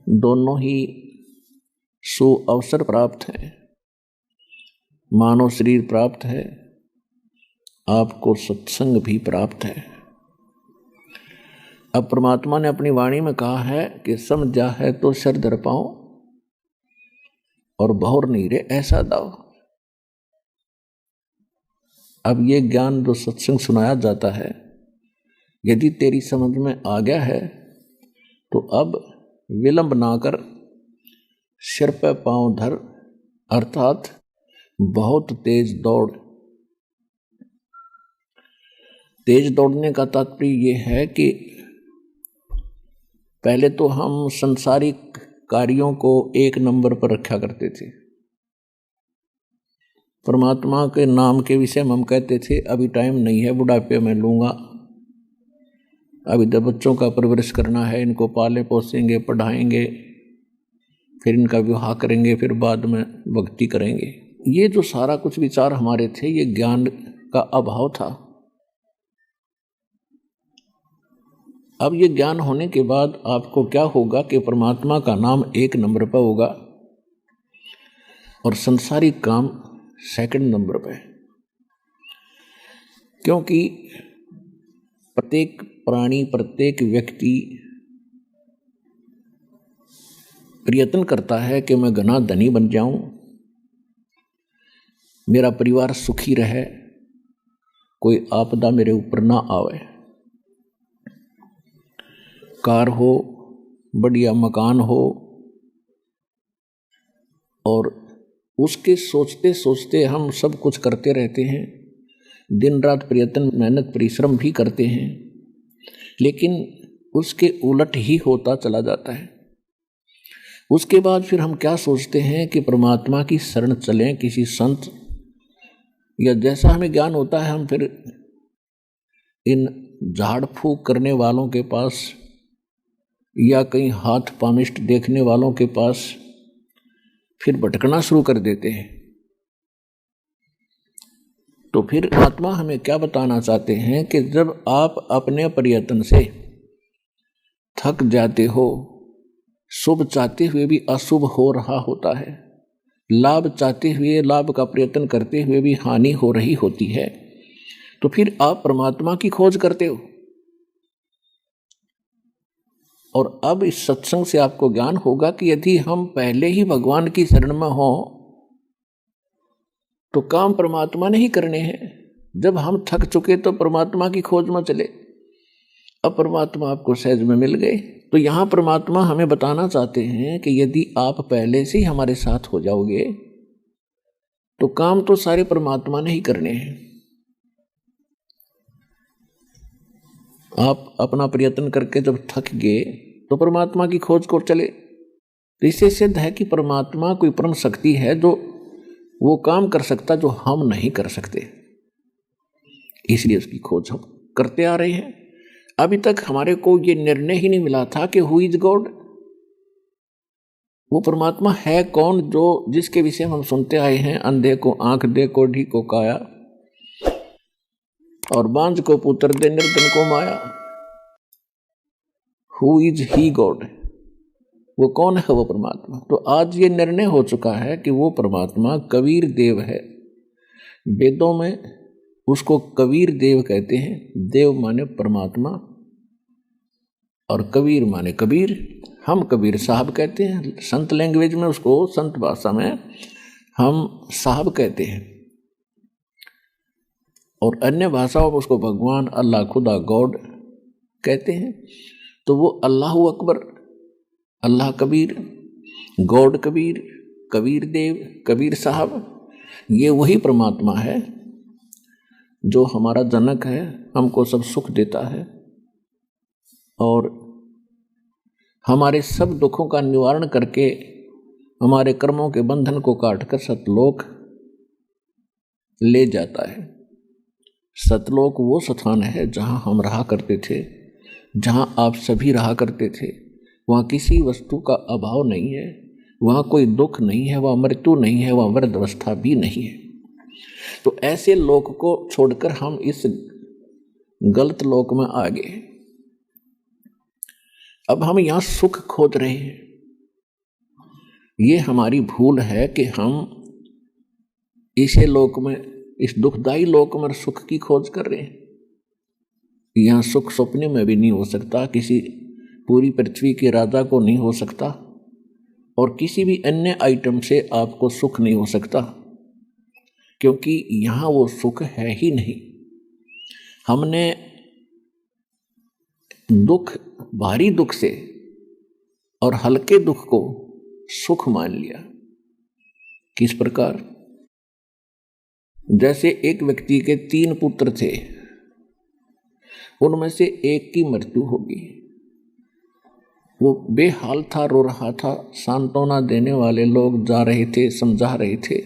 दोनों ही सुअवसर प्राप्त हैं, मानव शरीर प्राप्त है, आपको सत्संग भी प्राप्त है। अब परमात्मा ने अपनी वाणी में कहा है कि समझा है तो सर धर पाओ और बहुर नहीं रे ऐसा दाओ। अब ये ज्ञान जो सत्संग सुनाया जाता है, यदि तेरी समझ में आ गया है तो अब विलंब ना कर, सिर पे पांव धर, अर्थात बहुत तेज दौड़। तेज दौड़ने का तात्पर्य ये है कि पहले तो हम संसारिक कार्यों को एक नंबर पर रखा करते थे। परमात्मा के नाम के विषय में हम कहते थे अभी टाइम नहीं है, बुढ़ापे में लूँगा, अभी तो बच्चों का परवरिश करना है, इनको पाले पोसेंगे, पढ़ाएंगे, फिर इनका विवाह करेंगे, फिर बाद में भक्ति करेंगे। ये जो सारा कुछ विचार हमारे थे, ये ज्ञान का अभाव था। अब ये ज्ञान होने के बाद आपको क्या होगा कि परमात्मा का नाम एक नंबर पर होगा और संसारिक काम सेकंड नंबर पे। क्योंकि प्रत्येक प्राणी, प्रत्येक व्यक्ति प्रयत्न करता है कि मैं घना धनी बन जाऊं, मेरा परिवार सुखी रहे, कोई आपदा मेरे ऊपर ना आवे, कार हो, बढ़िया मकान हो, और उसके सोचते सोचते हम सब कुछ करते रहते हैं, दिन रात प्रयत्न, मेहनत, परिश्रम भी करते हैं, लेकिन उसके उलट ही होता चला जाता है। उसके बाद फिर हम क्या सोचते हैं कि परमात्मा की शरण चलें, किसी संत, या जैसा हमें ज्ञान होता है हम फिर इन झाड़ फूक करने वालों के पास या कहीं हाथ पामिष्ट देखने वालों के पास फिर भटकना शुरू कर देते हैं। तो फिर आत्मा हमें क्या बताना चाहते हैं कि जब आप अपने प्रयत्न से थक जाते हो, शुभ चाहते हुए भी अशुभ हो रहा होता है, लाभ चाहते हुए, लाभ का प्रयत्न करते हुए भी हानि हो रही होती है, तो फिर आप परमात्मा की खोज करते हो। और अब इस सत्संग से आपको ज्ञान होगा कि यदि हम पहले ही भगवान की शरण में हों तो काम परमात्मा ने ही करने हैं। जब हम थक चुके तो परमात्मा की खोज में चले, अब परमात्मा आपको सहज में मिल गए। तो यहाँ परमात्मा हमें बताना चाहते हैं कि यदि आप पहले से ही हमारे साथ हो जाओगे तो काम तो सारे परमात्मा ने ही करने हैं। आप अपना प्रयत्न करके जब थक गए तो परमात्मा की खोज को चले, तो इससे सिद्ध है कि परमात्मा कोई परम शक्ति है जो वो काम कर सकता जो हम नहीं कर सकते, इसलिए उसकी खोज हम करते आ रहे हैं। अभी तक हमारे को ये निर्णय ही नहीं मिला था कि हु इज गॉड, वो परमात्मा है कौन जो जिसके विषय हम सुनते आए हैं, अंधे को आंख दे, कोढ़ी को काया, और बांझ को पुत्र दे, निर्धन को माया। हु इज ही गॉड, वो कौन है? वो परमात्मा। तो आज ये निर्णय हो चुका है कि वो परमात्मा कबीर देव है। वेदों में उसको कबीर देव कहते हैं। देव माने परमात्मा और कबीर माने कबीर। हम कबीर साहब कहते हैं, संत लैंग्वेज में उसको, संत भाषा में हम साहब कहते हैं, और अन्य भाषाओं में उसको भगवान, अल्लाह, खुदा, गॉड कहते हैं। तो वो अल्लाह अकबर, अल्लाह कबीर, गॉड कबीर, कबीर देव, कबीर साहब, ये वही परमात्मा है जो हमारा जनक है, हमको सब सुख देता है और हमारे सब दुखों का निवारण करके हमारे कर्मों के बंधन को काटकर सतलोक ले जाता है। सतलोक वो स्थान है जहाँ हम रहा करते थे, जहाँ आप सभी रहा करते थे। वहाँ किसी वस्तु का अभाव नहीं है, वहाँ कोई दुख नहीं है, वहाँ मृत्यु नहीं है, वहाँ वृद्धावस्था भी नहीं है। तो ऐसे लोक को छोड़कर हम इस गलत लोक में आ गए। अब हम यहाँ सुख खोज रहे हैं। ये हमारी भूल है कि हम इसे लोक में, इस दुखदाई लोक में सुख की खोज कर रहे हैं। यहाँ सुख सपने में भी नहीं हो सकता, किसी पूरी पृथ्वी के राजा को नहीं हो सकता, और किसी भी अन्य आइटम से आपको सुख नहीं हो सकता, क्योंकि यहाँ वो सुख है ही नहीं। हमने दुख, भारी दुख से और हल्के दुख को सुख मान लिया। किस प्रकार? जैसे एक व्यक्ति के 3 पुत्र थे, उनमें से एक की मृत्यु होगी। वो बेहाल था, रो रहा था, सांत्वना देने वाले लोग जा रहे थे, समझा रहे थे।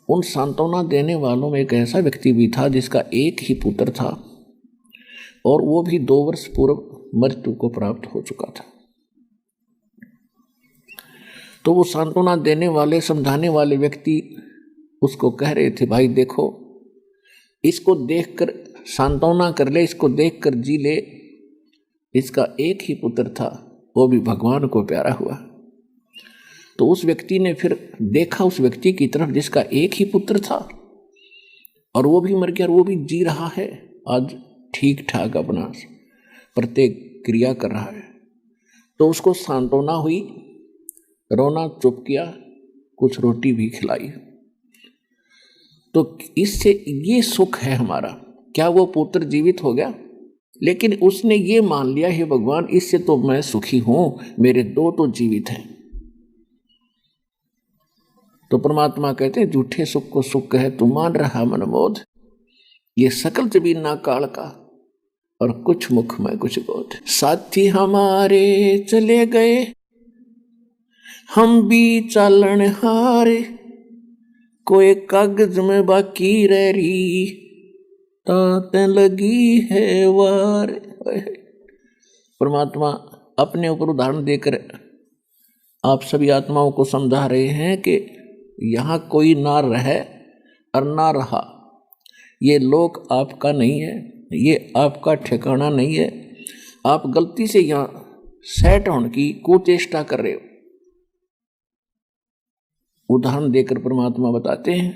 उन सांत्वना देने वालों में एक ऐसा व्यक्ति भी था जिसका एक ही पुत्र था और वो भी 2 वर्ष पूर्व मृत्यु को प्राप्त हो चुका था। तो वो सांत्वना देने वाले, समझाने वाले व्यक्ति उसको कह रहे थे, भाई देखो, इसको देखकर सांत्वना कर ले, इसको देखकर जी ले, इसका एक ही पुत्र था, वो भी भगवान को प्यारा हुआ। तो उस व्यक्ति ने फिर देखा उस व्यक्ति की तरफ जिसका एक ही पुत्र था और वो भी मर गया और वो भी जी रहा है, आज ठीक ठाक अपना प्रत्येक क्रिया कर रहा है। तो उसको सांत्वना हुई, रोना चुप किया, कुछ रोटी भी खिलाई। तो इससे ये सुख है हमारा। क्या वो पुत्र जीवित हो गया? लेकिन उसने ये मान लिया, हे भगवान, इससे तो मैं सुखी हूं, मेरे 2 तो जीवित हैं। तो परमात्मा कहते हैं, झूठे सुख को सुख है, तू मान रहा मनमोद, ये सकल जबीना काल का, और कुछ मुख में कुछ बोध। साथी हमारे चले गए, हम भी चालन हारे, कोई कागज में बाकी रह रही, ताते लगी है वार। परमात्मा अपने ऊपर उदाहरण देकर आप सभी आत्माओं को समझा रहे हैं कि यहाँ कोई ना रहे और ना रहा, ये लोक आपका नहीं है, ये आपका ठिकाना नहीं है। आप गलती से यहाँ सेट होने की कुचेष्टा कर रहे हो। उदाहरण देकर परमात्मा बताते हैं,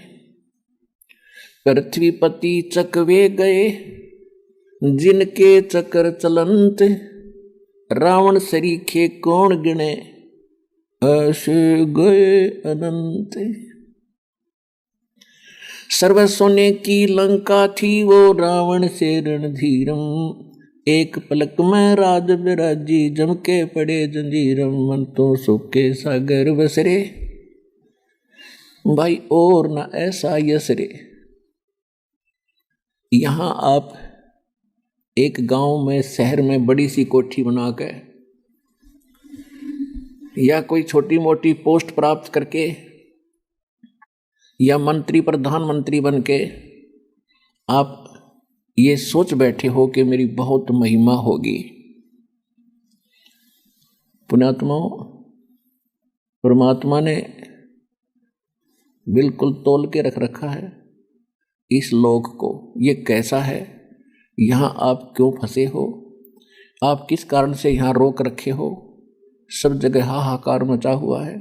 पृथ्वीपति चकवे गए, जिनके चक्र चलंत, रावण सरीखे कौन गिने, ऐसे गए अनंत। सर्व सोने की लंका थी, वो रावण से रणधीरम, एक पलक में राज विराजी, जम के पड़े जंजीरम, मन तो सुख के सागर बसरे, भाई और ना ऐसा यसरे। यहां आप एक गांव में, शहर में बड़ी सी कोठी बनाकर या कोई छोटी मोटी पोस्ट प्राप्त करके या मंत्री प्रधानमंत्री बन के आप ये सोच बैठे हो कि मेरी बहुत महिमा होगी। पुण्यात्माओं, परमात्मा ने बिल्कुल तोल के रख रखा है इस लोक को। ये कैसा है, यहाँ आप क्यों फंसे हो, आप किस कारण से यहाँ रोक रखे हो, सब जगह हाहाकार मचा हुआ है।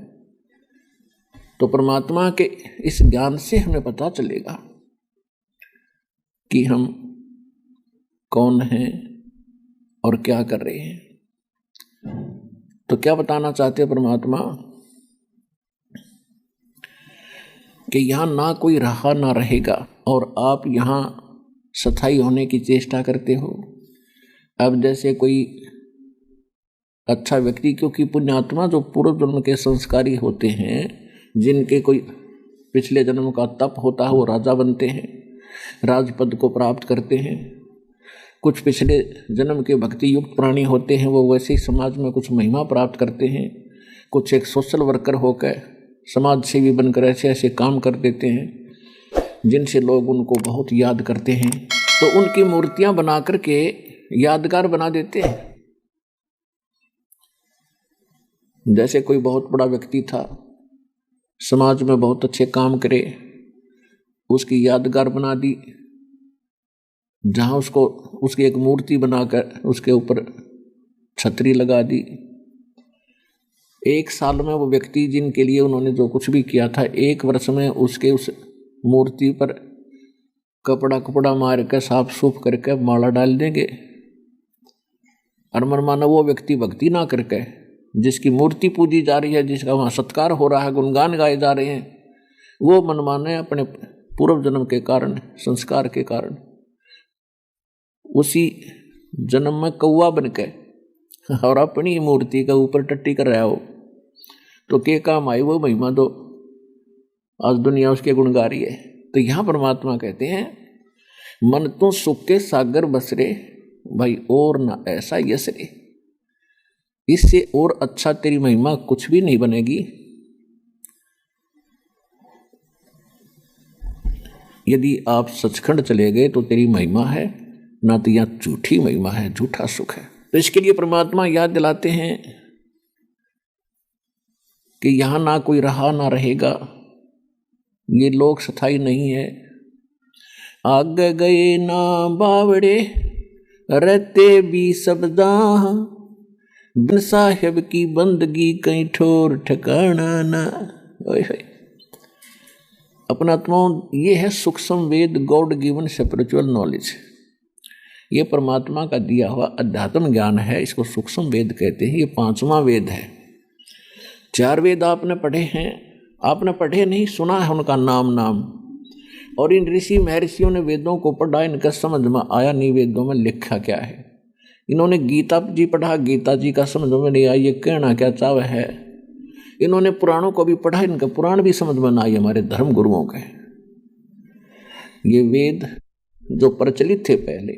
तो परमात्मा के इस ज्ञान से हमें पता चलेगा कि हम कौन हैं और क्या कर रहे हैं। तो क्या बताना चाहते हैं परमात्मा कि यहाँ ना कोई रहा ना रहेगा, और आप यहाँ स्थायी होने की चेष्टा करते हो। अब जैसे कोई अच्छा व्यक्ति, क्योंकि पुण्यात्मा जो पूर्व जन्म के संस्कारी होते हैं, जिनके कोई पिछले जन्म का तप होता है, वो राजा बनते हैं, राजपद को प्राप्त करते हैं। कुछ पिछले जन्म के भक्ति युक्त प्राणी होते हैं, वो वैसे ही समाज में कुछ महिमा प्राप्त करते हैं। कुछ एक सोशल वर्कर होकर, समाज सेवी बनकर ऐसे ऐसे काम कर देते हैं जिनसे लोग उनको बहुत याद करते हैं। तो उनकी मूर्तियां बना करके यादगार बना देते हैं। जैसे कोई बहुत बड़ा व्यक्ति था, समाज में बहुत अच्छे काम करे, उसकी यादगार बना दी, जहाँ उसको उसकी एक मूर्ति बनाकर उसके ऊपर छतरी लगा दी, एक साल में वो व्यक्ति जिनके लिए उन्होंने जो कुछ भी किया था, 1 वर्ष में उसके उस मूर्ति पर कपड़ा मार के साफ सूफ करके माला डाल देंगे। और मनमाना वो व्यक्ति भक्ति ना करके, जिसकी मूर्ति पूजी जा रही है, जिसका वहाँ सत्कार हो रहा है, गुणगान गाए जा रहे हैं, वो मनमाने अपने पूर्व जन्म के कारण, संस्कार के कारण उसी जन्म में कौवा बन के और अपनी मूर्ति के ऊपर टट्टी कर रहा हो, तो के काम आई वो महिमा दो, आज दुनिया उसके गुण गा रही है। तो यहाँ परमात्मा कहते हैं मन तो सुख के सागर बसरे भाई, और ना ऐसा यश रे, इससे और अच्छा तेरी महिमा कुछ भी नहीं बनेगी। यदि आप सचखंड चले गए तो तेरी महिमा है, ना तो यह झूठी महिमा है, झूठा सुख है। तो इसके लिए परमात्मा याद दिलाते हैं कि यहां ना कोई रहा ना रहेगा, ये लोक स्थायी नहीं है। आगे गए ना बावड़े रहते भी सबदा, बिन साहेब की बंदगी कहीं ठोर ठिकाना ना। अपना आत्मा ये है सूक्ष्म वेद, गॉड गिवन स्पिरिचुअल नॉलेज। ये परमात्मा का दिया हुआ अध्यात्म ज्ञान है, इसको सूक्ष्म वेद कहते हैं। ये 5वां वेद है। 4 वेद आपने पढ़े हैं, आपने पढ़े नहीं, सुना है उनका नाम। और इन ऋषि महर्षियों ने वेदों को पढ़ा, इनका समझ में आया नहीं वेदों में लिखा क्या है। इन्होंने गीता जी पढ़ा, गीता जी का समझ में नहीं आया ये कहना क्या चाव है। इन्होंने पुराणों को भी पढ़ा, इनका पुराण भी समझ में ना आई हमारे धर्म गुरुओं के। ये वेद जो प्रचलित थे पहले,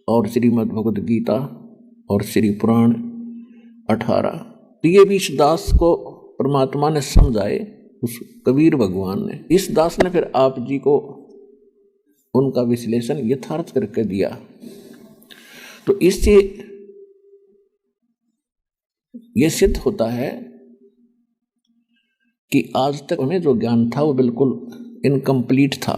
और श्रीमद् भगवद गीता और श्री पुराण 18, तो ये भी इस दास को परमात्मा ने समझाए, उस कबीर भगवान ने। इस दास ने फिर आप जी को उनका विश्लेषण यथार्थ करके दिया। तो इससे ये सिद्ध होता है कि आज तक हमें जो ज्ञान था वो बिल्कुल इनकम्प्लीट था।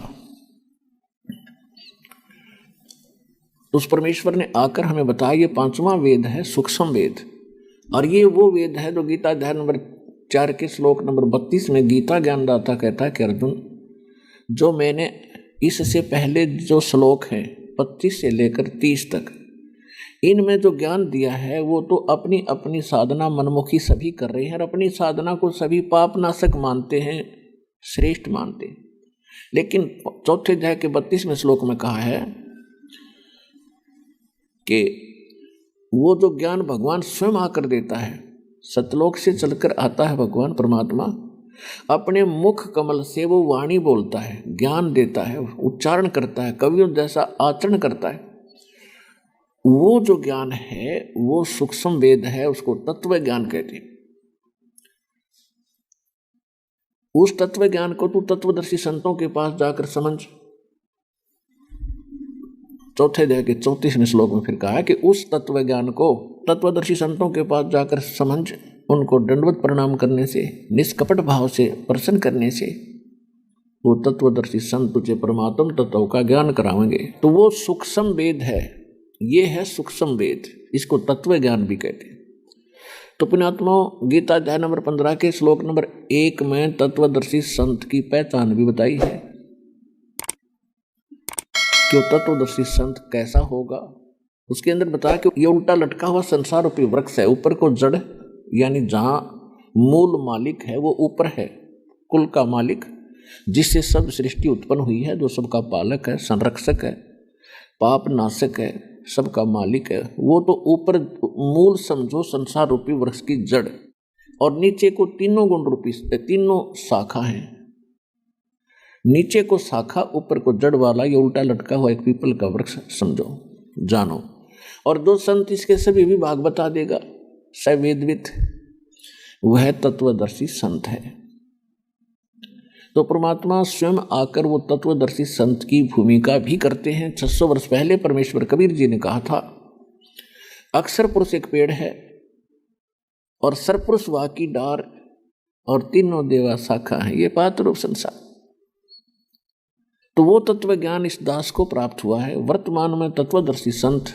उस परमेश्वर ने आकर हमें बताया ये 5वां वेद है, सूक्ष्म वेद। और ये वो वेद है जो गीता अध्याय नंबर 4 के श्लोक नंबर 32 में गीता ज्ञानदाता कहता है कि अर्जुन, जो मैंने इससे पहले जो श्लोक हैं 25 से लेकर 30 तक, इनमें जो ज्ञान दिया है वो तो अपनी अपनी साधना मनमुखी सभी कर रहे हैं, और अपनी साधना को सभी पापनाशक मानते हैं, श्रेष्ठ मानते हैं। लेकिन 4थे अध्याय के 32वें श्लोक में कहा है कि वो जो ज्ञान भगवान स्वयं आकर देता है, सतलोक से चलकर आता है भगवान परमात्मा, अपने मुख कमल से वो वाणी बोलता है, ज्ञान देता है, उच्चारण करता है, कवियों जैसा आचरण करता है। वो जो ज्ञान है वो सूक्ष्म वेद है, उसको तत्व ज्ञान कहते हैं। उस तत्व ज्ञान को तू तत्वदर्शी संतों के पास जाकर समझ। 4थे अध्याय के 34वें श्लोक में फिर कहा है कि उस तत्व ज्ञान को तत्वदर्शी संतों के पास जाकर समझ, उनको दंडवत प्रणाम करने से, निष्कपट भाव से प्रसन्न करने से वो तत्वदर्शी संत तुझे परमात्म तत्व का ज्ञान कराएंगे। तो वो सूक्ष्म वेद है, ये है सूक्ष्म वेद, इसको तत्व ज्ञान भी कहते हैं। तो पुण्यात्माओं, गीता अध्याय नंबर 15 के श्लोक नंबर 1 में तत्वदर्शी संत की पहचान भी बताई है कि वो तत्वदर्शी संत कैसा होगा। उसके अंदर बताया कि ये उल्टा लटका हुआ संसार रूपी वृक्ष है, ऊपर को जड़, यानी जहां मूल मालिक है वो ऊपर है, कुल का मालिक, जिससे सब सृष्टि उत्पन्न हुई है, जो सबका पालक है, संरक्षक है, पाप नाशक है, सबका मालिक है। वो तो ऊपर मूल समझो संसार रूपी वृक्ष की जड़, और नीचे को तीनों गुण रूपी, तीनों शाखा हैं। नीचे को शाखा, ऊपर को जड़ वाला ये उल्टा लटका हुआ एक पीपल का वृक्ष समझो, जानो। और दो संत इसके सभी विभाग बता देगा, सवेदवित, वह तत्वदर्शी संत है। तो परमात्मा स्वयं आकर वो तत्वदर्शी संत की भूमिका भी करते हैं। 600 वर्ष पहले परमेश्वर कबीर जी ने कहा था, अक्षर पुरुष एक पेड़ है और सरपुरुष वह की डार, और तीनों देवा शाखा है, ये पात्र रूप संसार। तो वो तत्व ज्ञान इस दास को प्राप्त हुआ है। वर्तमान में तत्वदर्शी संत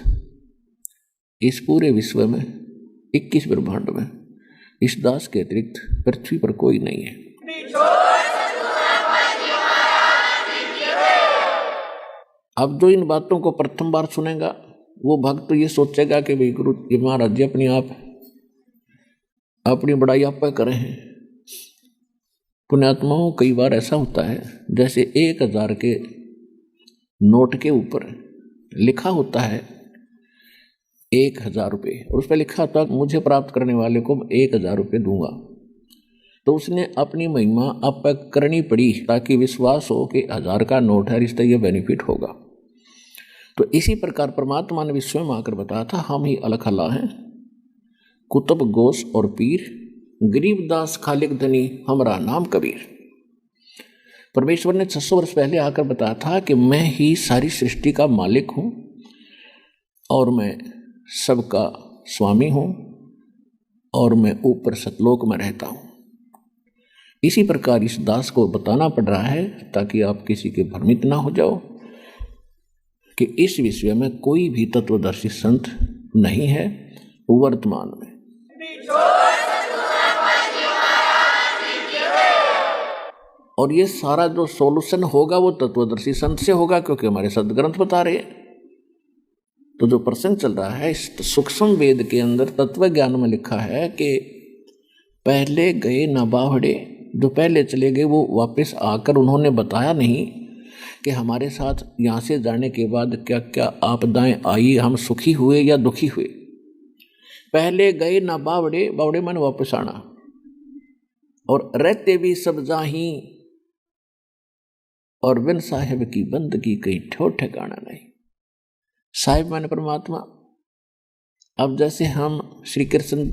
इस पूरे विश्व में, 21 ब्रह्मांड में इस दास के अतिरिक्त पृथ्वी पर कोई नहीं है। अब जो इन बातों को प्रथम बार सुनेगा वो भक्त तो ये सोचेगा कि भाई गुरु ये महाराज जी अपनी बड़ाई आप पर करें हैं। पुण्यात्माओं, कई बार ऐसा होता है जैसे 1000 के नोट के ऊपर लिखा होता है 1000 रुपये और उस पर लिखा होता है मुझे प्राप्त करने वाले को 1000 रुपये दूंगा। तो उसने अपनी महिमा आप पर करनी पड़ी ताकि विश्वास हो कि 1000 का नोट है, इससे यह बेनिफिट होगा। तो इसी प्रकार परमात्मा ने भी स्वयं आकर बताया था, हम ही अलख अल्लाह हैं, कुतुब गोश और पीर, गरीबदास खालिक धनी हमारा नाम कबीर। परमेश्वर ने 600 वर्ष पहले आकर बताया था कि मैं ही सारी सृष्टि का मालिक हूँ और मैं सबका स्वामी हूँ और मैं ऊपर सतलोक में रहता हूँ। इसी प्रकार इस दास को बताना पड़ रहा है ताकि आप किसी के भ्रमित ना हो जाओ कि इस विषय में कोई भी तत्वदर्शी संत नहीं है वर्तमान में। और ये सारा जो सॉल्यूशन होगा वो तत्वदर्शी संत से होगा, क्योंकि हमारे सदग्रंथ बता रहे हैं। तो जो प्रसंग चल रहा है इस सूक्ष्म वेद के अंदर तत्व ज्ञान में लिखा है कि पहले गए न बावड़े, जो पहले चले गए वो वापस आकर उन्होंने बताया नहीं कि हमारे साथ यहाँ से जाने के बाद क्या क्या आपदाएं आई, हम सुखी हुए या दुखी हुए। पहले गए ना बावड़े, बावड़े मन वापस आना, और रहते भी सब जाही, और बिन साहेब की बंदगी कहीं ठो ठिकाना नहीं। साहिब माने परमात्मा। अब जैसे हम श्री कृष्ण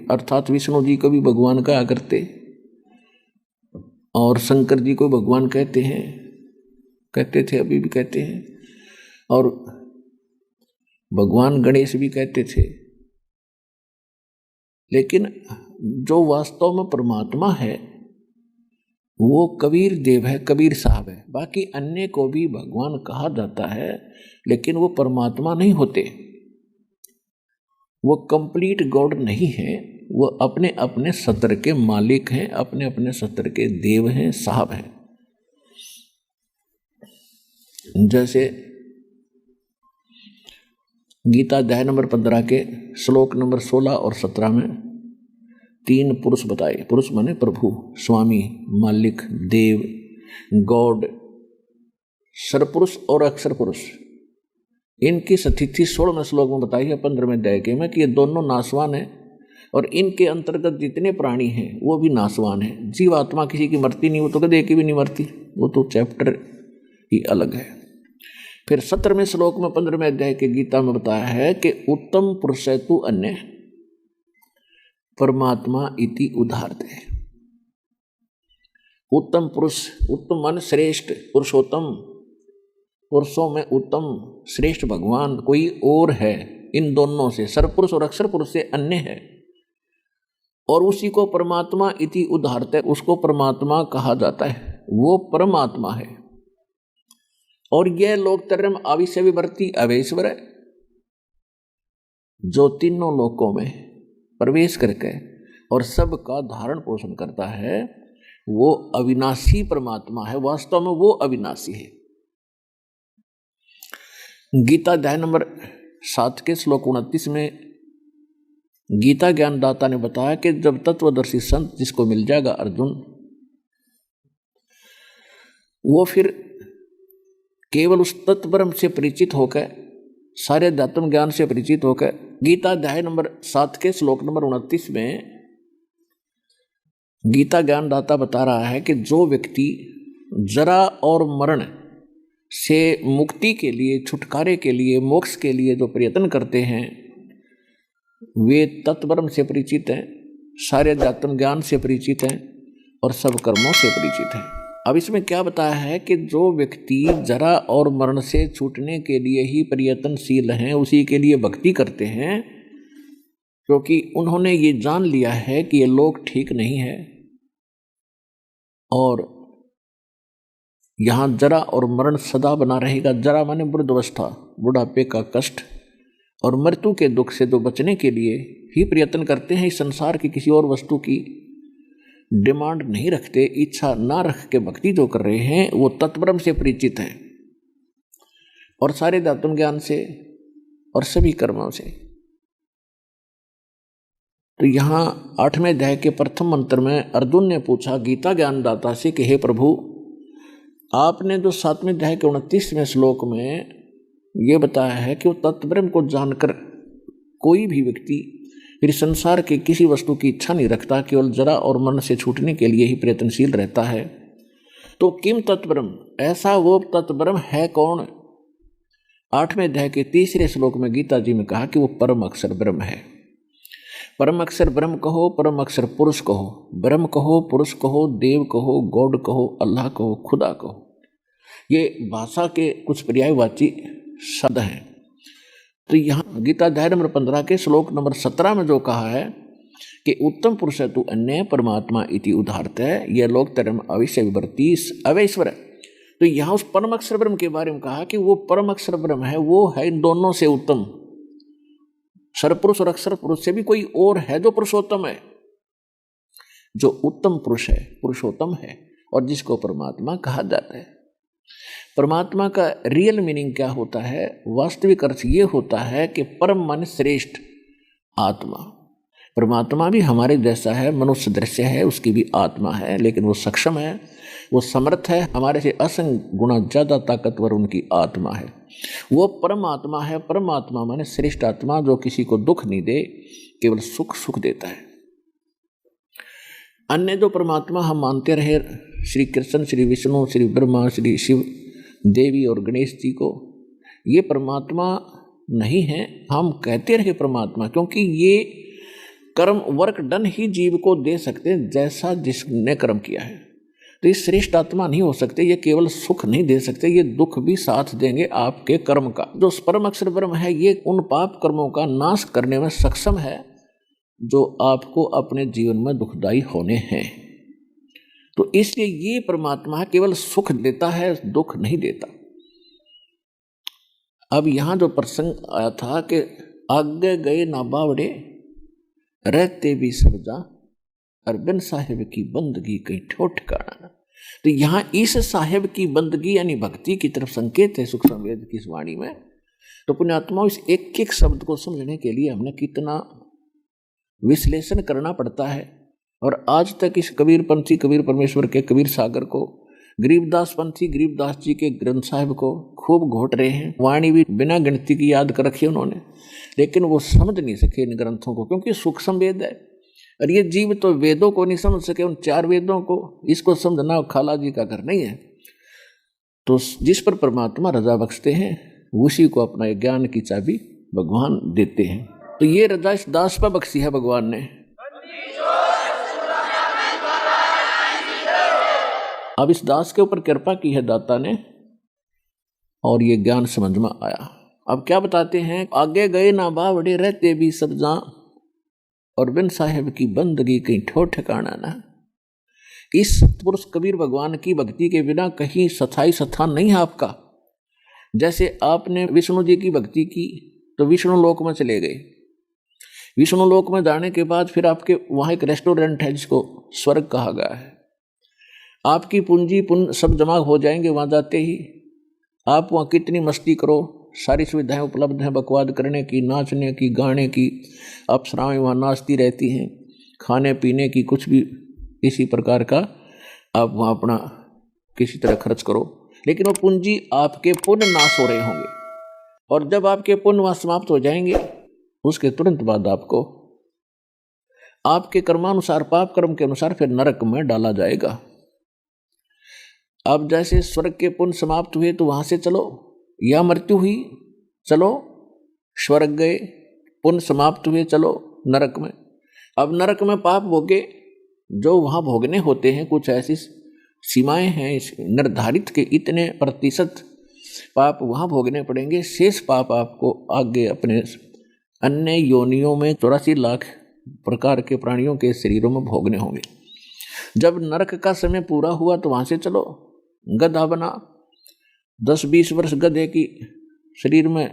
अर्थात विष्णु जी को भी भगवान कहा करते और शंकर जी को भगवान कहते थे, अभी भी कहते हैं, और भगवान गणेश भी कहते थे। लेकिन जो वास्तव में परमात्मा है वो कबीर देव है, कबीर साहब है। बाकी अन्य को भी भगवान कहा जाता है लेकिन वो परमात्मा नहीं होते, वो कंप्लीट गॉड नहीं है, वो अपने अपने सत्र के मालिक हैं, अपने अपने सत्र के देव हैं, साहब हैं। जैसे गीता अध्याय नंबर 15 के श्लोक नंबर 16 और 17 में 3 पुरुष बताए। पुरुष माने प्रभु, स्वामी, मालिक, देव, गॉड, सरपुरुष और अक्षर पुरुष। इनकी स्थिति 16वें श्लोक में बताई है 15वें अध्याय के में कि ये दोनों नाशवान हैं और इनके अंतर्गत जितने प्राणी हैं वो भी नाशवान हैं। जीवात्मा किसी की मरती नहीं, वो तो कभी एक की भी नहीं मरती, वो तो चैप्टर ही अलग है। फिर 17वें श्लोक में 15वें अध्याय के गीता में बताया है कि उत्तम पुरुषैतु अन्य परमात्मा इति उदाहरते। उत्तम पुरुष, उत्तम मन श्रेष्ठ, पुरुषोत्तम, पुरुषों में उत्तम श्रेष्ठ भगवान कोई और है इन दोनों से, सरपुरुष और अक्षर पुरुष से अन्य है, और उसी को परमात्मा इति उदाहरते, उसको परमात्मा कहा जाता है, वो परमात्मा है। और यह लोकत्रयम् आविश्य विवर्ती अवैश्वर है, जो तीनों लोकों में प्रवेश करके और सबका धारण पोषण करता है, वो अविनाशी परमात्मा है। वास्तव में वो अविनाशी है। गीता अध्याय नंबर 7 के श्लोक 29 में गीता ज्ञानदाता ने बताया कि जब तत्वदर्शी संत जिसको मिल जाएगा अर्जुन, वो फिर केवल उस तत्वब्रह्म से परिचित होकर, सारे अध्यात्म ज्ञान से परिचित होकर, गीता अध्याय नंबर 7 के श्लोक नंबर 29 में गीता ज्ञानदाता बता रहा है कि जो व्यक्ति जरा और मरण से मुक्ति के लिए, छुटकारे के लिए, मोक्ष के लिए जो प्रयत्न करते हैं वे तत्वब्रह्म से परिचित हैं, सारे अध्यात्म ज्ञान से परिचित हैं और सब कर्मों से परिचित हैं। अब इसमें क्या बताया है कि जो व्यक्ति जरा और मरण से छूटने के लिए ही प्रयत्नशील हैं, उसी के लिए भक्ति करते हैं, क्योंकि उन्होंने ये जान लिया है कि ये लोग ठीक नहीं है और यहाँ जरा और मरण सदा बना रहेगा। जरा माने वृद्धावस्था, बुढ़ापे का कष्ट, और मृत्यु के दुख से तो बचने के लिए ही प्रयत्न करते हैं। इस संसार की किसी और वस्तु की डिमांड नहीं रखते, इच्छा ना रख के भक्ति जो कर रहे हैं वो तत्ब्रह्म से परिचित हैं और सारे दातुम ज्ञान से और सभी कर्मों से। तो यहाँ 8वें अध्याय के प्रथम मंत्र में अर्जुन ने पूछा गीता ज्ञानदाता से कि हे प्रभु, आपने जो 7वें अध्याय के 29वें श्लोक में ये बताया है कि वो तत्ब्रह्म को जानकर कोई भी व्यक्ति फिर संसार के किसी वस्तु की इच्छा नहीं रखता, केवल जरा और मन से छूटने के लिए ही प्रयत्नशील रहता है। तो किम तत्ब्रह्म, ऐसा वो तत्ब्रह्म है कौन? 8वें अध्याय के 3रे श्लोक में गीता जी में कहा कि वो परम अक्षर ब्रह्म है। परम अक्षर ब्रह्म कहो, परम अक्षर पुरुष कहो, ब्रह्म कहो, पुरुष कहो, देव कहो, गॉड कहो, अल्लाह कहो, खुदा कहो, ये भाषा के कुछ पर्यायवाची शब्द हैं। तो यहाँ गीता अध्याय नंबर 15 के श्लोक नंबर 17 में जो कहा है कि उत्तम पुरुष तु अन्य परमात्मा इति उदाहरत है, यह लोक तरम अविश्य विवर्तीस अवैश्वर। तो यहाँ उस परम अक्षर ब्रह्म के बारे में कहा कि वो परम अक्षर ब्रह्म है, वो है इन दोनों से उत्तम। सरपुरुष और अक्षर पुरुष से भी कोई और है जो पुरुषोत्तम है, जो उत्तम पुरुष है, पुरुषोत्तम है और जिसको परमात्मा कहा जाता है। परमात्मा का रियल मीनिंग क्या होता है? वास्तविक अर्थ ये होता है कि परम मन श्रेष्ठ आत्मा। परमात्मा भी हमारे जैसा है, मनुष्य दृश्य है, उसकी भी आत्मा है, लेकिन वो सक्षम है, वो समर्थ है, हमारे से असंख्य गुना ज़्यादा ताकतवर उनकी आत्मा है। वो परमात्मा है। परमात्मा माने श्रेष्ठ आत्मा जो किसी को दुख नहीं दे, केवल सुख सुख देता है। अन्य जो परमात्मा हम मानते रहे, श्री कृष्ण, श्री विष्णु, श्री ब्रह्मा, श्री शिव, देवी और गणेश जी को, ये परमात्मा नहीं है। हम कहते रहे परमात्मा, क्योंकि ये कर्म वर्क डन ही जीव को दे सकते जैसा जिसने कर्म किया है। तो ये श्रेष्ठ आत्मा नहीं हो सकते, ये केवल सुख नहीं दे सकते, ये दुख भी साथ देंगे आपके कर्म का। जो परम अक्षर ब्रह्म है, ये उन पाप कर्मों का नाश करने में सक्षम है जो आपको अपने जीवन में दुखदायी होने हैं। तो इसलिए ये परमात्मा केवल सुख देता है, दुख नहीं देता। अब यहां जो प्रसंग आया था कि आगे गए ना बावड़े रहते भी सब जा, अरबिन साहिब की बंदगी कहीं ठोठ ठिकाना। तो यहाँ इस साहिब की बंदगी यानी भक्ति की तरफ संकेत है सुख संवेद की इस वाणी में। तो पुण्यात्माओं, इस एक एक शब्द को समझने के लिए हमने कितना विश्लेषण करना पड़ता है। और आज तक इस कबीर पंथी, कबीर परमेश्वर के कबीर सागर को, गरीबदास पंथी, गरीबदास जी के ग्रंथ साहिब को खूब घोट रहे हैं। वाणी भी बिना गिनती की याद कर रखी उन्होंने, लेकिन वो समझ नहीं सके इन ग्रंथों को, क्योंकि सूक्ष्म वेद है। और ये जीव तो वेदों को नहीं समझ सके, उन 4 वेदों को। इसको समझना खाला जी का घर नहीं है। तो जिस पर परमात्मा रजा बख्शते हैं, उसी को अपना ज्ञान की चाबी भगवान देते हैं। तो ये रजा इस दास पर बख्शी है भगवान ने। अब इस दास के ऊपर कृपा की है दाता ने, और ये ज्ञान समझ में आया। अब क्या बताते हैं? आगे गए ना बावड़े रहते भी सब जा, और बिन साहेब की बंदगी कहीं ठोठ ठिकाना ना। इस सतपुरुष कबीर भगवान की भक्ति के बिना कहीं स्थायी स्थान नहीं है आपका। जैसे आपने विष्णु जी की भक्ति की तो विष्णु लोक में चले गए। विष्णु लोक में जाने के बाद फिर आपके वहाँ एक रेस्टोरेंट है जिसको स्वर्ग कहा गया है। आपकी पूंजी पुण्य सब जमा हो जाएंगे वहाँ जाते ही। आप वहाँ कितनी मस्ती करो, सारी सुविधाएं उपलब्ध हैं बकवाद करने की, नाचने की, गाने की। अप्सराएं वहाँ नाचती रहती हैं, खाने पीने की कुछ भी इसी प्रकार का आप वहाँ अपना किसी तरह खर्च करो। लेकिन वो पूंजी आपके पुण्य नाश हो रहे होंगे, और जब आपके पुण्य वहाँ समाप्त हो जाएंगे उसके तुरंत बाद आपको आपके कर्मानुसार, पाप कर्म के अनुसार फिर नरक में डाला जाएगा। अब जैसे स्वर्ग के पुण्य समाप्त हुए तो वहाँ से चलो, या मृत्यु हुई चलो स्वर्ग गए, पुण्य समाप्त हुए चलो नरक में। अब नरक में पाप भोगे जो वहाँ भोगने होते हैं, कुछ ऐसी सीमाएं हैं निर्धारित के इतने प्रतिशत पाप वहाँ भोगने पड़ेंगे। शेष पाप आपको आगे अपने अन्य योनियों में 84 लाख प्रकार के प्राणियों के शरीरों में भोगने होंगे। जब नरक का समय पूरा हुआ तो वहाँ से चलो गधा बना, 10-20 वर्ष गधे की शरीर में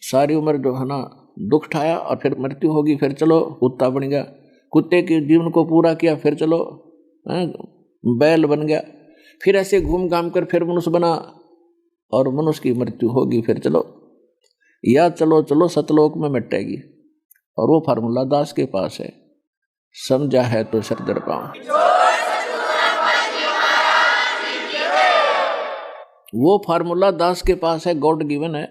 सारी उम्र जो है ना दुख ठाया और फिर मृत्यु होगी, फिर चलो कुत्ता बन गया, कुत्ते के जीवन को पूरा किया, फिर चलो बैल बन गया, फिर ऐसे घूम घाम कर फिर मनुष्य बना और मनुष्य की मृत्यु होगी, फिर चलो या चलो चलो सतलोक में मिटेगी। और वो फार्मूला दास के पास है, समझा है तो सर दर पाऊं। वो फार्मूला दास के पास है, गॉड गिवन है,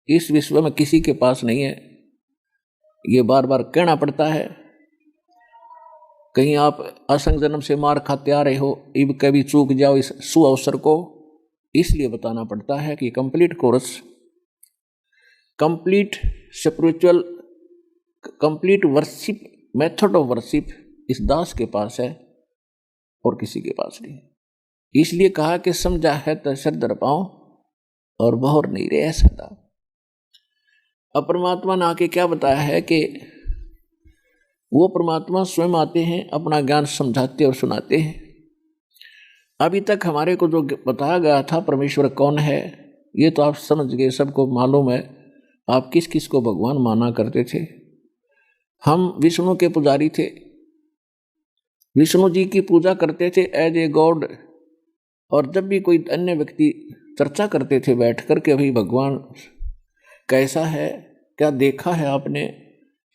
इस विश्व में किसी के पास नहीं है। ये बार बार कहना पड़ता है। कहीं आप असंग जन्म से मार खाते आ रहे हो, इब कभी चूक जाओ इस सुअवसर को, इसलिए बताना पड़ता है कि complete course, complete spiritual, complete worship, method of worship इस दास के पास है और किसी के पास नहीं। इसलिए कहा कि समझा है तो सर दर पाओ और बहुर नहीं रे सदा। अब परमात्मा ने आके क्या बताया है कि वो परमात्मा स्वयं आते हैं, अपना ज्ञान समझाते और सुनाते हैं। अभी तक हमारे को जो बताया गया था परमेश्वर कौन है, ये तो आप समझ गए, सबको मालूम है। आप किस किस को भगवान माना करते थे। हम विष्णु के पुजारी थे, विष्णु जी की पूजा करते थे एज ए गॉड। और जब भी कोई अन्य व्यक्ति चर्चा करते थे बैठ कर के भाई भगवान कैसा है, क्या देखा है आपने,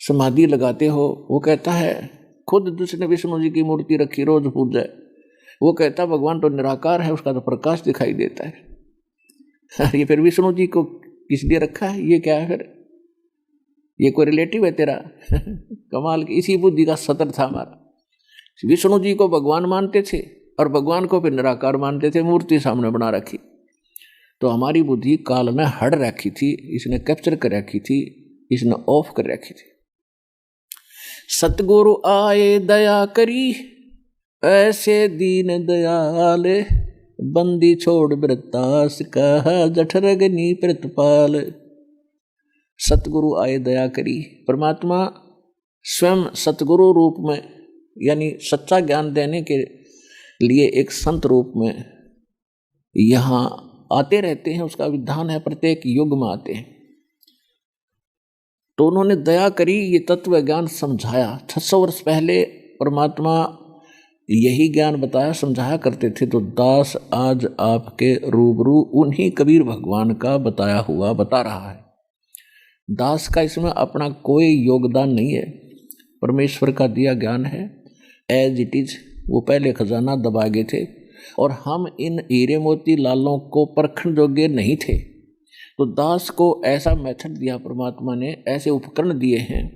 समाधि लगाते हो, वो कहता है खुद जिसने विष्णु जी की मूर्ति रखी रोज पूजा, वो कहता भगवान तो निराकार है, उसका तो प्रकाश दिखाई देता है। ये फिर विष्णु जी को किस लिए रखा है, ये क्या है फिर, ये कोई रिलेटिव है तेरा? कमाल की इसी बुद्धि का सतर था हमारा। विष्णु जी को भगवान मानते थे और भगवान को फिर निराकार मानते थे, मूर्ति सामने बना रखी। तो हमारी बुद्धि काल में हड़ रखी थी, इसने कैप्चर कर रखी थी, इसने ऑफ कर रखी थी। सतगुरु आए दया करी, ऐसे दीन दयाल, बंदी छोड़ वृत्तास कहा जठरगनी प्रतिपाल। सतगुरु आए दया करी, परमात्मा स्वयं सतगुरु रूप में, यानी सच्चा ज्ञान देने के लिए एक संत रूप में यहाँ आते रहते हैं। उसका विधान है प्रत्येक युग में आते हैं। तो उन्होंने दया करी, ये तत्व ज्ञान समझाया। 600 वर्ष पहले परमात्मा यही ज्ञान बताया समझाया करते थे। तो दास आज आपके रूबरू उन्हीं कबीर भगवान का बताया हुआ बता रहा है। दास का इसमें अपना कोई योगदान नहीं है, परमेश्वर का दिया ज्ञान है एज इट इज। वो पहले खजाना दबा गए थे और हम इन हीरे मोती लालों को परखण योग्य नहीं थे। तो दास को ऐसा मेथड दिया परमात्मा ने, ऐसे उपकरण दिए हैं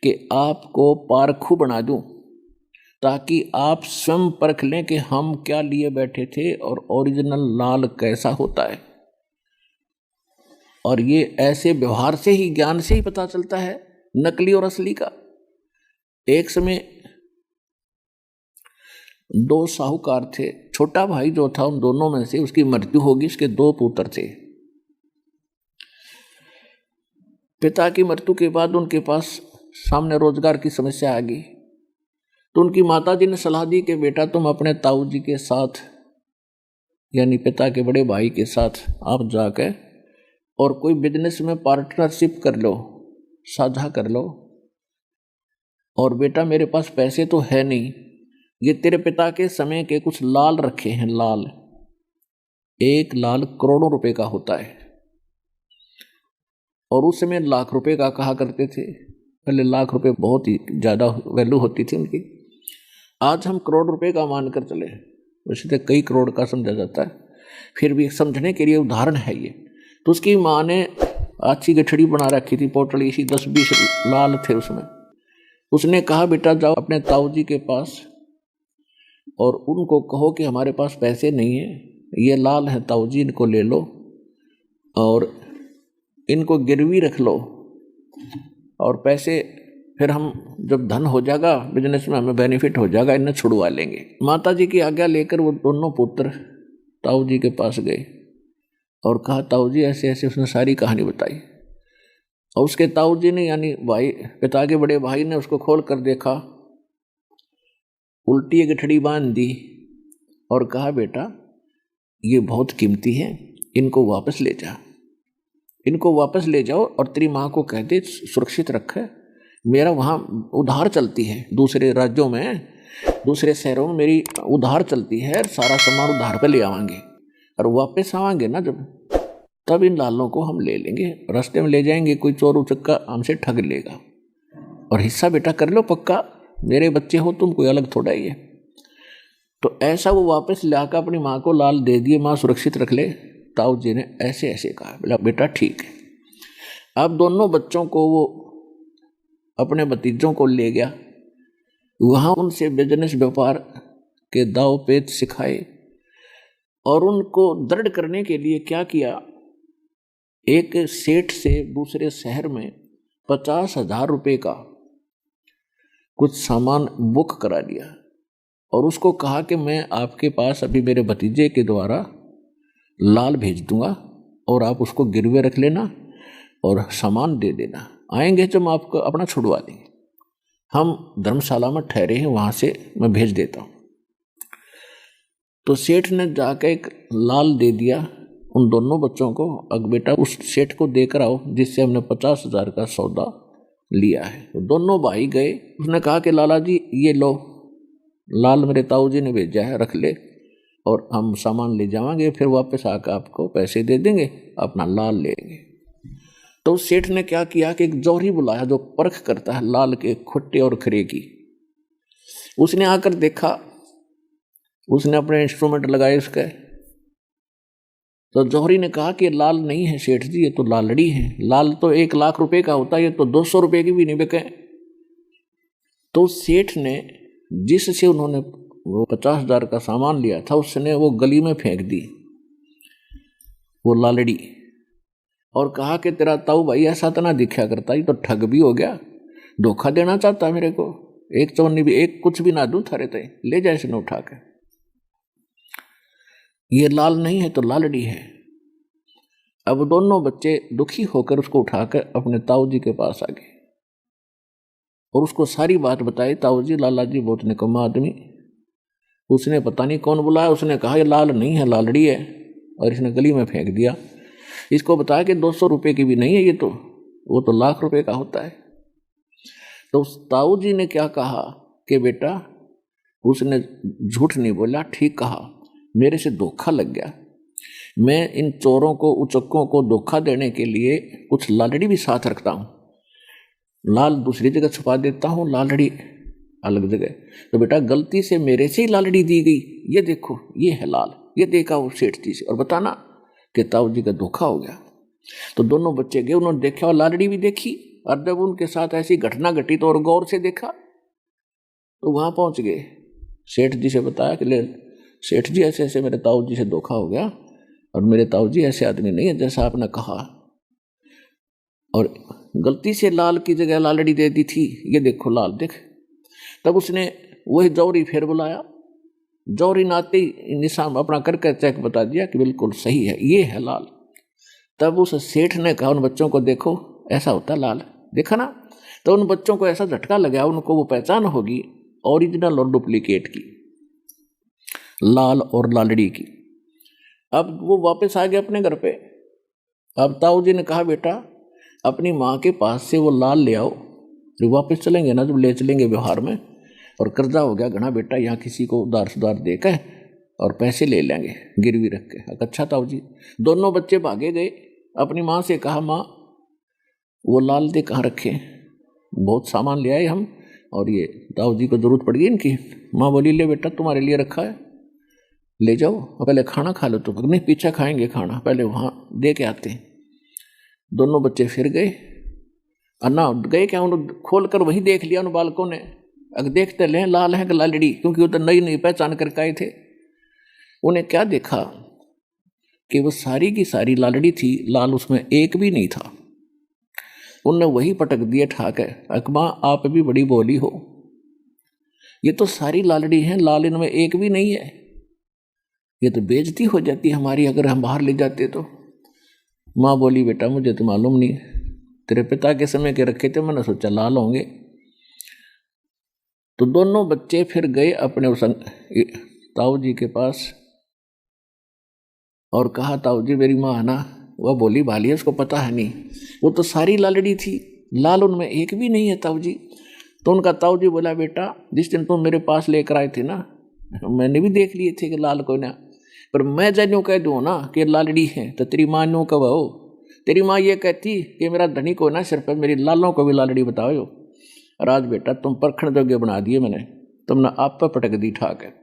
कि आपको पारखू बना दूं, ताकि आप स्वयं परख लें कि हम क्या लिए बैठे थे और ओरिजिनल लाल कैसा होता है। और ये ऐसे व्यवहार से ही, ज्ञान से ही पता चलता है नकली और असली का। एक समय 2 साहूकार थे, छोटा भाई जो था उन दोनों में से उसकी मृत्यु होगी, उसके 2 पुत्र थे। पिता की मृत्यु के बाद उनके पास सामने रोजगार की समस्या आ गई। तो उनकी माता जी ने सलाह दी कि बेटा तुम अपने ताऊ जी के साथ, यानी पिता के बड़े भाई के साथ आप जाकर और कोई बिजनेस में पार्टनरशिप कर लो, साझा कर लो। और बेटा मेरे पास पैसे तो है नहीं, ये तेरे पिता के समय के कुछ लाल रखे हैं, लाल, एक लाल करोड़ों रुपए का होता है। और उस समय लाख रुपए का कहा करते थे। पहले लाख रुपए बहुत ही ज़्यादा वैल्यू होती थी उनकी। आज हम करोड़ रुपए का मानकर चले, वैसे तो कई करोड़ का समझा जाता है, फिर भी समझने के लिए उदाहरण है ये। तो उसकी माँ ने अच्छी गठड़ी बना रखी थी, पोटली इसी 10-20 लाल थे उसमें। उसने कहा बेटा जाओ अपने ताऊ जी के पास और उनको कहो कि हमारे पास पैसे नहीं है, ये लाल है ताऊ जी, इनको ले लो और इनको गिरवी रख लो, और पैसे फिर हम जब धन हो जाएगा बिजनेस में हमें बेनिफिट हो जाएगा, इन्हें छुड़वा लेंगे। माता जी की आज्ञा लेकर वो दोनों पुत्र ताऊ जी के पास गए और कहा ताऊ जी ऐसे ऐसे, उसने सारी कहानी बताई। और उसके ताऊ जी ने, यानी भाई पिता के बड़े भाई ने उसको खोल कर देखा, उल्टी गठड़ी बांध दी और कहा बेटा ये बहुत कीमती है, इनको वापस ले जा। इनको वापस ले जाओ और तेरी माँ को कह दे सुरक्षित रखे। मेरा वहाँ उधार चलती है, दूसरे राज्यों में, दूसरे शहरों में मेरी उधार चलती है, सारा सामान उधार पे ले आवांगे और वापस आवांगे ना जब, तब इन लालों को हम ले लेंगे। रास्ते में ले जाएंगे, कोई चोर उचक्का हमसे ठग लेगा और हिस्सा बेटा कर लो पक्का, मेरे बच्चे हो तुम, कोई अलग थोड़ा ही है। तो ऐसा वो वापस लाकर अपनी माँ को लाल दे दिए, माँ सुरक्षित रख ले। ताऊ जी ने ऐसे ऐसे कहा, बोला बेटा ठीक है। अब दोनों बच्चों को वो अपने भतीजों को ले गया, वहाँ उनसे बिजनेस व्यापार के दाव पेच सिखाए और उनको दृढ़ करने के लिए क्या किया, एक सेठ से दूसरे शहर में 50,000 रुपये का कुछ सामान बुक करा दिया और उसको कहा कि मैं आपके पास अभी मेरे भतीजे के द्वारा लाल भेज दूंगा और आप उसको गिरवे रख लेना और सामान दे देना, आएंगे जब आपको अपना छुड़वा देंगे, हम धर्मशाला में ठहरे हैं, वहाँ से मैं भेज देता हूँ। तो सेठ ने जाकर एक लाल दे दिया उन दोनों बच्चों को, अब बेटा उस सेठ को देकर आओ जिससे हमने 50,000 का सौदा लिया है। तो दोनों भाई गए, उसने कहा कि लाला जी ये लो, लाल मेरे ताऊ जी ने भेजा है, रख ले और हम सामान ले जाएंगे, फिर वापस आकर आपको पैसे दे देंगे, अपना लाल लेंगे। तो सेठ ने क्या किया कि एक जौहरी बुलाया जो परख करता है लाल के खुट्टे और खरे की। उसने आकर देखा, उसने अपने इंस्ट्रूमेंट लगाए उसके, तो जौहरी ने कहा कि लाल नहीं है सेठ जी, ये तो लालड़ी है, लाल तो 1 लाख रुपए का होता है, ये तो 200 रुपए की भी नहीं बिके। तो सेठ ने जिससे उन्होंने वो 50,000 का सामान लिया था, उसने वो गली में फेंक दी वो लालड़ी और कहा कि तेरा ताऊ भाई ऐसा तो ना दिखा करता, ये तो ठग भी हो गया, धोखा देना चाहता मेरे को, एक चवन्नी भी, एक कुछ भी ना दूं थारे ते, ले जाए इसने उठा के, ये लाल नहीं है तो लालड़ी है। अब दोनों बच्चे दुखी होकर उसको उठाकर अपने ताऊ जी के पास आ गए और उसको सारी बात बताई। ताऊ जी, लाला जी बहुत निकम्मा आदमी, उसने पता नहीं कौन बुलाया, उसने कहा ये लाल नहीं है लालड़ी है और इसने गली में फेंक दिया। इसको बताया कि 200 रुपये की भी नहीं है ये तो, वो तो लाख रुपए का होता है। तो ताऊ जी ने क्या कहा कि बेटा, उसने झूठ नहीं बोला, ठीक कहा, मेरे से धोखा लग गया, मैं इन चोरों को उचक्कों को धोखा देने के लिए कुछ लालड़ी भी साथ रखता हूँ, लाल दूसरी जगह छुपा देता हूँ, लालड़ी अलग जगह। तो बेटा गलती से मेरे से ही लालड़ी दी गई, ये देखो ये है लाल, ये देखा वो सेठ जी से और बताना कि ताऊ जी का धोखा हो गया। तो दोनों बच्चे गए, उन्होंने देखा और लालड़ी भी देखी, और जब उनके साथ ऐसी घटना घटी तो और गौर से देखा, तो वहां पहुंच गए, सेठ जी से बताया कि ले सेठ जी ऐसे ऐसे मेरे ताऊ जी से धोखा हो गया और मेरे ताऊ जी ऐसे आदमी नहीं है जैसा आपने कहा, और गलती से लाल की जगह लालड़ी दे दी थी, ये देखो लाल देख। तब उसने वही जौहरी फिर बुलाया, जौहरी नाते ही निशान अपना करके चेक बता दिया कि बिल्कुल सही है, ये है लाल। तब उस सेठ ने कहा उन बच्चों को, देखो ऐसा होता लाल, देखा ना। तो उन बच्चों को ऐसा झटका लगा, उनको वो पहचान होगी ओरिजिनल और डुप्लीकेट की, लाल और लालड़ी की। अब वो वापस आ गए अपने घर पे। अब ताऊ जी ने कहा बेटा अपनी माँ के पास से वो लाल ले आओ, फिर वापस चलेंगे ना जब ले चलेंगे व्यवहार में, और कर्जा हो गया घना बेटा, यहाँ किसी को उधार सुधार देकर और पैसे ले लेंगे गिरवी रख के। अच्छा ताऊ जी। दोनों बच्चे भागे गए, अपनी माँ से कहा माँ वो लाल दे कहाँ रखे, बहुत सामान ले आए हम और ये ताऊ जी को जरूरत पड़ गई इनकी। माँ बोली ले बेटा तुम्हारे लिए रखा है, ले जाओ, पहले खाना खा लो। तो नहीं पीछे खाएंगे खाना, पहले वहाँ दे के आते हैं। दोनों बच्चे फिर गए, अन्ना गए क्या, उन्होंने खोल कर वहीं देख लिया उन बालकों ने, अगर देखते लें लाल है कि लालड़ी, क्योंकि वो तो नई नई पहचान करके आए थे। उन्हें क्या देखा कि वो सारी की सारी लालड़ी थी, लाल उसमें एक भी नहीं था। उनने वही पटक दिए ठाक, अकमा आप भी बड़ी बोली हो, ये तो सारी लालड़ी है, लाल इनमें एक भी नहीं है, ये तो बेइज्जती हो जाती हमारी अगर हम बाहर ले जाते तो। माँ बोली बेटा मुझे तो मालूम नहीं, तेरे पिता के समय के रखे थे, मैंने सोचा लाल होंगे। तो दोनों बच्चे फिर गए अपने उस ताऊ जी के पास और कहा ताऊ जी मेरी माँ है ना वह बोली भाली उसको पता है नहीं, वो तो सारी लालड़ी थी, लाल उनमें एक भी नहीं है ताऊ जी। तो उनका ताऊ जी बोला बेटा जिस दिन तुम मेरे पास लेकर आए थे ना, मैंने भी देख लिए थे कि लाल कोई ना, पर मैं जब कह दूँ ना कि लालड़ी है तो तेरी माँ नो कब हो, तेरी माँ ये कहती कि मेरा धनी को ना सिर्फ मेरी लालों को भी लालड़ी बताओ। राज बेटा तुम परखण योग्य बना दिए मैंने, तुमने आप पर पटक दी ठाक है।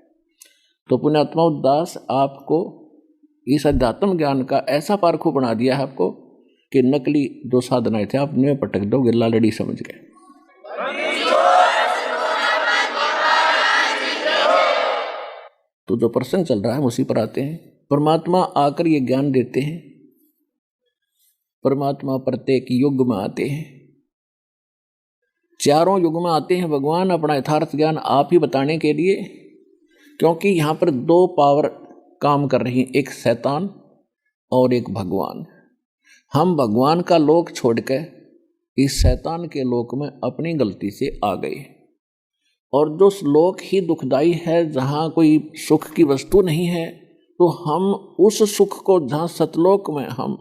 तो पुण्यात्मा दास आपको इस अध्यात्म ज्ञान का ऐसा पारखू बना दिया है आपको कि नकली जो साधनाएं थे आप में पटक दोगे, लालड़ी समझ गए। तो जो प्रसंग चल रहा है उसी पर आते हैं। परमात्मा आकर ये ज्ञान देते हैं, परमात्मा प्रत्येक युग में आते हैं, चारों युग में आते हैं भगवान अपना यथार्थ ज्ञान आप ही बताने के लिए। क्योंकि यहाँ पर दो पावर काम कर रही हैं, एक शैतान और एक भगवान। हम भगवान का लोक छोड़कर इस शैतान के लोक में अपनी गलती से आ गए, और जो लोक ही दुखदाई है जहाँ कोई सुख की वस्तु नहीं है, तो हम उस सुख को जहाँ सतलोक में हम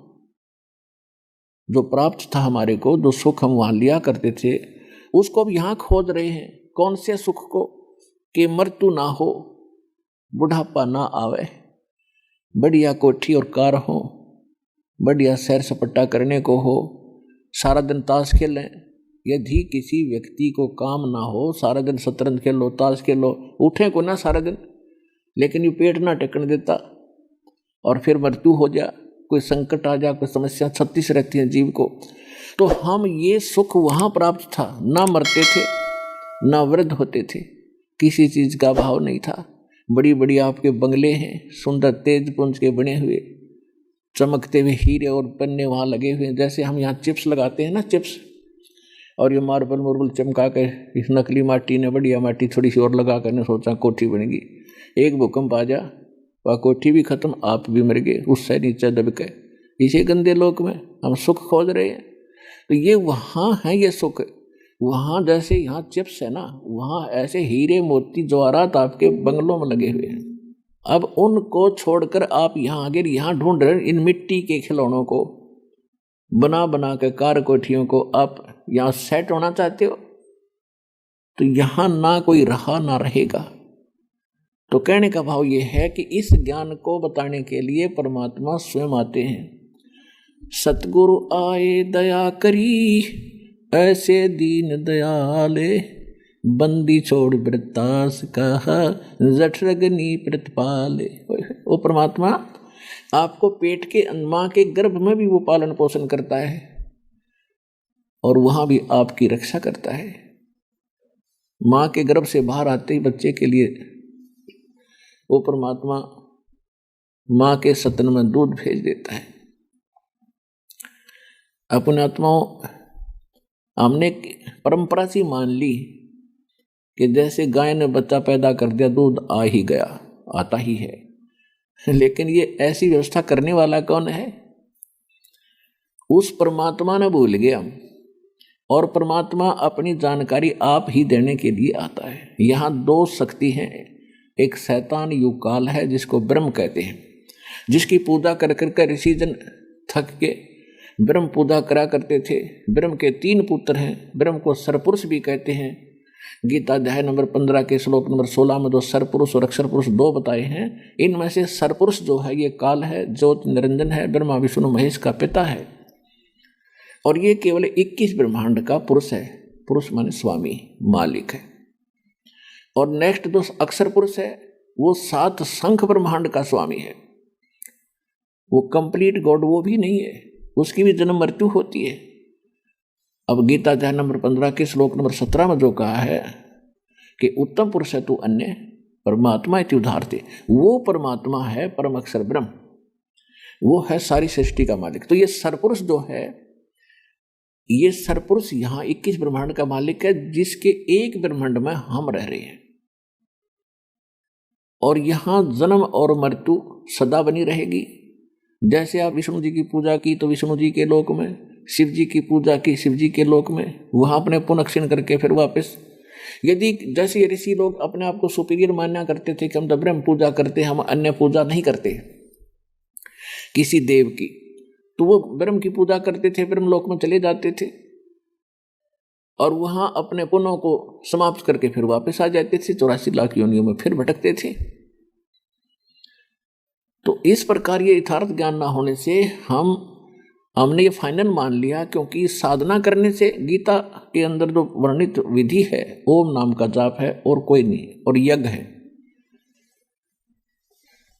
जो प्राप्त था हमारे को, जो सुख हम वहाँ लिया करते थे, उसको अब यहाँ खोज रहे हैं। कौन से सुख को? कि मृत्यु ना हो, बुढ़ापा ना आवे, बढ़िया कोठी और कार हो, बढ़िया सैर सपट्टा करने को हो, सारा दिन ताश खेलें। यदि किसी व्यक्ति को काम ना हो, सारा दिन शतरंज खेलो, ताश खेलो, उठे को ना सारा दिन, लेकिन ये पेट ना टेकने देता, और फिर मृत्यु हो जा, कोई संकट आ जा, कोई समस्या 36 रहती है जीव को। तो हम ये सुख वहाँ प्राप्त था, ना मरते थे ना वृद्ध होते थे, किसी चीज़ का भाव नहीं था। बड़ी बड़ी आपके बंगले हैं, सुंदर तेज पुंज के बने हुए, चमकते हुए हीरे और पन्ने वहाँ लगे हुए हैं। जैसे हम यहाँ चिप्स लगाते हैं ना, चिप्स, और ये मार्बल मुर्बल चमका के इस नकली माटी ने, बढ़िया माटी थोड़ी सी और लगा कर ने सोचा कोठी बनेगी। एक भूकंप आ जा, वह कोठी भी खत्म, आप भी मर गए, उससे नीचे दब के। इसी गंदे लोक में हम सुख खोज रहे हैं। तो ये वहाँ है ये सुख, वहाँ जैसे यहाँ चिप्स है ना, वहाँ ऐसे हीरे मोती जवाहरात आपके बंगलों में लगे हुए हैं। अब उनको छोड़कर आप यहाँ आगे यहाँ ढूंढ रहे इन मिट्टी के खिलौनों को, बना बना के कार कोठियों को आप यहाँ सेट होना चाहते हो। तो यहाँ ना कोई रहा ना रहेगा। तो कहने का भाव ये है कि इस ज्ञान को बताने के लिए परमात्मा स्वयं आते हैं। सतगुरु आए दया करी, ऐसे दीन दयाले, बंदी छोड़ वृत्तास कहा, जठरगनी प्रतिपाले। वो परमात्मा आपको पेट के माँ के गर्भ में भी वो पालन पोषण करता है, और वहाँ भी आपकी रक्षा करता है। माँ के गर्भ से बाहर आते ही बच्चे के लिए वो परमात्मा माँ के सतन में दूध भेज देता है। अपने आत्माओं, हमने परंपरा सी मान ली कि जैसे गाय ने बच्चा पैदा कर दिया, दूध आ ही गया, आता ही है। लेकिन ये ऐसी व्यवस्था करने वाला कौन है? उस परमात्मा ने भूल गए हम, और परमात्मा अपनी जानकारी आप ही देने के लिए आता है। यहाँ दो शक्ति हैं, एक शैतान युग काल है जिसको ब्रह्म कहते हैं, जिसकी पूजा कर कर ऋषि जन थक के ब्रह्म पूजा करा करते थे। ब्रह्म के 3 पुत्र हैं, ब्रह्म को सरपुरुष भी कहते हैं। गीता अध्याय नंबर 15 के श्लोक नंबर 16 में 2 सरपुरुष और अक्षर पुरुष 2 बताए हैं। इनमें से सरपुरुष जो है ये काल है, ज्योत निरंजन है, ब्रह्मा विष्णु महेश का पिता है, और ये केवल 21 ब्रह्मांड का पुरुष है। पुरुष माने स्वामी, मालिक है। और नेक्स्ट जो अक्षर पुरुष है वो 7 शंख ब्रह्मांड का स्वामी है। वो कंप्लीट गॉड वो भी नहीं है, उसकी भी जन्म मृत्यु होती है। अब गीता अध्याय नंबर 15 के श्लोक नंबर 17 में जो कहा है कि उत्तम पुरुष है तू अन्य परमात्मा इति उदाहरते, वो परमात्मा है परम अक्षर ब्रह्म, वो है सारी सृष्टि का मालिक। तो ये सरपुरुष जो है, ये सरपुरुष यहाँ 21 ब्रह्मांड का मालिक है, जिसके एक ब्रह्मांड में हम रह रहे हैं। और यहाँ जन्म और मृत्यु सदा बनी रहेगी। जैसे आप विष्णु जी की पूजा की तो विष्णु जी के लोक में, शिव जी की पूजा की शिव जी के लोक में, वहाँ अपने पुण्य क्षीण करके फिर वापस। यदि जैसे ऋषि लोग अपने आप को सुपीरियर मानना करते थे कि हम तो ब्रह्म पूजा करते, हम अन्य पूजा नहीं करते किसी देव की, तो वो ब्रह्म की पूजा करते थे, ब्रह्म लोक में चले जाते थे और वहां अपने पुण्यों को समाप्त करके फिर वापस आ जाते थे, 84 लाख योनियों में फिर भटकते थे। तो इस प्रकार ये यथार्थ ज्ञान ना होने से हमने ये फाइनल मान लिया, क्योंकि साधना करने से गीता के अंदर जो वर्णित विधि है ओम नाम का जाप है और कोई नहीं, और यज्ञ है,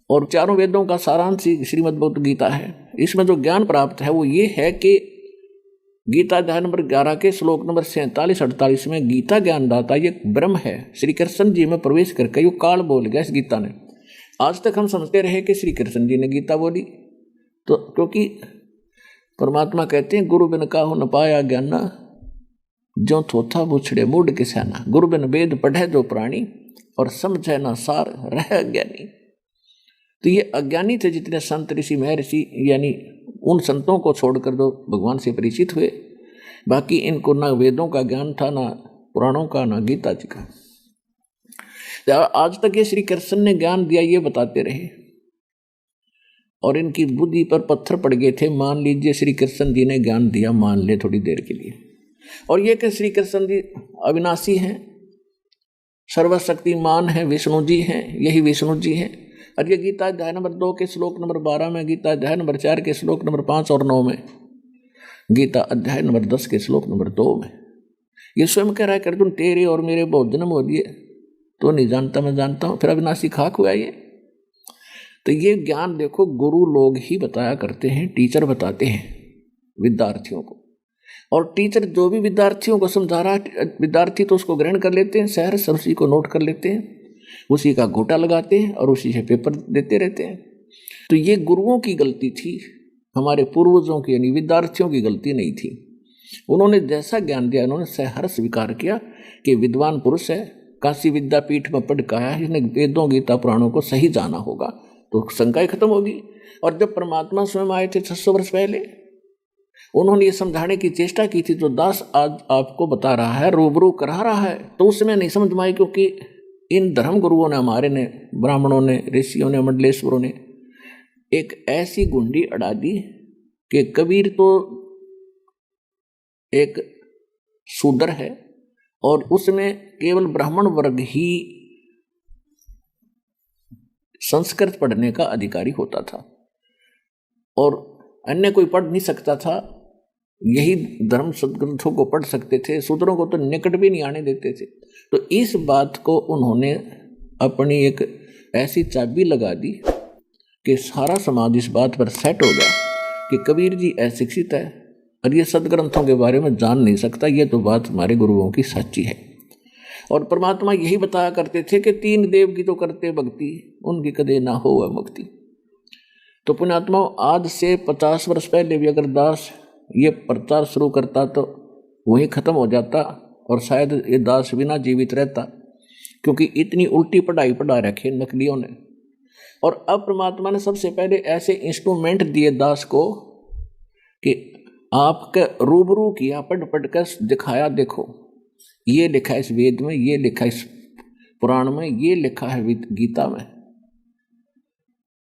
और चारों वेदों का सारांश श्रीमद् भगवद गीता है। इसमें जो ज्ञान प्राप्त है वो ये है कि गीता अध्याय नंबर 11 के श्लोक नंबर 47-48 में गीता ज्ञानदाता ये ब्रह्म है, श्री कृष्ण जी में प्रवेश करके यो काल बोल गया इस गीता ने। आज तक हम समझते रहे कि श्री कृष्ण जी ने गीता बोली, तो क्योंकि परमात्मा कहते हैं गुरु बिन काहू न पाया ज्ञाना, जो थोथा बुछड़े मूड किसाना, गुरु बिन वेद पढ़े जो प्राणी, और समझे ना सार रह अज्ञानी। तो ये अज्ञानी थे जितने संत ऋषि महर्षि, यानी उन संतों को छोड़कर जो भगवान से परिचित हुए, बाकी इनको ना वेदों का ज्ञान था, ना पुराणों का, ना गीता जी का। आज तक ये श्री कृष्ण ने ज्ञान दिया ये बताते रहे और इनकी बुद्धि पर पत्थर पड़ गए थे। मान लीजिए श्री कृष्ण जी ने ज्ञान दिया, मान ले थोड़ी देर के लिए, और ये कि श्री कृष्ण जी अविनाशी हैं, सर्वशक्तिमान हैं, विष्णु जी हैं, यही विष्णु जी हैं। और ये गीता अध्याय नंबर 2 के श्लोक नंबर 12 में, गीता अध्याय नंबर 4 के श्लोक नंबर 5 और 9 में, गीता अध्याय नंबर 10 के श्लोक नंबर 2 में ये स्वयं कह रहा है कि अर्जुन तेरे और मेरे बहुत जन्म हो दिए, तो नहीं जानता मैं जानता हूँ, फिर अविनाशी खाक हुआ ये। तो ये ज्ञान देखो गुरु लोग ही बताया करते हैं, टीचर बताते हैं विद्यार्थियों को, और टीचर जो भी विद्यार्थियों को समझा रहा है विद्यार्थी तो उसको ग्रहण कर लेते हैं, शहर सरसी को नोट कर लेते हैं, उसी का घोटा लगाते हैं और उसी से पेपर देते रहते हैं। तो ये गुरुओं की गलती थी, हमारे पूर्वजों की यानी विद्यार्थियों की गलती नहीं थी। उन्होंने जैसा ज्ञान दिया उन्होंने सहर्ष स्वीकार किया कि विद्वान पुरुष है, काशी विद्यापीठ में पढ़ के आया है, इसने वेदों गीता पुराणों को सही जाना होगा, तो शंकाएं खत्म होगी। और जब परमात्मा स्वयं आए थे 600 वर्ष पहले, उन्होंने ये समझाने की चेष्टा की थी, जो दास आज आपको बता रहा है, रूबरू करा रहा है, तो उस समय नहीं समझ में आई, क्योंकि इन धर्म गुरुओं ने, हमारे ने, ब्राह्मणों ने, ऋषियों ने, मंडलेश्वरों ने एक ऐसी गुंडी अड़ा दी कि कबीर तो एक शूद्र है और उसमें केवल ब्राह्मण वर्ग ही संस्कृत पढ़ने का अधिकारी होता था और अन्य कोई पढ़ नहीं सकता था। यही धर्म सदग्रंथों को पढ़ सकते थे, शूद्रों को तो निकट भी नहीं आने देते थे। तो इस बात को उन्होंने अपनी एक ऐसी चाबी लगा दी कि सारा समाज इस बात पर सेट हो गया कि कबीर जी अशिक्षित है और ये सदग्रंथों के बारे में जान नहीं सकता। ये तो बात हमारे गुरुओं की सच्ची है। और परमात्मा यही बताया करते थे कि 3 देव की तो करते भक्ति, उनकी कदे ना हो वह मुक्ति। तो पुण्यात्मा, आज से 50 वर्ष पहले भी अगर दास ये प्रचार शुरू करता तो वही खत्म हो जाता और शायद ये दास भी ना जीवित रहता, क्योंकि इतनी उल्टी पढ़ाई पढ़ा रखे नकलियों ने। और अब परमात्मा ने सबसे पहले ऐसे इंस्ट्रूमेंट दिए दास को कि आपके रूबरू किया, पढ़ पढ़ कर दिखाया, देखो ये लिखा है इस वेद में, ये लिखा है इस पुराण में, ये लिखा है गीता में।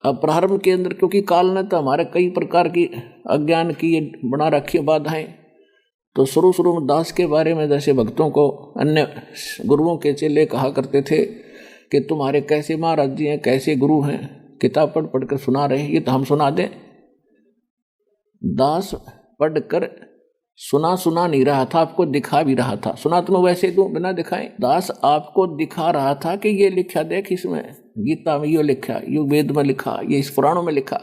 अब प्रारंभ के अंदर क्योंकि काल ने तो हमारे कई प्रकार की अज्ञान की ये बना रखी बाधाएं, तो शुरू में दास के बारे में जैसे भक्तों को अन्य गुरुओं के चेले कहा करते थे कि तुम्हारे कैसे महाराज जी हैं, कैसे गुरु हैं, किताब पढ़ पढ़ कर सुना रहे, ये तो हम सुना दें। दास पढ़कर सुना नहीं रहा था, आपको दिखा भी रहा था। सुना तो मैं वैसे दूं बिना दिखाए, दास आपको दिखा रहा था कि ये लिखा, देख इसमें गीता में ये लिखा, ये वेद में लिखा, ये इस पुराणों में लिखा।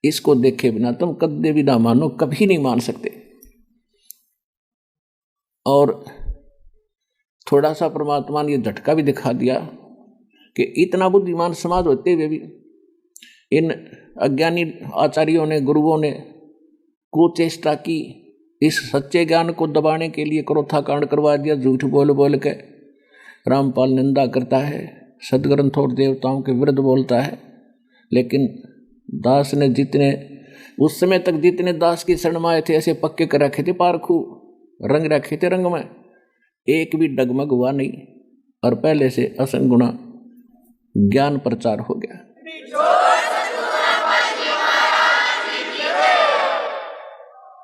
इसको देखे बिना तुम कदे भी ना मानो, कभी नहीं मान सकते। और थोड़ा सा परमात्मा ने ये झटका भी दिखा दिया कि इतना बुद्धिमान समाज होते हुए भी इन अज्ञानी आचार्यों ने, गुरुओं ने कुचेष्टा की, इस सच्चे ज्ञान को दबाने के लिए क्रोथा कांड करवा दिया। झूठ बोल बोल के रामपाल निंदा करता है, सदग्रंथों और देवताओं के विरुद्ध बोलता है। लेकिन दास ने जितने उस समय तक जितने दास की शरण में आए थे, ऐसे पक्के कर रखे थे, पारखू रंग रखे थे, रंग में एक भी डगमग हुआ नहीं और पहले से असंग गुणा ज्ञान प्रचार हो गया।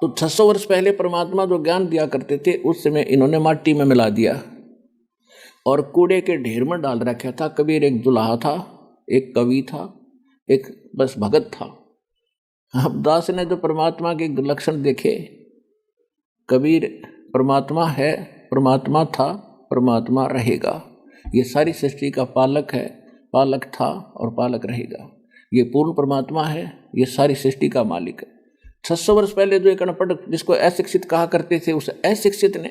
तो 600 वर्ष पहले परमात्मा जो ज्ञान दिया करते थे उस समय इन्होंने माटी में मिला दिया और कूड़े के ढेर में डाल रखा था। कबीर एक दुल्हा था, एक कवि था, एक बस भगत था। अब दास ने जो परमात्मा के लक्षण देखे, कबीर परमात्मा है, परमात्मा था, परमात्मा रहेगा, ये सारी सृष्टि का पालक है, पालक था और पालक रहेगा, ये पूर्ण परमात्मा है, ये सारी सृष्टि का मालिक है। 600 वर्ष पहले जो एक अनपढ़ जिसको अशिक्षित कहा करते थे, उस अशिक्षित ने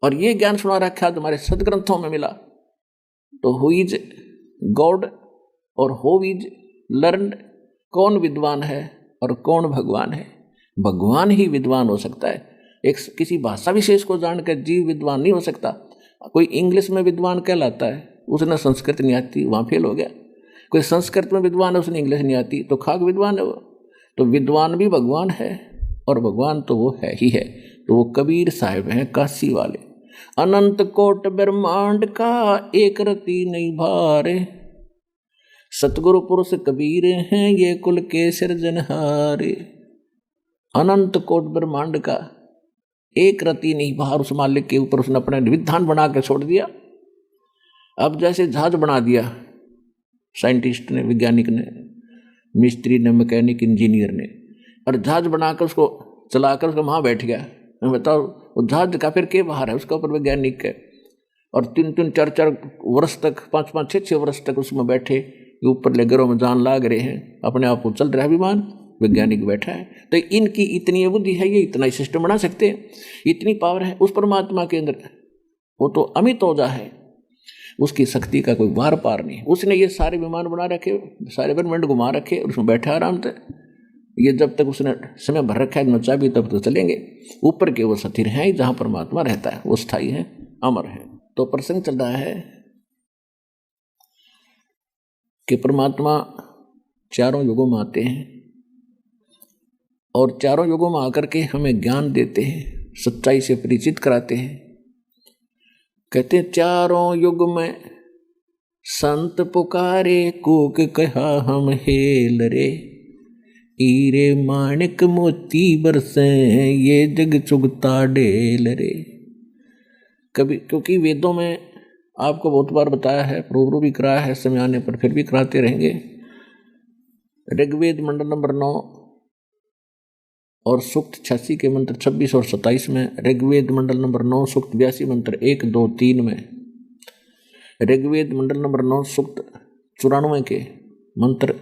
और ये ज्ञान सुना रखा तुम्हारे सदग्रंथों में मिला। तो हु इज गॉड और हु इज लर्नड, कौन विद्वान है और कौन भगवान है? भगवान ही विद्वान हो सकता है। एक किसी भाषा विशेष को जानकर जीव विद्वान नहीं हो सकता। कोई इंग्लिश में विद्वान कहलाता है, उसने संस्कृत नहीं आती, वहाँ फेल हो गया। कोई संस्कृत में विद्वान है, उसने इंग्लिश नहीं आती, तो खाक विद्वान है वो। तो विद्वान भी भगवान है और भगवान तो वो है ही है। तो वो कबीर साहिब हैं काशी वाले। अनंत कोट ब्रह्मांड का एक रति नहीं भारे, सतगुरु पुरुष कबीर हैं ये कुल के सिरजनहारे। अनंत कोट ब्रह्मांड का एक रति नहीं भार उस मालिक के ऊपर उसने अपने विधान बना के छोड़ दिया। अब जैसे जहाज बना दिया साइंटिस्ट ने, वैज्ञानिक ने, मिस्त्री ने, मैकेनिक, इंजीनियर ने, और जहाज बनाकर उसको चलाकर उसको वहाँ बैठ गया। मैं बताओ वो जहाज का फिर के बाहर है, उसका ऊपर वैज्ञानिक है, और 3-3, 4-4 वर्ष तक, 5-5, 6-6 वर्ष तक उसमें बैठे, ऊपर लेगरों में जान लाग रहे हैं, अपने आप को चल रहा है विमान, वैज्ञानिक बैठा है। तो इनकी इतनी बुद्धि है, ये इतना ही सिस्टम बना सकते हैं, इतनी पावर है उस परमात्मा के अंदर। वो तो अमित ओजा है, उसकी शक्ति का कोई वार पार नहीं। उसने ये सारे विमान बना रखे, सारे ब्रह्मांड घुमा रखे, और उसमें बैठा आराम से। ये जब तक उसने समय भर रखा है नचा भी, तब तो चलेंगे। ऊपर के वो स्थिर हैं, जहाँ परमात्मा रहता है वो स्थायी है, अमर है। तो प्रसंग चल रहा है कि परमात्मा चारों युगों में आते हैं और चारों युगों में आकर के हमें ज्ञान देते हैं, सच्चाई से परिचित कराते हैं। कहते हैं चारों युग में संत पुकारे, कूक कहा हम हेल रे, हीरे माणिक मोती बरसे ये जग चुगता डेल रे। कभी क्योंकि वेदों में आपको बहुत बार बताया है, रूबरू भी कराया है, समय आने पर फिर भी कराते रहेंगे। ऋग्वेद मंडल नंबर 9 और सूक्त 86 के मंत्र 26 और 27 में, ऋग्वेद मंडल नंबर 9 सूक्त 82 मंत्र 1, 2, 3 में, ऋग्वेद मंडल नंबर 9 सूक्त 94 के मंत्र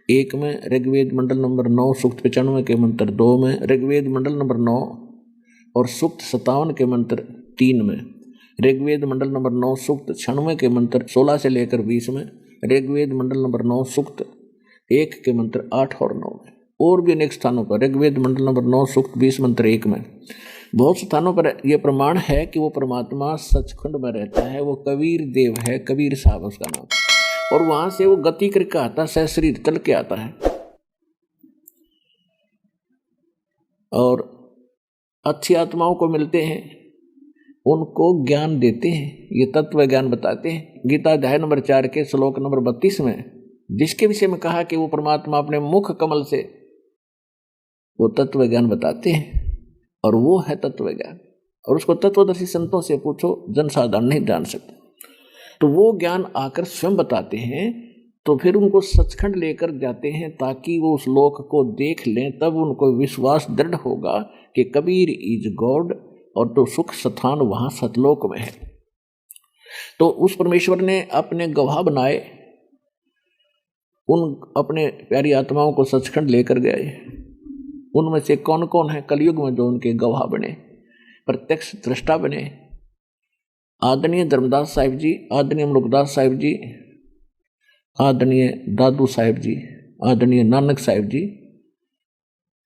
1 में, ऋग्वेद मंडल नंबर 9 सूक्त 95 के मंत्र 2 में, ऋग्वेद मंडल नंबर 9 और सूक्त 57 के मंत्र 3 में, ऋग्वेद मंडल नंबर 9 सूक्त 96 के मंत्र 16 से लेकर 20 में, ऋग्वेद मंडल नंबर 9 सूक्त 1 के मंत्र 8 और 9 में, और भी अनेक स्थानों पर ऋग्वेद मंडल नंबर 9 सूक्त 20 मंत्र 1 में, बहुत स्थानों पर यह प्रमाण है कि वो परमात्मा सचखंड में रहता है। वो कबीर देव है, कबीर साहब उसका नाम, और वहां से वो गति करके आता है, सहशरीर चल के आता है और अच्छी आत्माओं को मिलते हैं, उनको ज्ञान देते हैं, ये तत्व ज्ञान बताते हैं। गीता अध्याय नंबर 4 के श्लोक नंबर 32 में जिसके विषय में कहा कि वो परमात्मा अपने मुख कमल से वो तत्व ज्ञान बताते हैं, और वो है तत्व ज्ञान। और उसको तत्वदर्शी संतों से पूछो, जन साधारण नहीं जान सकते। तो वो ज्ञान आकर स्वयं बताते हैं, तो फिर उनको सचखंड लेकर जाते हैं ताकि वो उस लोक को देख लें। तब उनको विश्वास दृढ़ होगा कि कबीर इज गॉड, और तो सुख स्थान वहाँ सतलोक में है। तो उस परमेश्वर ने अपने गवाह बनाए, उन अपने प्यारी आत्माओं को सचखंड लेकर गए। उनमें से कौन कौन है कलयुग में जो उनके गवाह बने, प्रत्यक्ष दृष्टा बने? आदरणीय धर्मदास साहिब जी, आदरणीय मुलुकदास साहिब जी, आदरणीय दादू साहिब जी, आदरणीय नानक साहिब जी,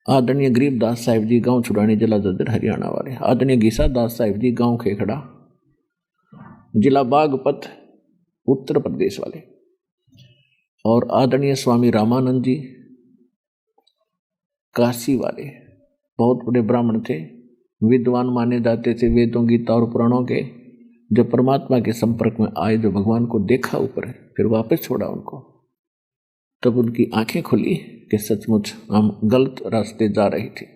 आदरणीय गरीबदास साहिब जी गांव छुड़ानी जिला ददर हरियाणा वाले, आदरणीय गीसा दास साहिब जी गांव खेखड़ा जिला बागपत उत्तर प्रदेश वाले, और आदरणीय स्वामी रामानंद जी काशी वाले। बहुत बड़े ब्राह्मण थे, विद्वान माने जाते थे वेदों, गीता और पुराणों के। जब परमात्मा के संपर्क में आए, जो भगवान को देखा ऊपर, फिर वापस छोड़ा उनको, तब उनकी आंखें खुली कि सचमुच हम गलत रास्ते जा रही थी।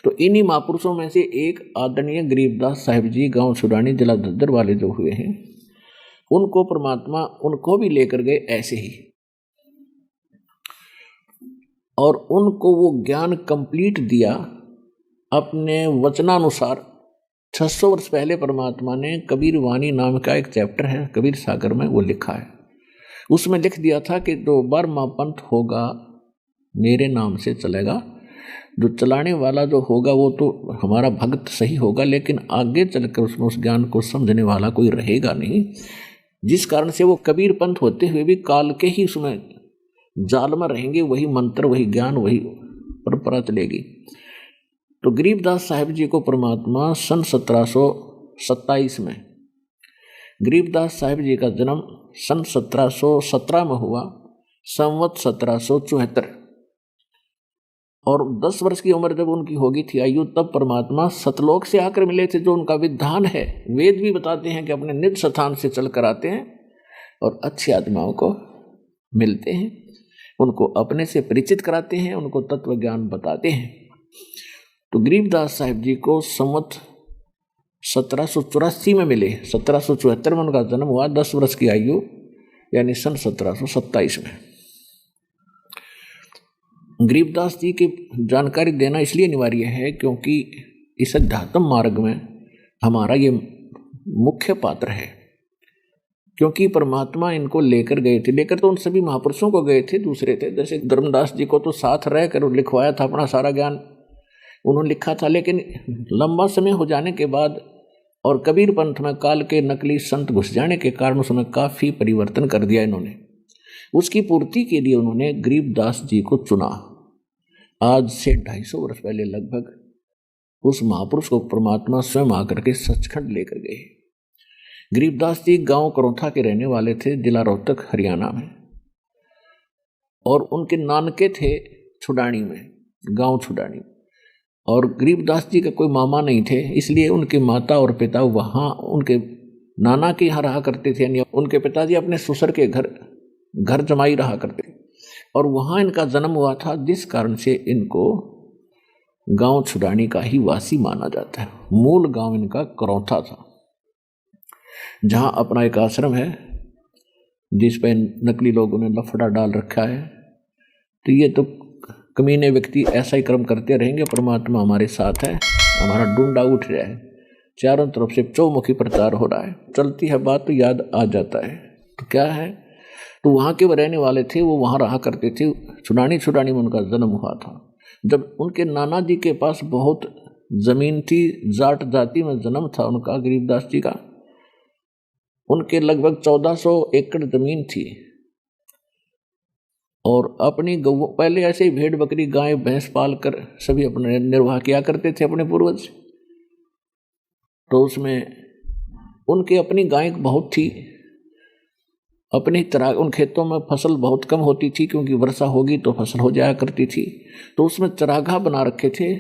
तो इन्हीं महापुरुषों में से एक आदरणीय गरीबदास साहिब जी गांव छुड़ानी जिला दद्दर वाले जो हुए हैं, उनको परमात्मा उनको भी लेकर गए ऐसे ही, और उनको वो ज्ञान कंप्लीट दिया अपने वचनानुसार। 600 वर्ष पहले परमात्मा ने कबीर वाणी नाम का एक चैप्टर है कबीर सागर में, वो लिखा है। उसमें लिख दिया था कि जो 12वां पंथ होगा मेरे नाम से चलेगा, जो चलाने वाला जो होगा वो तो हमारा भक्त सही होगा, लेकिन आगे चलकर उसमें उस ज्ञान को समझने वाला कोई रहेगा नहीं, जिस कारण से वो कबीर पंथ होते हुए भी काल के ही उसमें जाल में रहेंगे, वही मंत्र वही ज्ञान वही परंपरा चलेगी। तो गरीबदास साहिब जी को परमात्मा सन 1727 में, गरीबदास साहिब जी का जन्म सन 1717 में हुआ, संवत 1774, और 10 वर्ष की उम्र जब उनकी होगी थी आयु, तब परमात्मा सतलोक से आकर मिले थे। जो उनका विधान है, वेद भी बताते हैं कि अपने निज स्थान से चल कर आते हैं और अच्छी आत्माओं को मिलते हैं, उनको अपने से परिचित कराते हैं, उनको तत्व ज्ञान बताते हैं। तो गरीबदास साहिब जी को संवत 1784 में मिले, 1774 में उनका जन्म हुआ, 10 वर्ष की आयु यानी सन 1727 में। गरीबदास जी की जानकारी देना इसलिए अनिवार्य है क्योंकि इस अध्यात्म मार्ग में हमारा ये मुख्य पात्र है, क्योंकि परमात्मा इनको लेकर गए थे, लेकर तो उन सभी महापुरुषों को गए थे, दूसरे थे। जैसे धर्मदास जी को तो साथ रह कर लिखवाया था, अपना सारा ज्ञान उन्होंने लिखा था, लेकिन लंबा समय हो जाने के बाद और कबीर पंथ में काल के नकली संत घुस जाने के कारण उसमें काफ़ी परिवर्तन कर दिया इन्होंने। उसकी पूर्ति के लिए उन्होंने गरीबदास जी को चुना। आज से 250 वर्ष पहले लगभग उस महापुरुष को परमात्मा स्वयं आकर के सचखंड लेकर गए। गरीबदास जी गांव करौथा के रहने वाले थे, जिला रोहतक हरियाणा में, और उनके नानके थे छुड़ानी में, गांव छुड़ानी। और गरीबदास जी का कोई मामा नहीं थे, इसलिए उनके माता और पिता वहाँ उनके नाना के यहाँ रहा करते थे, यानी उनके पिताजी अपने ससुर के घर जमाई रहा करते, और वहाँ इनका जन्म हुआ था, जिस कारण से इनको गांव छुड़ानी का ही वासी माना जाता है। मूल गांव इनका करौथा था, जहाँ अपना एक आश्रम है जिस पर नकली लोगों ने लफड़ा डाल रखा है। तो ये तो कमीने व्यक्ति ऐसा ही कर्म करते रहेंगे, परमात्मा हमारे साथ है, हमारा डूंडा उठ रहा है, चारों तरफ से चौमुखी प्रचार हो रहा है, चलती है बात तो याद आ जाता है। तो क्या है, तो वहाँ के वो रहने वाले थे, वो वहाँ रहा करते थे। छुड़ानी में उनका जन्म हुआ था। जब उनके नाना जी के पास बहुत जमीन थी, जाट जाति में जन्म था उनका, गरीबदास जी का, उनके लगभग 1400 एकड़ जमीन थी, और अपनी गौ पहले ऐसे ही भेड़ बकरी गाय भैंस पाल कर सभी अपने निर्वाह किया करते थे अपने पूर्वज। तो उसमें उनके अपनी गाय बहुत थी, अपनी उन खेतों में फसल बहुत कम होती थी, क्योंकि वर्षा होगी तो फसल हो जाया करती थी। तो उसमें चरागाह बना रखे थे,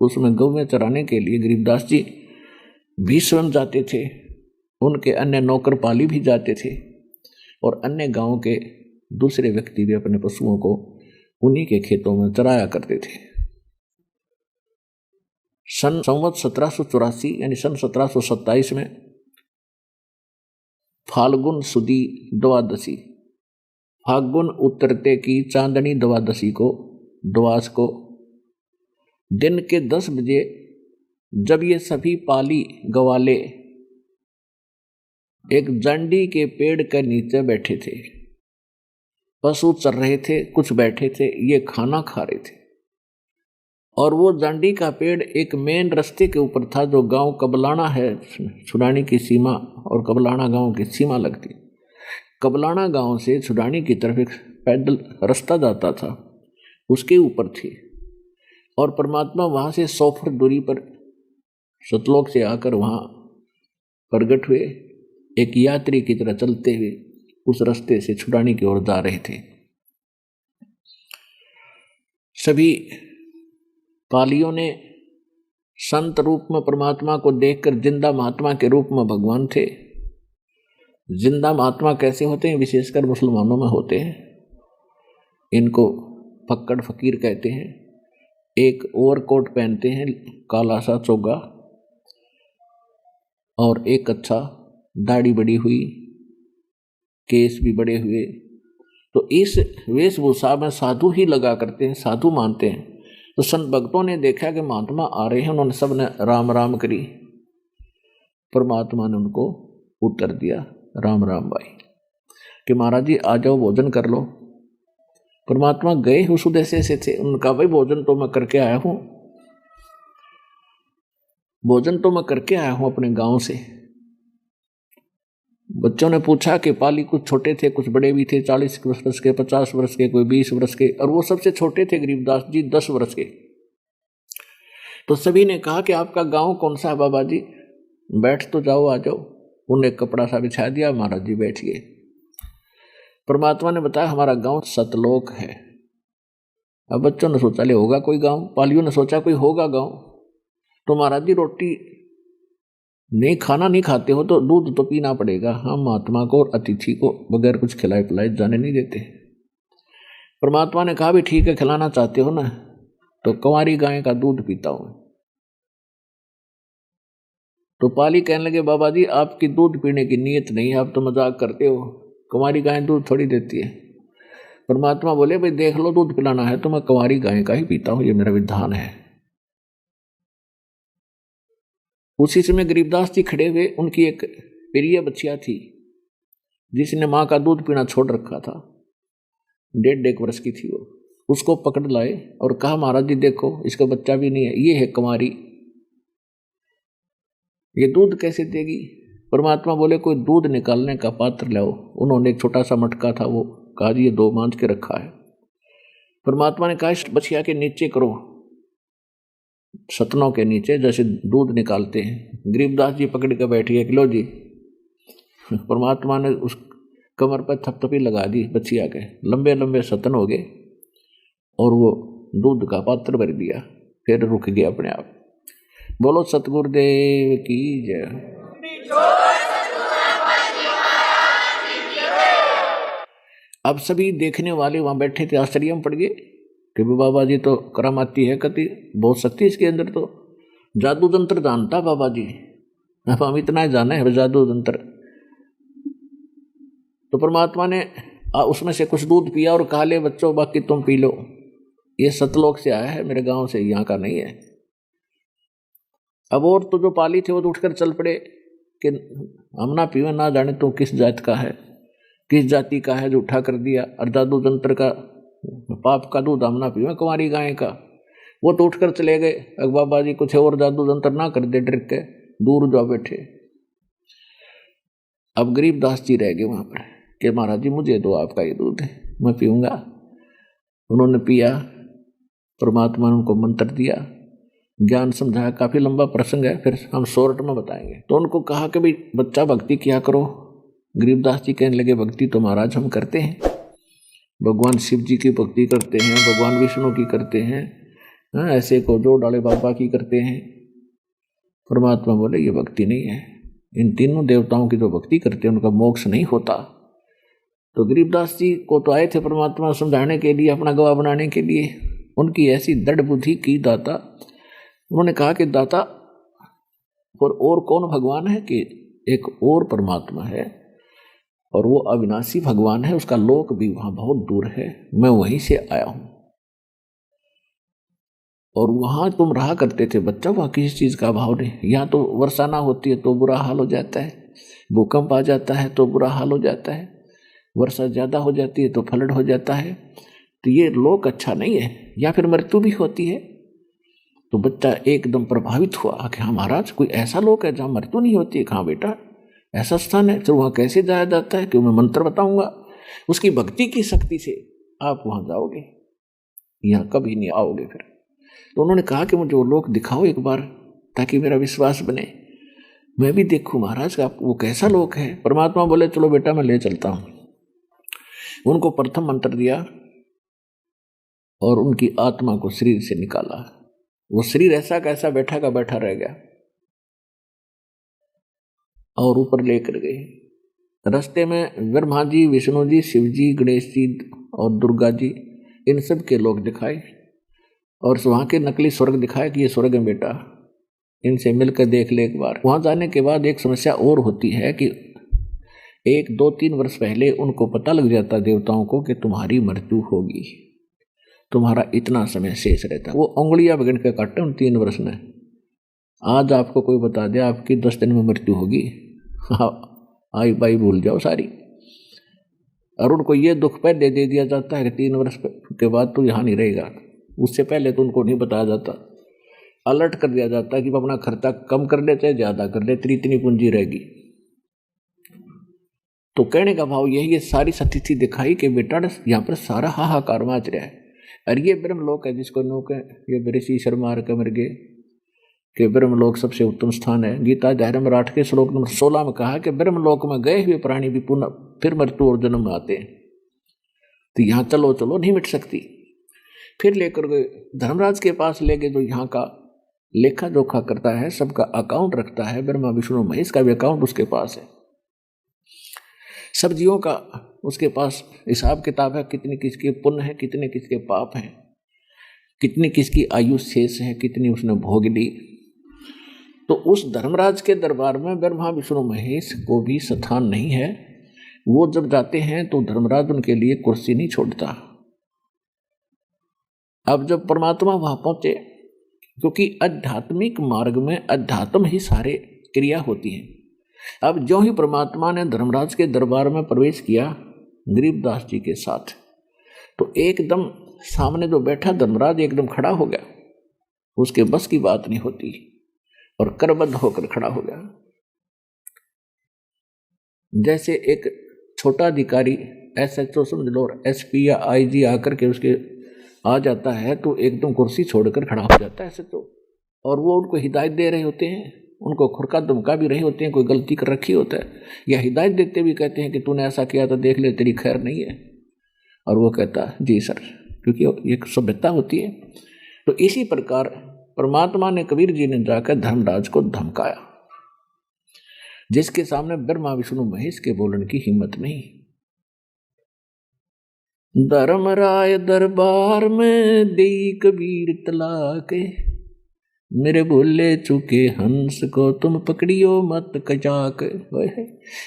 उसमें गौवें चराने के लिए गरीबदास जी भी स्वयं जाते थे, उनके अन्य नौकर पाली भी जाते थे, और अन्य गांव के दूसरे व्यक्ति भी अपने पशुओं को उन्हीं के खेतों में चराया करते थे। संवत 1784 यानी सन 1727 में फाल्गुन सुदी द्वादशी, फाल्गुन उतरते की चांदनी द्वादशी को, द्वास को दिन के 10 बजे, जब ये सभी पाली गवाले एक जंडी के पेड़ के नीचे बैठे थे, पशु चर रहे थे, कुछ बैठे थे, ये खाना खा रहे थे, और वो जांडी का पेड़ एक मेन रास्ते के ऊपर था, जो गांव कबलाना है, छुड़ानी की सीमा और कबलाना गांव की सीमा लगती। कबलाना गांव से छुड़ानी की तरफ एक पैदल रास्ता जाता था, उसके ऊपर थी, और परमात्मा वहाँ से 100 फुट दूरी पर सतलोक से आकर वहाँ प्रगट हुए, एक यात्री की तरह चलते हुए उस रास्ते से छुड़ानी की ओर जा रहे थे। सभी पालियों ने संत रूप में परमात्मा को देखकर जिंदा महात्मा के रूप में भगवान थे। जिंदा महात्मा कैसे होते हैं, विशेषकर मुसलमानों में होते हैं, इनको फक्कड़ फकीर कहते हैं। एक ओवरकोट पहनते हैं काला सा चोगा, और एक अच्छा दाढ़ी बड़ी हुई, केस भी बड़े हुए। तो इस वेशभूषा में साधु ही लगा करते हैं, साधु मानते हैं। तो संत भक्तों ने देखा कि महात्मा आ रहे हैं, उन्होंने सबने राम राम करी। परमात्मा ने उनको उत्तर दिया, राम राम भाई, कि महाराज जी आ जाओ, भोजन कर लो। परमात्मा गए उस उद्देश्य से थे। उनका भाई भोजन तो मैं करके आया हूं, भोजन तो मैं करके आया हूं अपने गांव से। बच्चों ने पूछा कि पाली कुछ छोटे थे, कुछ बड़े भी थे, 40 वर्ष के, 50 वर्ष के, कोई 20 वर्ष के, और वो सबसे छोटे थे गरीबदास जी 10 वर्ष के। तो सभी ने कहा कि आपका गांव कौन सा है बाबा जी, बैठ तो जाओ, आ जाओ। उन्हें कपड़ा सा बिछा दिया, महाराज जी बैठ गए। परमात्मा ने बताया हमारा गांव सतलोक है। अब बच्चों ने सोचा ले होगा कोई गांव, पालियों ने सोचा कोई होगा गांव। तो महाराज जी रोटी नहीं, खाना नहीं खाते हो तो दूध तो पीना पड़ेगा। हम महात्मा को और अतिथि को बगैर कुछ खिलाए पिलाए जाने नहीं देते। परमात्मा ने कहा भी ठीक है, खिलाना चाहते हो ना, तो कंवारी गाय का दूध पीता हूं। तो पाली कहने लगे बाबा जी आपकी दूध पीने की नीयत नहीं है, आप तो मजाक करते हो, कंवारी गाय दूध थोड़ी देती है। परमात्मा बोले भाई देख लो, दूध पिलाना है तो मैं कंवारी गाय का ही पीता हूं, ये मेरा विधान है। उसी समय गरीबदास जी खड़े हुए, उनकी एक प्रिय बच्चिया थी जिसने माँ का दूध पीना छोड़ रखा था, 1.5 वर्ष की थी वो। उसको पकड़ लाए और कहा महाराज जी देखो इसका बच्चा भी नहीं है, ये है कुंवारी, ये दूध कैसे देगी। परमात्मा बोले कोई दूध निकालने का पात्र लाओ। उन्होंने एक छोटा सा मटका था, वो कहा जी ये 2 मांझ के रखा है। परमात्मा ने कहा इस बछिया के नीचे करो, सतनों के नीचे जैसे दूध निकालते हैं। गरीबदास जी पकड़ के बैठ गए, लो जी। परमात्मा ने उस कमर पर थपथपी लगा दी बछिया के, लंबे लंबे सतन हो गए और वो दूध का पात्र भर दिया, फिर रुक गया अपने आप। बोलो सतगुरुदेव की जय। अब सभी देखने वाले वहां बैठे थे, आश्चर्य में पड़ गए कि बाबा जी तो करामाती है, कति बहुत शक्ति इसके अंदर, तो जादू तंत्र जानता बाबा जी। अब हम इतना जाने हैं जादू तंत्र। तो परमात्मा ने उसमें से कुछ दूध पिया और कहा ले बच्चों बाकी तुम पी लो, ये सतलोक से आया है, मेरे गांव से, यहाँ का नहीं है। अब और तो जो पाली थे वो तो उठकर चल पड़े कि हम ना पीवे, ना जाने तू किस जात का है, किस जाति का है, जो उठा कर दिया। और जादू तंत्र का पाप का दूध हम ना पीवे, कुंवारी गाय का। वो तो उठकर चले गए। अगर बाबा जी कुछ और जादू तंत्र ना कर दे, डर के दूर जाओ बैठे। अब गरीबदास जी रह गए वहां पर कि महाराज जी मुझे दो आपका ये दूध, मैं पीऊंगा। उन्होंने पिया, परमात्मा ने उनको मंत्र दिया, ज्ञान समझाया। काफी लंबा प्रसंग है, फिर हम शॉर्ट में बताएंगे। तो उनको कहा कि भाई बच्चा भक्ति किया करो। गरीबदास जी कहने लगे भक्ति तो महाराज हम करते हैं, भगवान शिव जी की भक्ति करते हैं, भगवान विष्णु की करते हैं, ऐसे को जो डाले बाबा की करते हैं। परमात्मा बोले ये भक्ति नहीं है, इन तीनों देवताओं की जो भक्ति करते हैं उनका मोक्ष नहीं होता। तो गरीबदास जी को तो आए थे परमात्मा समझाने के लिए, अपना गवाह बनाने के लिए। उनकी ऐसी दृढ़ बुद्धि की दाता, उन्होंने कहा कि दाता और कौन भगवान है कि एक और परमात्मा है और वो अविनाशी भगवान है, उसका लोक भी वहां बहुत दूर है, मैं वहीं से आया हूं और वहां तुम रहा करते थे बच्चा, वहां किसी चीज का अभाव नहीं। यहाँ तो वर्षा ना होती है तो बुरा हाल हो जाता है, भूकंप आ जाता है तो बुरा हाल हो जाता है, वर्षा ज्यादा हो जाती है तो फ्लड हो जाता है। तो ये लोक अच्छा नहीं है, या फिर मृत्यु भी होती है। तो बच्चा एकदम प्रभावित हुआ कि हाँ महाराज कोई ऐसा लोक है जहाँ मृत्यु नहीं होती है। कहाँ बेटा ऐसा स्थान है, तो वहाँ कैसे जाया जाता है? कि मैं मंत्र बताऊंगा, उसकी भक्ति की शक्ति से आप वहाँ जाओगे, यहाँ कभी नहीं आओगे फिर। तो उन्होंने कहा कि मुझे वो लोक दिखाओ एक बार, ताकि मेरा विश्वास बने, मैं भी देखूं महाराज का वो कैसा लोक है। परमात्मा बोले चलो बेटा मैं ले चलता हूँ। उनको प्रथम मंत्र दिया और उनकी आत्मा को शरीर से निकाला। वो शरीर ऐसा कैसा बैठा का बैठा रह गया और ऊपर लेकर गए। रास्ते में ब्रह्मा जी, विष्णु जी, शिव जी, गणेश जी और दुर्गा जी, इन सब के लोग दिखाए और वहाँ के नकली स्वर्ग दिखाया कि ये स्वर्ग है बेटा, इनसे मिलकर देख ले एक बार। वहाँ जाने के बाद एक समस्या और होती है कि 1-2-3 वर्ष पहले उनको पता लग जाता देवताओं को कि तुम्हारी मृत्यु होगी, तुम्हारा इतना समय शेष रहता। वो उंगलियां बिगड़ के काटे उन 3 वर्ष में। आज आपको कोई बता दे आपकी 10 दिन में मृत्यु होगी, आई बाई भूल जाओ सारी। और उनको ये दुख पहले दे दिया जाता है कि 3 वर्ष के बाद तो यहाँ नहीं रहेगा। उससे पहले तो उनको नहीं बताया जाता, अलर्ट कर दिया जाता है कि अपना खर्चा कम कर ले चाहे ज़्यादा कर ले, तेरी इतनी पूंजी रहेगी। तो कहने का भाव यही, ये सारी स्थिति दिखाई कि बेटा यहाँ पर सारा हाहाकार मच रहा है। और ये ब्रह्मलोक है जिसको लोग ये ऋषि शर्मा के मर गए कि ब्रह्मलोक सबसे उत्तम स्थान है। गीता धर्म 8 के श्लोक नंबर 16 में कहा कि ब्रह्मलोक में गए हुए प्राणी भी पुनः फिर मृत्यु और जन्म में आते हैं। तो यहाँ चलो चलो नहीं मिट सकती। फिर लेकर गए धर्मराज के पास ले गए, जो यहाँ का लेखा जोखा करता है, सबका अकाउंट रखता है, ब्रह्मा विष्णु महेश का भी अकाउंट उसके पास है, सब जीवों का उसके पास हिसाब किताब है, कितनी किसके पुण्य है, कितने किसके पाप हैं, कितनी किसकी आयु शेष है, कितनी उसने भोग ली। तो उस धर्मराज के दरबार में ब्रह्मा विष्णु महेश को भी स्थान नहीं है। वो जब जाते हैं तो धर्मराज उनके लिए कुर्सी नहीं छोड़ता। अब जब परमात्मा वहां पहुंचे, क्योंकि आध्यात्मिक मार्ग में अध्यात्म ही सारे क्रिया होती है। अब जो ही परमात्मा ने धर्मराज के दरबार में प्रवेश किया गरीबदास जी के साथ, तो एकदम सामने जो बैठा धर्मराज एकदम खड़ा हो गया, उसके बस की बात नहीं होती और करबद्ध होकर खड़ा हो गया। जैसे एक छोटा अधिकारी SHO समझ लो और SP या IG आकर के उसके आ जाता है तो एकदम कुर्सी छोड़कर खड़ा हो जाता है SHO, और वो उनको हिदायत दे रहे होते हैं, उनको खुरका धमका भी रहे होते हैं, कोई गलती कर रखी होता है या हिदायत देते भी कहते हैं कि तूने ऐसा किया तो देख ले तेरी खैर नहीं है, और वो कहता है जी सर, क्योंकि एक सभ्यता होती है। तो इसी प्रकार परमात्मा ने कबीर जी ने जाकर धर्मराज को धमकाया, जिसके सामने ब्रह्मा विष्णु महेश के बोलने की हिम्मत नहीं। धर्मराय दरबार में देई कबीर तलाके, मेरे बोले चुके हंस को तुम पकड़ियो मत कचाक।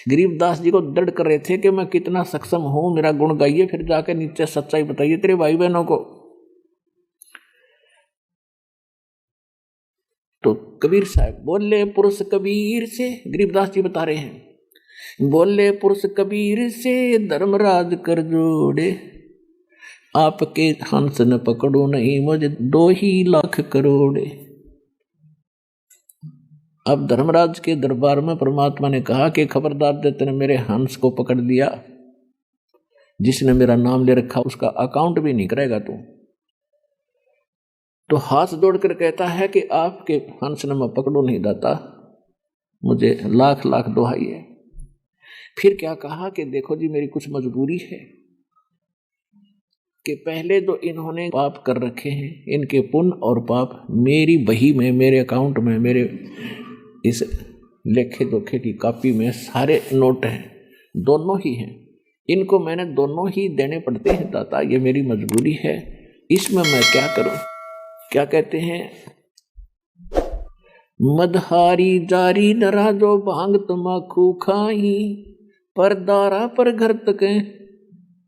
गरीबदास जी को दृढ़ कर रहे थे कि मैं कितना सक्षम हूं, मेरा गुण गाइए, फिर जाकर नीचे सच्चाई बताइए तेरे भाई बहनों को। तो कबीर साहब बोले पुरुष कबीर से, गरीबदास जी बता रहे हैं, बोले पुरुष कबीर से धर्मराज कर जोड़े, आपके हंस न पकड़ो नहीं मुझे 2 लाख करोड़। अब धर्मराज के दरबार में परमात्मा ने कहा कि खबरदार दे, तेने मेरे हंस को पकड़ दिया, जिसने मेरा नाम ले रखा उसका अकाउंट भी नहीं करेगा तू। तो हाथ जोड़कर कहता है कि आपके हंस न मैं पकड़ो नहीं दाता, मुझे लाख लाख दुहाई है। फिर क्या कहा कि देखो जी मेरी कुछ मजबूरी है कि पहले तो इन्होंने पाप कर रखे हैं, इनके पुण्य और पाप मेरी बही में, मेरे अकाउंट में, मेरे इस लेखे जोखे की कॉपी में सारे नोट हैं, दोनों ही हैं, इनको मैंने दोनों ही देने पड़ते हैं दाता, ये मेरी मजबूरी है, इसमें मैं क्या करूं। क्या कहते हैं, मदहारी जारी नरा जो भांग तमाकू खाई, पर दारा पर घर तक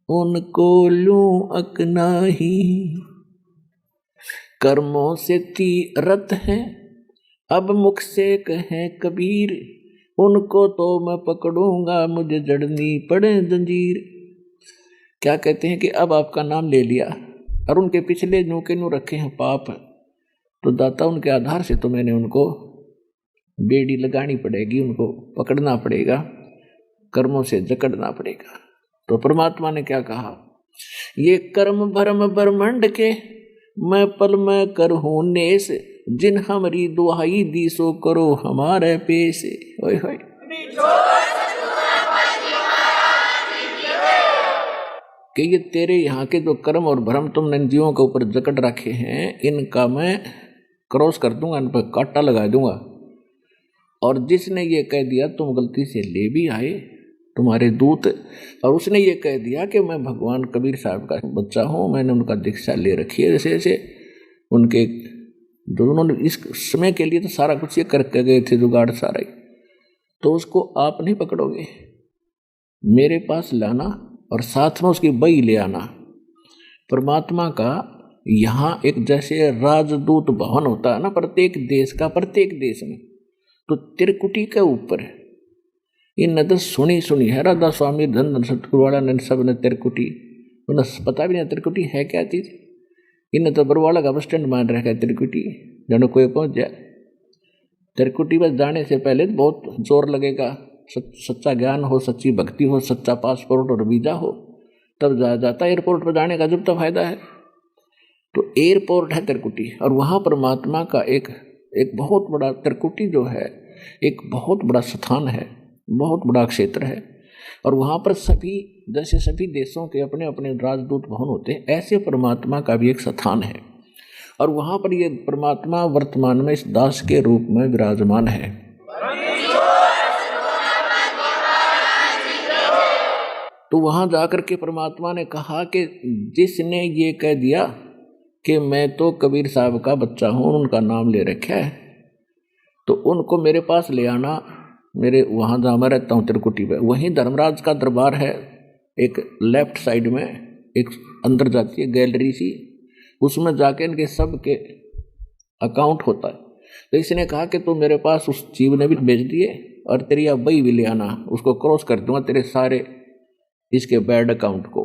उनको लूं अकनाही, कर्मों से तीरथ है अब मुख से कहें कबीर, उनको तो मैं पकड़ूंगा मुझे जड़नी पड़े जंजीर। क्या कहते हैं कि अब आपका नाम ले लिया और उनके पिछले नो के नो रखे हैं पाप, तो दाता उनके आधार से तो मैंने उनको बेड़ी लगानी पड़ेगी, उनको पकड़ना पड़ेगा, कर्मों से जकड़ना पड़ेगा। तो परमात्मा ने क्या कहा, ये कर्म भरम ब्रह्मंड के मैं पल में करहूं नेस, जिन हमारी दुहाई दी सो करो हमारे पेश। ओए होए कि ये तेरे यहाँ के जो कर्म और भ्रम तुमने जीवों के ऊपर जकड़ रखे हैं, इनका मैं क्रॉस कर दूंगा, इन पर कांटा लगा दूंगा। और जिसने ये कह दिया तुम गलती से ले भी आए तुम्हारे दूत, और उसने ये कह दिया कि मैं भगवान कबीर साहब का बच्चा हूँ, मैंने उनका दीक्षा ले रखी है, जैसे जैसे उनके जो उन्होंने इस समय के लिए तो सारा कुछ ये करके गए थे, जुगाड़ सारा ही, तो उसको आप नहीं पकड़ोगे, मेरे पास लाना और साथ में उसकी बई ले आना। परमात्मा का यहाँ एक जैसे राजदूत भवन होता है ना प्रत्येक देश का, प्रत्येक देश में, तो त्रिकुटी के ऊपर इन तो सुनी है राधा स्वामी धन धन सतगुरु वाला ने सब ने त्रिकुटी, उन्हें पता भी नहीं त्रिकुटी है क्या चीज। इन तो बरवाला का बस स्टैंड मान रखा है त्रिकुटी, जनो कोई पहुंच जाए त्रिकुटी बस जाने से पहले बहुत जोर लगेगा, सच्चा ज्ञान हो, सच्ची भक्ति हो, सच्चा पासपोर्ट और वीजा हो, तब जाता एयरपोर्ट पर जाने का जब तक फायदा है। तो एयरपोर्ट है त्रिकुटी, और वहाँ परमात्मा का एक बहुत बड़ा त्रिकुटी जो है एक बहुत बड़ा स्थान है, बहुत बड़ा क्षेत्र है। और वहाँ पर सभी जैसे सभी देशों के अपने अपने राजदूत भवन होते हैं, ऐसे परमात्मा का भी एक स्थान है। और वहाँ पर ये परमात्मा वर्तमान में इस दास के रूप में विराजमान है। तो वहाँ जाकर के परमात्मा ने कहा कि जिसने ये कह दिया कि मैं तो कबीर साहब का बच्चा हूँ, उनका नाम ले रखा है, तो उनको मेरे पास ले आना। मेरे वहाँ जहाँ मैं रहता हूँ त्रिकुटी पे, वहीं धर्मराज का दरबार है, एक लेफ्ट साइड में एक अंदर जाती है गैलरी सी, उसमें जाके इनके सब के अकाउंट होता है। तो इसने कहा कि तू मेरे पास उस जीव ने भी भेज दिए और तेरी अब्बई भी ले आना, उसको क्रॉस कर दूंगा तेरे सारे इसके बैड अकाउंट को।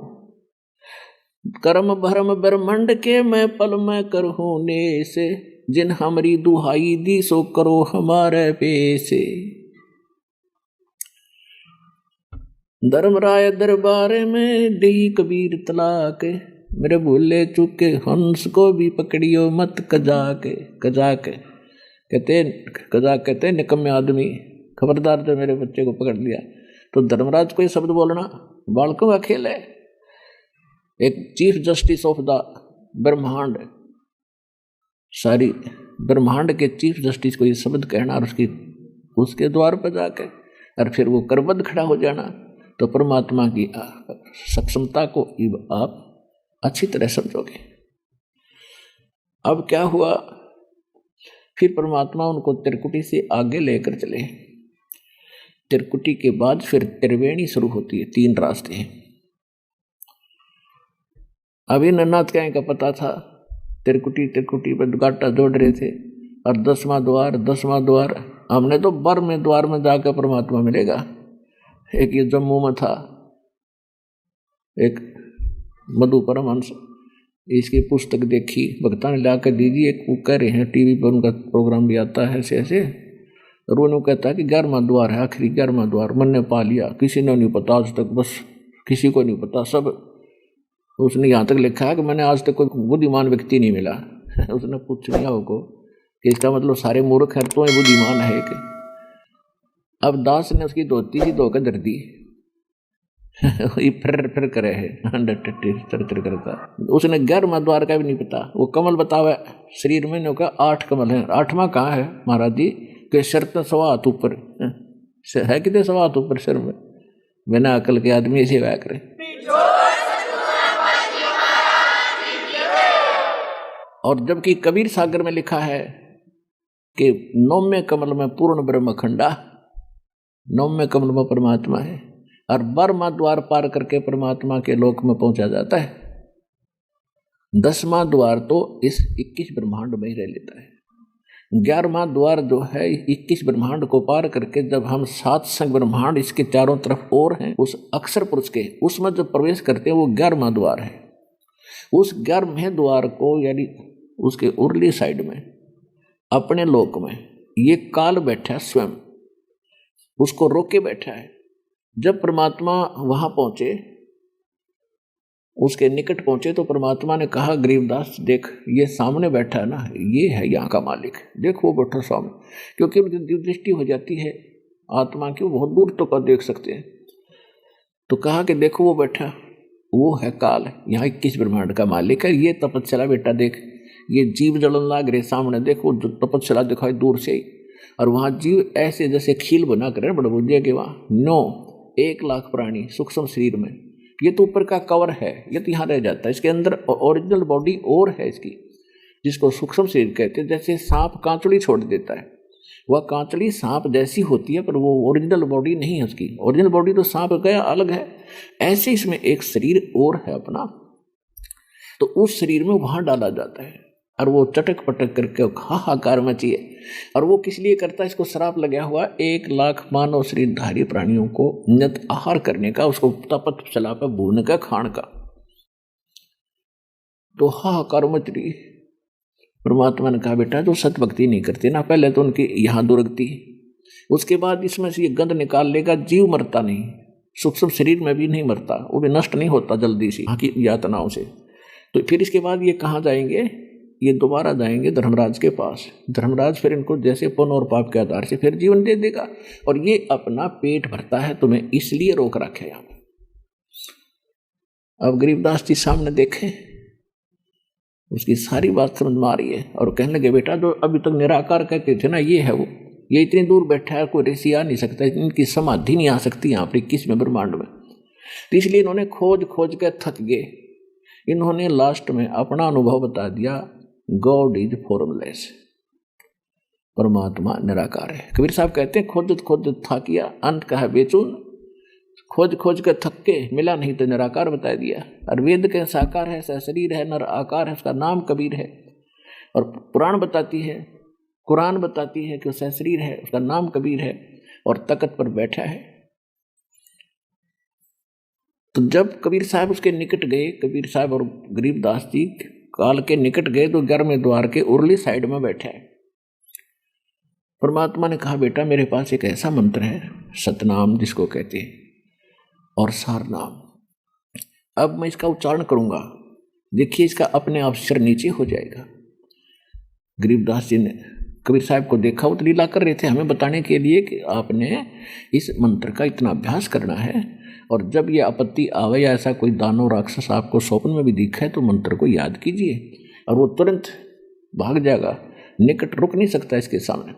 कर्म भरम ब्रह्मंड के मैं पल में कर होने से, जिन हमारी दुहाई दी सो करो हमारे पैसे। धर्मराय दरबार में दी कबीर तलाक, मेरे भूले चुके हंस को भी पकड़ियो मत कजाके। कहते निकम्मे आदमी, खबरदार जो मेरे बच्चे को पकड़ लिया। तो धर्मराज को ये शब्द बोलना बालकों का खेल है। एक चीफ जस्टिस ऑफ द ब्रह्मांड, सारी ब्रह्मांड के चीफ जस्टिस को ये शब्द कहना और उसके द्वार पर जाकर और फिर वो करबद्ध खड़ा हो जाना, तो परमात्मा की सक्षमता को आप अच्छी तरह समझोगे। अब क्या हुआ, फिर परमात्मा उनको त्रिकुटी से आगे लेकर चले। त्रिकुटी के बाद फिर त्रिवेणी शुरू होती है, 3 रास्ते हैं। अभी नन्नाथ क्या का पता था, त्रिकुटी पर गाटा जोड़ रहे थे, और 10वां द्वार हमने तो बर में द्वार में जाकर परमात्मा मिलेगा। एक ये जम्मू में था, एक मधु परमहंस, इसकी पुस्तक देखी, भक्ता ने ला कर दीजिए, एक वो कह रहे हैं टीवी पर उनका प्रोग्राम भी आता है ऐसे, और उन्होंने कहता है कि 11वां द्वार है, आखिरी 11वां द्वार मन ने पा लिया, किसी ने नहीं पता आज तक, बस किसी को नहीं पता सब। उसने यहाँ तक लिखा है कि मैंने आज तक कोई बुद्धिमान व्यक्ति नहीं मिला। उसने पूछ लिया होगा कि इसका मतलब सारे मूर्ख हैं, तो बुद्धिमान है कि। अब दास ने उसकी धोती सी धोकर धर दी, फिर करे है करता। उसने 11वां द्वार का भी नहीं पता, वो कमल बतावा शरीर में ने कहा 8 कमल है, 8वां कहाँ है महाराज जी के सिर तो 1.25 हाथ ऊपर है, कितने 1.25 हाथ ऊपर सिर में, बिना अकल के आदमी ऐसे वाया करे। और जबकि कबीर सागर में लिखा है कि 9वें कमल में पूर्ण ब्रह्म खंडा, 9वें कमल में परमात्मा है, और 12वां द्वार पार करके परमात्मा के लोक में पहुंचा जाता है। 10वां द्वार तो इस 21 ब्रह्मांड में ही रह लेता है। 11वां द्वार जो है 21 ब्रह्मांड को पार करके जब हम 7 संग ब्रह्मांड इसके चारों तरफ और हैं, उस अक्षर पुरुष के उसमें जब प्रवेश करते हैं, वो 11वां द्वार है। उस 11वें द्वार को यानी उसके उरली साइड में अपने लोक में ये काल बैठा स्वयं, उसको रोके बैठा है। जब परमात्मा वहां पहुंचे, उसके निकट पहुंचे, तो परमात्मा ने कहा गरीबदास देख ये सामने बैठा है ना, ये है यहाँ का मालिक, देख वो बैठा सामने। क्योंकि उनकी दृष्टि हो जाती है आत्मा की, बहुत दूर तो का देख सकते हैं। तो कहा कि देखो वो बैठा, वो है काल, यहाँ 21 ब्रह्मांड का मालिक है। ये तपस्या बेटा देख, ये जीव जलन लाग रहे सामने, देखो जो तपस्या दिखाई दूर से ही, और वहाँ जीव ऐसे जैसे खील बना कर बड़े बुझे के वहाँ 1 लाख प्राणी सूक्ष्म शरीर में। ये तो ऊपर का कवर है, ये तो यहाँ रह जाता है, इसके अंदर ओरिजिनल बॉडी और है इसकी। जिसको सूक्ष्म शरीर कहते हैं। जैसे सांप कांचड़ी छोड़ देता है, वह कांचड़ी सांप जैसी होती है पर वो ओरिजिनल बॉडी नहीं है उसकी, ओरिजिनल बॉडी तो सांप गया अलग है। ऐसे इसमें एक शरीर और है अपना, तो उस शरीर में वहां डाला जाता है और वो चटक पटक करके हाहाकार मचिए। और वो किस लिए करता है? इसको श्राप लगा हुआ 1 लाख मानव शरीरधारी प्राणियों को नियत आहार करने का, उसको तपत चला पर भून का खाण का। तो हाहाकार मच रही। परमात्मा ने कहा बेटा जो सत भक्ति नहीं करते ना, पहले तो उनकी यहाँ दुर्गति, उसके बाद इसमें से ये गंध निकाल लेगा, जीव मरता नहीं, सूक्ष्म शरीर में भी नहीं मरता, वो भी नष्ट नहीं होता जल्दी से यहाँ की यातनाओं से। तो फिर इसके बाद ये कहाँ जाएंगे? ये दोबारा जाएंगे धर्मराज के पास। धर्मराज फिर इनको जैसे पुण्य और पाप के आधार से फिर जीवन दे देगा, और ये अपना पेट भरता है, तुम्हें इसलिए रोक रखे यहाँ। अब गरीबदास जी सामने देखे, उसकी सारी बात समझ में आ रही है और कहने लगे बेटा जो अभी तक निराकार कहते थे ना, ये है वो, ये इतनी दूर बैठा है, कोई ऋषि आ नहीं सकता, इनकी समाधि नहीं आ सकती यहाँ पर 21वें ब्रह्मांड में। तो इसलिए इन्होंने खोज खोज के थक गए। इन्होंने लास्ट में अपना अनुभव बता दिया, गॉड इज फॉर्मलेस, परमात्मा निराकार है। कबीर साहब कहते हैं खोज खोज था किया, अंत का है बेचून, खोज खोज के थक के मिला नहीं तो निराकार बता दिया। और वेद के साकार है, शरीर है, नर आकार है, उसका नाम कबीर है। और पुराण बताती है, कुरान बताती है कि वह शरीर है, उसका नाम कबीर है और तकत पर बैठा है। तो जब कबीर साहब उसके निकट गए, कबीर साहब और गरीबदास जी काल के निकट गए, तो घर में द्वार के उरली साइड में बैठे हैं। परमात्मा ने कहा बेटा मेरे पास एक ऐसा मंत्र है, सतनाम जिसको कहते हैं, और सार नाम। अब मैं इसका उच्चारण करूंगा, देखिए इसका अपने आप सिर नीचे हो जाएगा। गरीबदास जी ने कबीर साहब को देखा, वो तो लीला कर रहे थे हमें बताने के लिए कि आपने इस मंत्र का इतना अभ्यास करना है, और जब ये आपत्ति आवे या ऐसा कोई दानव राक्षस आपको स्वप्न में भी दिखे तो मंत्र को याद कीजिए और वो तुरंत भाग जाएगा, निकट रुक नहीं सकता इसके सामने।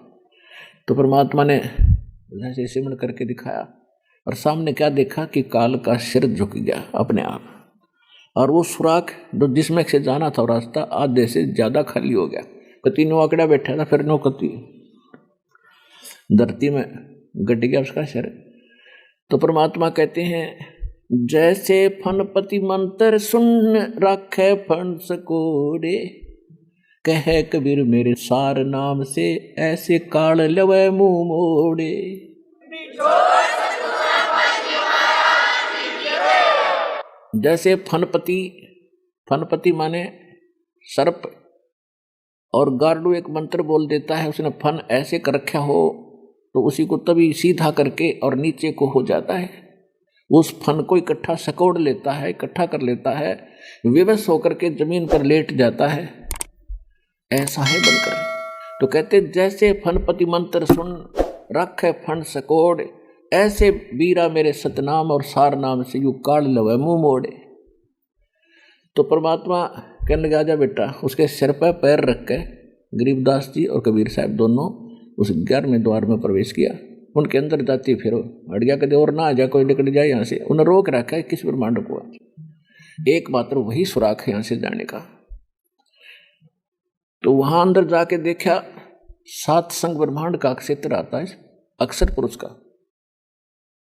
तो परमात्मा ने जैसे सिमरण करके दिखाया और सामने क्या देखा कि काल का सिर झुक गया अपने आप, और वो सुराख जो जिसमें से जाना था रास्ता आधे से ज्यादा खाली हो गया। कति नो आंकड़ा बैठा था, फिर नो कति धरती में गट गया उसका सिर। तो परमात्मा कहते हैं जैसे फनपति मंत्र सुन रखे फन सकोरे, कहे कबीर मेरे सार नाम से ऐसे काल लवे मुंह मोड़े। जैसे फनपति, फनपति माने सर्प, और गार्डू एक मंत्र बोल देता है, उसने फन ऐसे कर रखा हो तो उसी को तभी सीधा करके और नीचे को हो जाता है, उस फन को इकट्ठा सकोड़ लेता है, इकट्ठा कर लेता है, विवश होकर के जमीन पर लेट जाता है, ऐसा है बनकर। तो कहते जैसे फनपति मंत्र सुन रखे फन सकोड़, ऐसे बीरा मेरे सतनाम और सार नाम से यू काल लवे मुंह मोड़े। तो परमात्मा कहने लगा जा बेटा, उसके सिर पर पैर रख के गरीबदास जी और कबीर साहब दोनों उस 11वें द्वार में प्रवेश किया। उनके अंदर जाती फिर हट गया, कदे और ना आ जा, कोई निकल जाए यहाँ से। उन्हें रोक रखा है किस ब्रह्मांड को, एकमात्र वही सुराख है यहाँ से जाने का। तो वहां अंदर जाके देखा 7 संग ब्रह्मांड का क्षेत्र आता है अक्षर पुरुष का।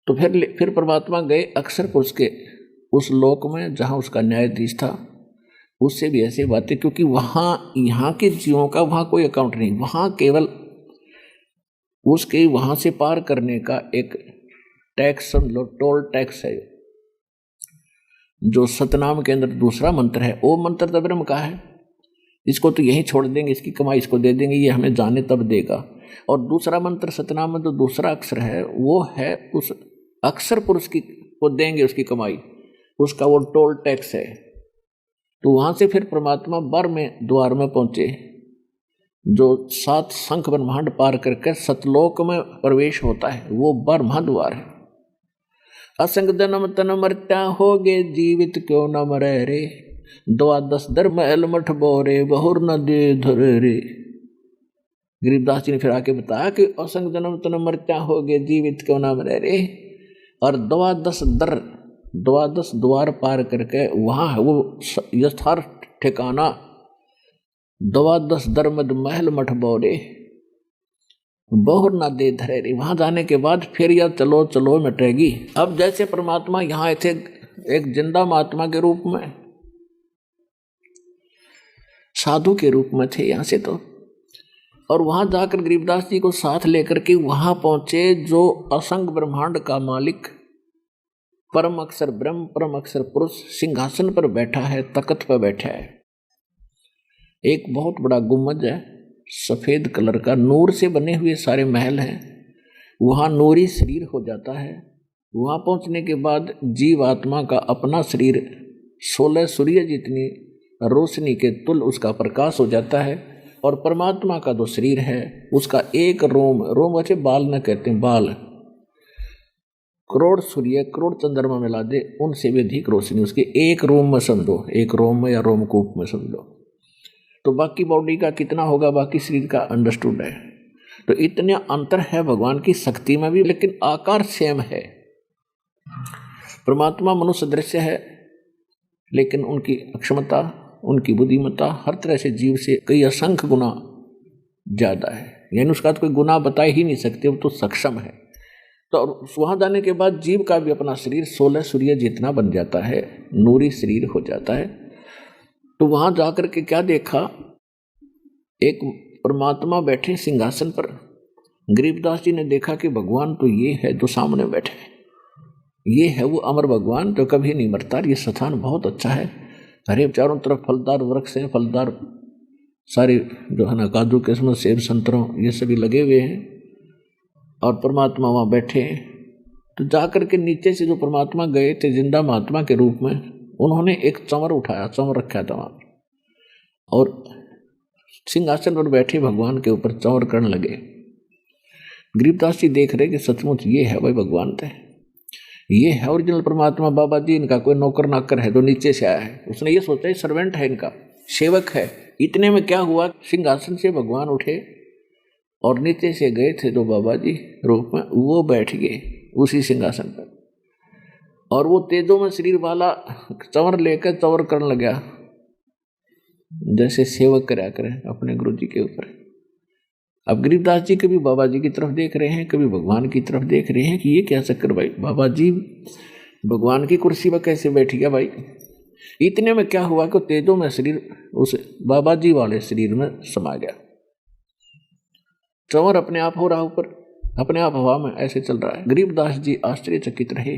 तो फिर परमात्मा गए अक्षर पुरुष के उस लोक में जहां उसका न्यायाधीश था, उससे भी ऐसे बातें, क्योंकि वहां यहाँ के जीवों का वहां कोई अकाउंट नहीं, वहां केवल उसके वहां से पार करने का एक टैक्स समझ लो, टोल टैक्स है। जो सतनाम के अंदर दूसरा मंत्र है, वो मंत्र तो ब्रह्म का है, इसको तो यहीं छोड़ देंगे, इसकी कमाई इसको दे देंगे, ये हमें जाने तब देगा। और दूसरा मंत्र सतनाम में जो दूसरा अक्षर है वो है उस अक्षर पुरुष की को देंगे उसकी कमाई, उसका वो टोल टैक्स है। तो वहां से फिर परमात्मा 12वें द्वार में पहुंचे, जो 7 शंख ब्रह्मांड पार करके सतलोक में प्रवेश होता है, वो 12वां द्वार है। असंग जन्म तन मर्त्या होगे जीवित क्यों न मरे रे, 12 दर महल मठ बोरे बहुर न दे धरे रे। गरीबदास जी ने फिर आके बताया कि असंग जन्म तन मर्त्या होगे जीवित क्यों न मरे रे, और 12 द्वार पार करके वहां है वो यथार्थ ठिकाना, दवा 10 दरमद महल मठ बोरे, बहुर ना दे धरेरी। वहां जाने के बाद फिर यह चलो चलो मिटेगी। अब जैसे परमात्मा यहाँ थे एक जिंदा महात्मा के रूप में, साधु के रूप में थे यहाँ से तो, और वहां जाकर गरीबदास जी को साथ लेकर के वहां पहुंचे जो असंग ब्रह्मांड का मालिक परम अक्षर ब्रह्म परम अक्षर पुरुष सिंहासन पर बैठा है, तख्त पर बैठा है। एक बहुत बड़ा गुम्बद है सफेद कलर का, नूर से बने हुए सारे महल हैं। वहां नूरी शरीर हो जाता है। वहां पहुंचने के बाद जीव आत्मा का अपना शरीर 16 सूर्य जितनी रोशनी के तुल उसका प्रकाश हो जाता है, और परमात्मा का जो शरीर है उसका एक रोम, रोम वैसे बाल न कहते हैं, बाल करोड़ सूर्य करोड़ चंद्रमा मिला दे उनसे भी अधिक रोशनी उसके एक रोम में समझो, एक रोम में या रोमकूप में समझो। तो बाकी बॉडी का कितना होगा, बाकी शरीर का अंडरस्टूड है। तो इतने अंतर है भगवान की शक्ति में भी, लेकिन आकार सेम है। परमात्मा मनुष्य दृश्य है, लेकिन उनकी अक्षमता उनकी बुद्धिमत्ता हर तरह से जीव से कई असंख्य गुना ज्यादा है, यानी उसका तो कोई गुना बता ही नहीं सकते, वो तो सक्षम है। तो वहां जाने के बाद जीव का भी अपना शरीर 16 सूर्य जितना बन जाता है, नूरी शरीर हो जाता है। तो वहां जाकर के क्या देखा, एक परमात्मा बैठे सिंहासन पर। गरीबदास जी ने देखा कि भगवान तो ये है जो सामने बैठे, ये है वो अमर भगवान जो कभी नहीं मरता। ये स्थान बहुत अच्छा है, हरे चारों तरफ फलदार वृक्ष हैं, फलदार सारे जो है ना काजू किस्मत सेब संतरों ये सभी लगे हुए हैं, और परमात्मा वहाँ बैठे हैं। तो जाकर के नीचे से जो परमात्मा गए थे जिंदा महात्मा के रूप में, उन्होंने एक चंवर उठाया, चंवर रखा था वहाँ, और सिंहासन पर बैठे भगवान के ऊपर चंवर करने लगे। गरीबदास जी देख रहे कि सचमुच ये है भाई भगवान थे, ये है ओरिजिनल परमात्मा। बाबा जी इनका कोई नौकर नाकर है जो नीचे से आया है, उसने ये सोचा सर्वेंट है, इनका सेवक है। इतने में क्या हुआ, सिंहासन से भगवान उठे और नीचे से गए थे जो बाबा जी रूप में, वो बैठ गए उसी सिंहासन पर, और वो तेजो में शरीर वाला चंवर लेकर चंवर करने लगा, जैसे सेवक करा करें अपने गुरु जी के ऊपर। अब गरीबदास जी कभी बाबा जी की तरफ देख रहे हैं, कभी भगवान की तरफ देख रहे हैं कि ये क्या चक्कर भाई, बाबा जी भगवान की कुर्सी पर कैसे बैठ गया भाई। इतने में क्या हुआ कि तेजों में शरीर उस बाबा जी वाले शरीर में समा गया। चंवर अपने आप हो रहा ऊपर, अपने आप हवा में ऐसे चल रहा है। गरीबदास जी आश्चर्यचकित रहे।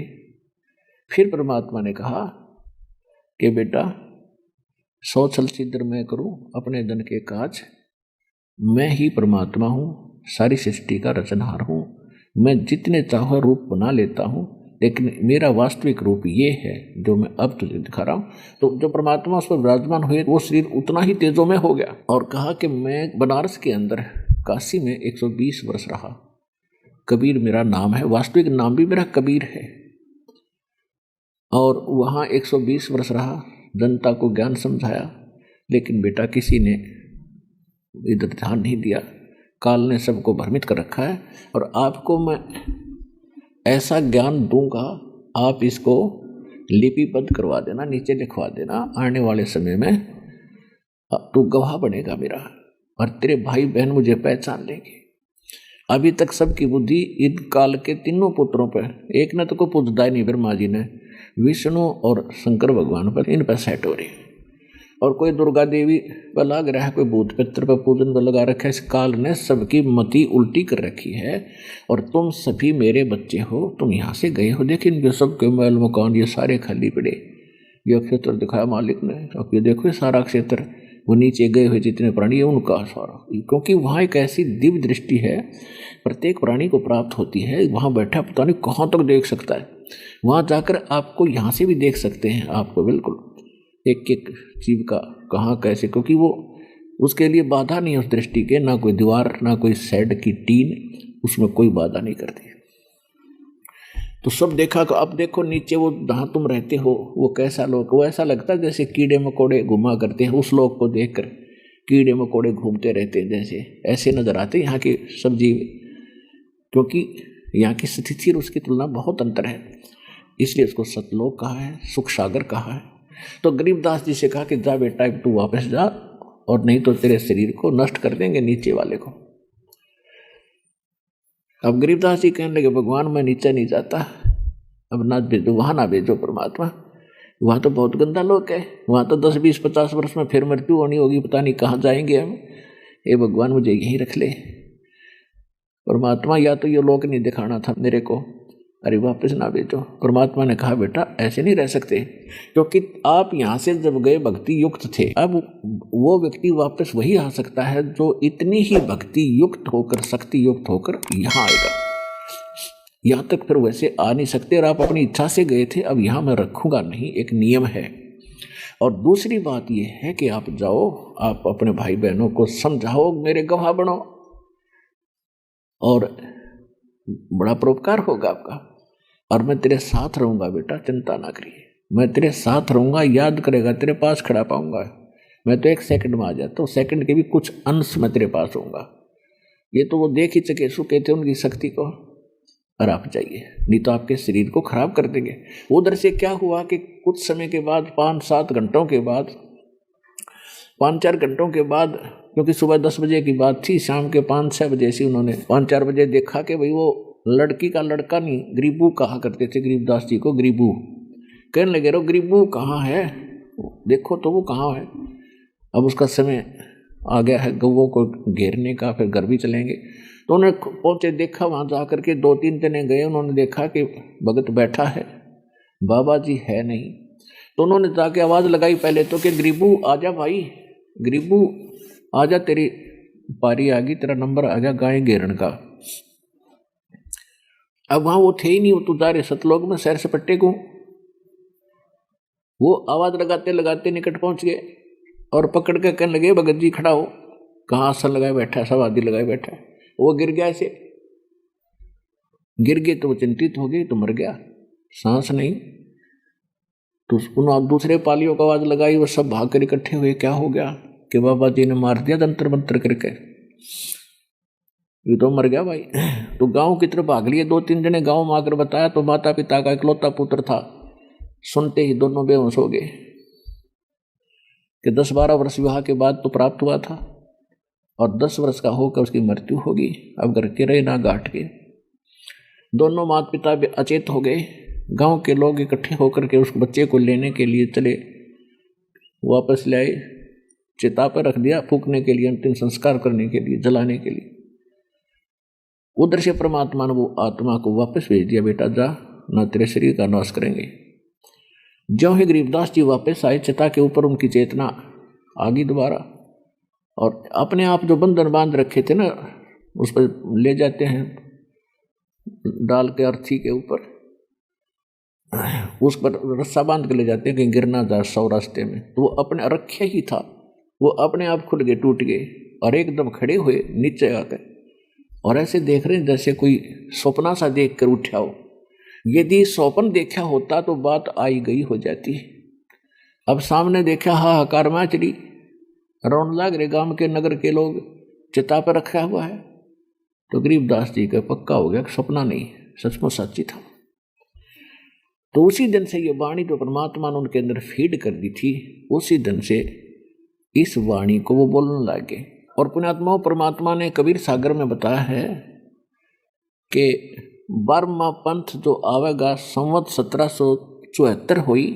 फिर परमात्मा ने कहा कि बेटा 100 छल छिद्र मैं करूं अपने धन के काज, मैं ही परमात्मा हूँ, सारी सृष्टि का रचनहार हूँ, मैं जितने चाहो रूप बना लेता हूँ, लेकिन मेरा वास्तविक रूप ये है जो मैं अब तुझे दिखा रहा हूँ। तो जो परमात्मा उस पर विराजमान हुए वो शरीर उतना ही तेजों में हो गया, और कहा कि मैं बनारस के अंदर काशी में 120 वर्ष रहा, कबीर मेरा नाम है, वास्तविक नाम भी मेरा कबीर है, और वहाँ 120 वर्ष रहा, जनता को ज्ञान समझाया, लेकिन बेटा किसी ने इधर ध्यान नहीं दिया। काल ने सबको भ्रमित कर रखा है, और आपको मैं ऐसा ज्ञान दूंगा, आप इसको लिपिबद्ध करवा देना, नीचे लिखवा देना, आने वाले समय में तू गवाह बनेगा मेरा, और तेरे भाई बहन मुझे पहचान लेंगे। अभी तक सबकी बुद्धि इन काल के तीनों पुत्रों पर, एक ने तो को पूजदा ही नहीं, ब्रह्मा जी ने, विष्णु और शंकर भगवान पर, इन पर सेट हो रही, और कोई दुर्गा देवी पर लग रहा है, कोई भूत पित्र पर पूजन पर लगा रखा है। इस काल ने सबकी मति उल्टी कर रखी है, और तुम सभी मेरे बच्चे हो, तुम यहाँ से गए हो, देखिए इनके सबके महल मकान ये सारे खाली पड़े, ये क्षेत्र दिखाया मालिक ने, अब ये देखो ये सारा क्षेत्र, वो नीचे गए हुए जितने प्राणी है उनका सारा, क्योंकि वहाँ एक ऐसी दिव्य दृष्टि है प्रत्येक प्राणी को प्राप्त होती है। वहाँ बैठा पता नहीं कहाँ तक देख सकता है, वहाँ जाकर आपको यहाँ से भी देख सकते हैं, आपको बिल्कुल एक एक जीव का कहाँ कैसे, क्योंकि वो उसके लिए बाधा नहीं है उस दृष्टि के, ना कोई दीवार ना कोई शेड की टीन, उसमें कोई बाधा नहीं करती। तो सब देखा। तो अब देखो नीचे वो जहाँ तुम रहते हो वो कैसा लोक, वो ऐसा लगता है जैसे कीड़े मकोड़े घुमा करते हैं, उस लोक को देखकर कीड़े मकोड़े घूमते रहते हैं, जैसे ऐसे नजर आते हैं यहाँ के सब जीव, क्योंकि यहाँ की स्थिति और उसकी तुलना बहुत अंतर है, इसलिए उसको सतलोक कहा है, सुख सागर कहा है। तो गरीबदास जी से कहा कि जा बेटा तू वापस जा, और नहीं तो तेरे शरीर को नष्ट कर देंगे नीचे वाले को। अब गरीबदास जी कहने लगे भगवान मैं नीचे नहीं जाता, अब ना भेजो, वहां ना भेजो परमात्मा, वहां तो बहुत गंदा लोग है, वहां तो 10 20 50 वर्ष में फिर मृत्यु होनी होगी, पता नहीं कहाँ जाएंगे हम। ये भगवान मुझे यहीं रख ले परमात्मा, या तो ये लोक नहीं दिखाना था मेरे को, अरे वापस ना भेजो। परमात्मा ने कहा बेटा ऐसे नहीं रह सकते, क्योंकि आप यहाँ से जब गए भक्ति युक्त थे, अब वो व्यक्ति वापस वही आ सकता है जो इतनी ही भक्ति युक्त होकर, शक्ति युक्त होकर यहाँ आएगा। यहाँ तक फिर वैसे आ नहीं सकते, और आप अपनी इच्छा से गए थे, अब यहाँ मैं रखूँगा नहीं, एक नियम है। और दूसरी बात यह है कि आप जाओ, आप अपने भाई बहनों को समझाओ, मेरे गवाह बनो, और बड़ा परोपकार होगा आपका, और मैं तेरे साथ रहूँगा बेटा, चिंता ना करिए, मैं तेरे साथ रहूँगा, याद करेगा, तेरे पास खड़ा पाऊँगा। मैं तो 1 सेकंड में आ जाता हूँ, सेकंड के भी कुछ अंश में तेरे पास होऊंगा। ये तो वो देख ही चके सुके थे उनकी शक्ति को, और आप जाइए, नहीं तो आपके शरीर को खराब कर देंगे। उधर से क्या हुआ कि कुछ समय के बाद, 5-7 घंटों के बाद, 5-4 घंटों के बाद, क्योंकि सुबह 10 बजे की बात थी, शाम के 5-6 बजे से उन्होंने 5-4 बजे देखा कि भाई वो लड़की का लड़का नहीं, गरीबू कहा करते थे गरीबदास जी को, गरीबू कहने लगे, रो गरीबू कहाँ है, देखो तो वो कहाँ है। अब उसका समय आ गया है गौवों को घेरने का, फिर घर भी चलेंगे। तो उन्होंने पहुँचे, देखा, वहाँ जा करके 2-3 दिन गए, उन्होंने देखा कि भगत बैठा है, बाबा जी है नहीं। तो उन्होंने जाके आवाज़ लगाई पहले तो कि गरीबू आजा भाई, गरीबू आजा, तेरी पारी आ गई, तेरा नंबर आ गया गाय घेरन का। अब वहाँ वो थे ही नहीं, वो तो जा रहे सतलोक में सैर सपट्टे को। वो आवाज़ लगाते लगाते निकट पहुँच गए और पकड़ के कहने लगे भगत जी खड़ा हो, कहाँ आसन लगाए बैठा है, समाधि लगाए बैठा है। वो गिर गया, ऐसे गिर गए तो वो चिंतित हो गए, तो मर गया, सांस नहीं। तो उन्होंने दूसरे पालियों को आवाज़ लगाई, वो सब भाग कर इकट्ठे हुए, क्या हो गया कि बाबा जी ने मार दिया जंतर मंतर करके, ये तो मर गया भाई। तो गांव की तरफ भाग लिए, 2-3 जने गांव में आकर बताया, तो माता पिता का इकलौता पुत्र था, सुनते ही दोनों बेहोश हो गए कि 10-12 वर्ष विवाह के बाद तो प्राप्त हुआ था, और 10 वर्ष का होकर उसकी मृत्यु होगी। अब घर के रहे ना घाट के, दोनों माता पिता भी अचेत हो गए। गांव के लोग इकट्ठे होकर के उस बच्चे को लेने के लिए चले, वापस लाए, चिता पर रख दिया फूकने के लिए, अंतिम संस्कार करने के लिए, जलाने के लिए। उधर से परमात्मा ने वो आत्मा को वापस भेज दिया, बेटा जा, ना तेरे शरीर का नाश करेंगे। ज्यों ही गरीबदास जी वापस आए, चिता के ऊपर उनकी चेतना आ गई दोबारा, और अपने आप जो बंधन बांध रखे थे ना, उस पर ले जाते हैं डाल के अर्थी के ऊपर, उस पर रस्सा बांध के ले जाते हैं कि गिरना जा 100 रास्ते में। तो वो अपने रखे ही था, वो अपने आप खुल गए, टूट गए, और एकदम खड़े हुए नीचे आकर, और ऐसे देख रहे हैं जैसे कोई सपना सा देख कर उठा हो। यदि स्वप्न देखा होता तो बात आई गई हो जाती। अब सामने देखा, हाहाकार मचली, रौन लाग रहे गांव के नगर के लोग, चिता पर रखा हुआ है। तो गरीबदास जी का पक्का हो गया, सपना नहीं, सचमुच सच्ची था। तो उसी दिन से ये वाणी जो परमात्मा ने उनके अंदर फीड कर दी थी, उसी दिन से इस वाणी को वो बोलने लगे। और पुण्यात्माओं, परमात्मा ने कबीर सागर में बताया है कि 12वां पंथ जो आवेगा, संवत 1774 हुई,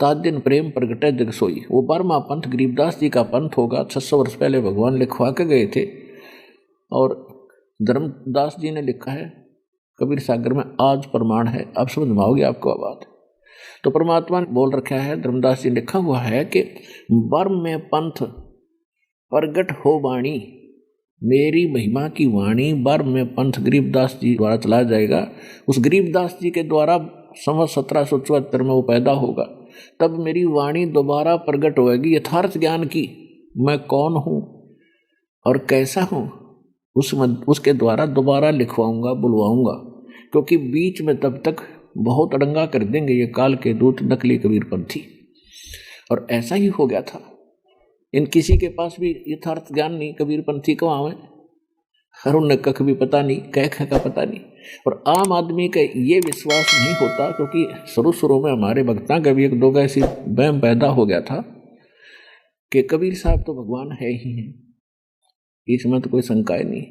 तात दिन प्रेम प्रगटे जग सोई। वो 12वां पंथ गरीबदास जी का पंथ होगा। 600 वर्ष पहले भगवान लिखवा के गए थे, और धर्मदास जी ने लिखा है कबीर सागर में, आज प्रमाण है। आप समझ में आओगे आपको बात। तो परमात्मा ने बोल रखा है, धर्मदास जी ने लिखा हुआ है कि 12वें पंथ प्रगट हो वाणी, मेरी महिमा की वाणी 12वें पंथ गरीबदास जी द्वारा चलाया जाएगा। उस गरीबदास जी के द्वारा संवत 1774 में वो पैदा होगा। तब मेरी वाणी दोबारा प्रगट होगी यथार्थ ज्ञान की, मैं कौन हूँ और कैसा हूँ, उसके द्वारा दोबारा लिखवाऊंगा, बुलवाऊंगा। क्योंकि बीच में तब तक बहुत अड़ंगा कर देंगे ये काल के दूत नकली कबीरपंथी। और ऐसा ही हो गया था। इन किसी के पास भी यथार्थ ज्ञान नहीं, कबीरपंथी को आवे, हर उन्हें कख भी पता नहीं, कह का पता नहीं। और आम आदमी का ये विश्वास नहीं होता, क्योंकि शुरू में हमारे भक्तां का भी 1-2 का ऐसी वहम पैदा हो गया था कि कबीर साहब तो भगवान है ही है, इसमें तो कोई शंका ही नहीं।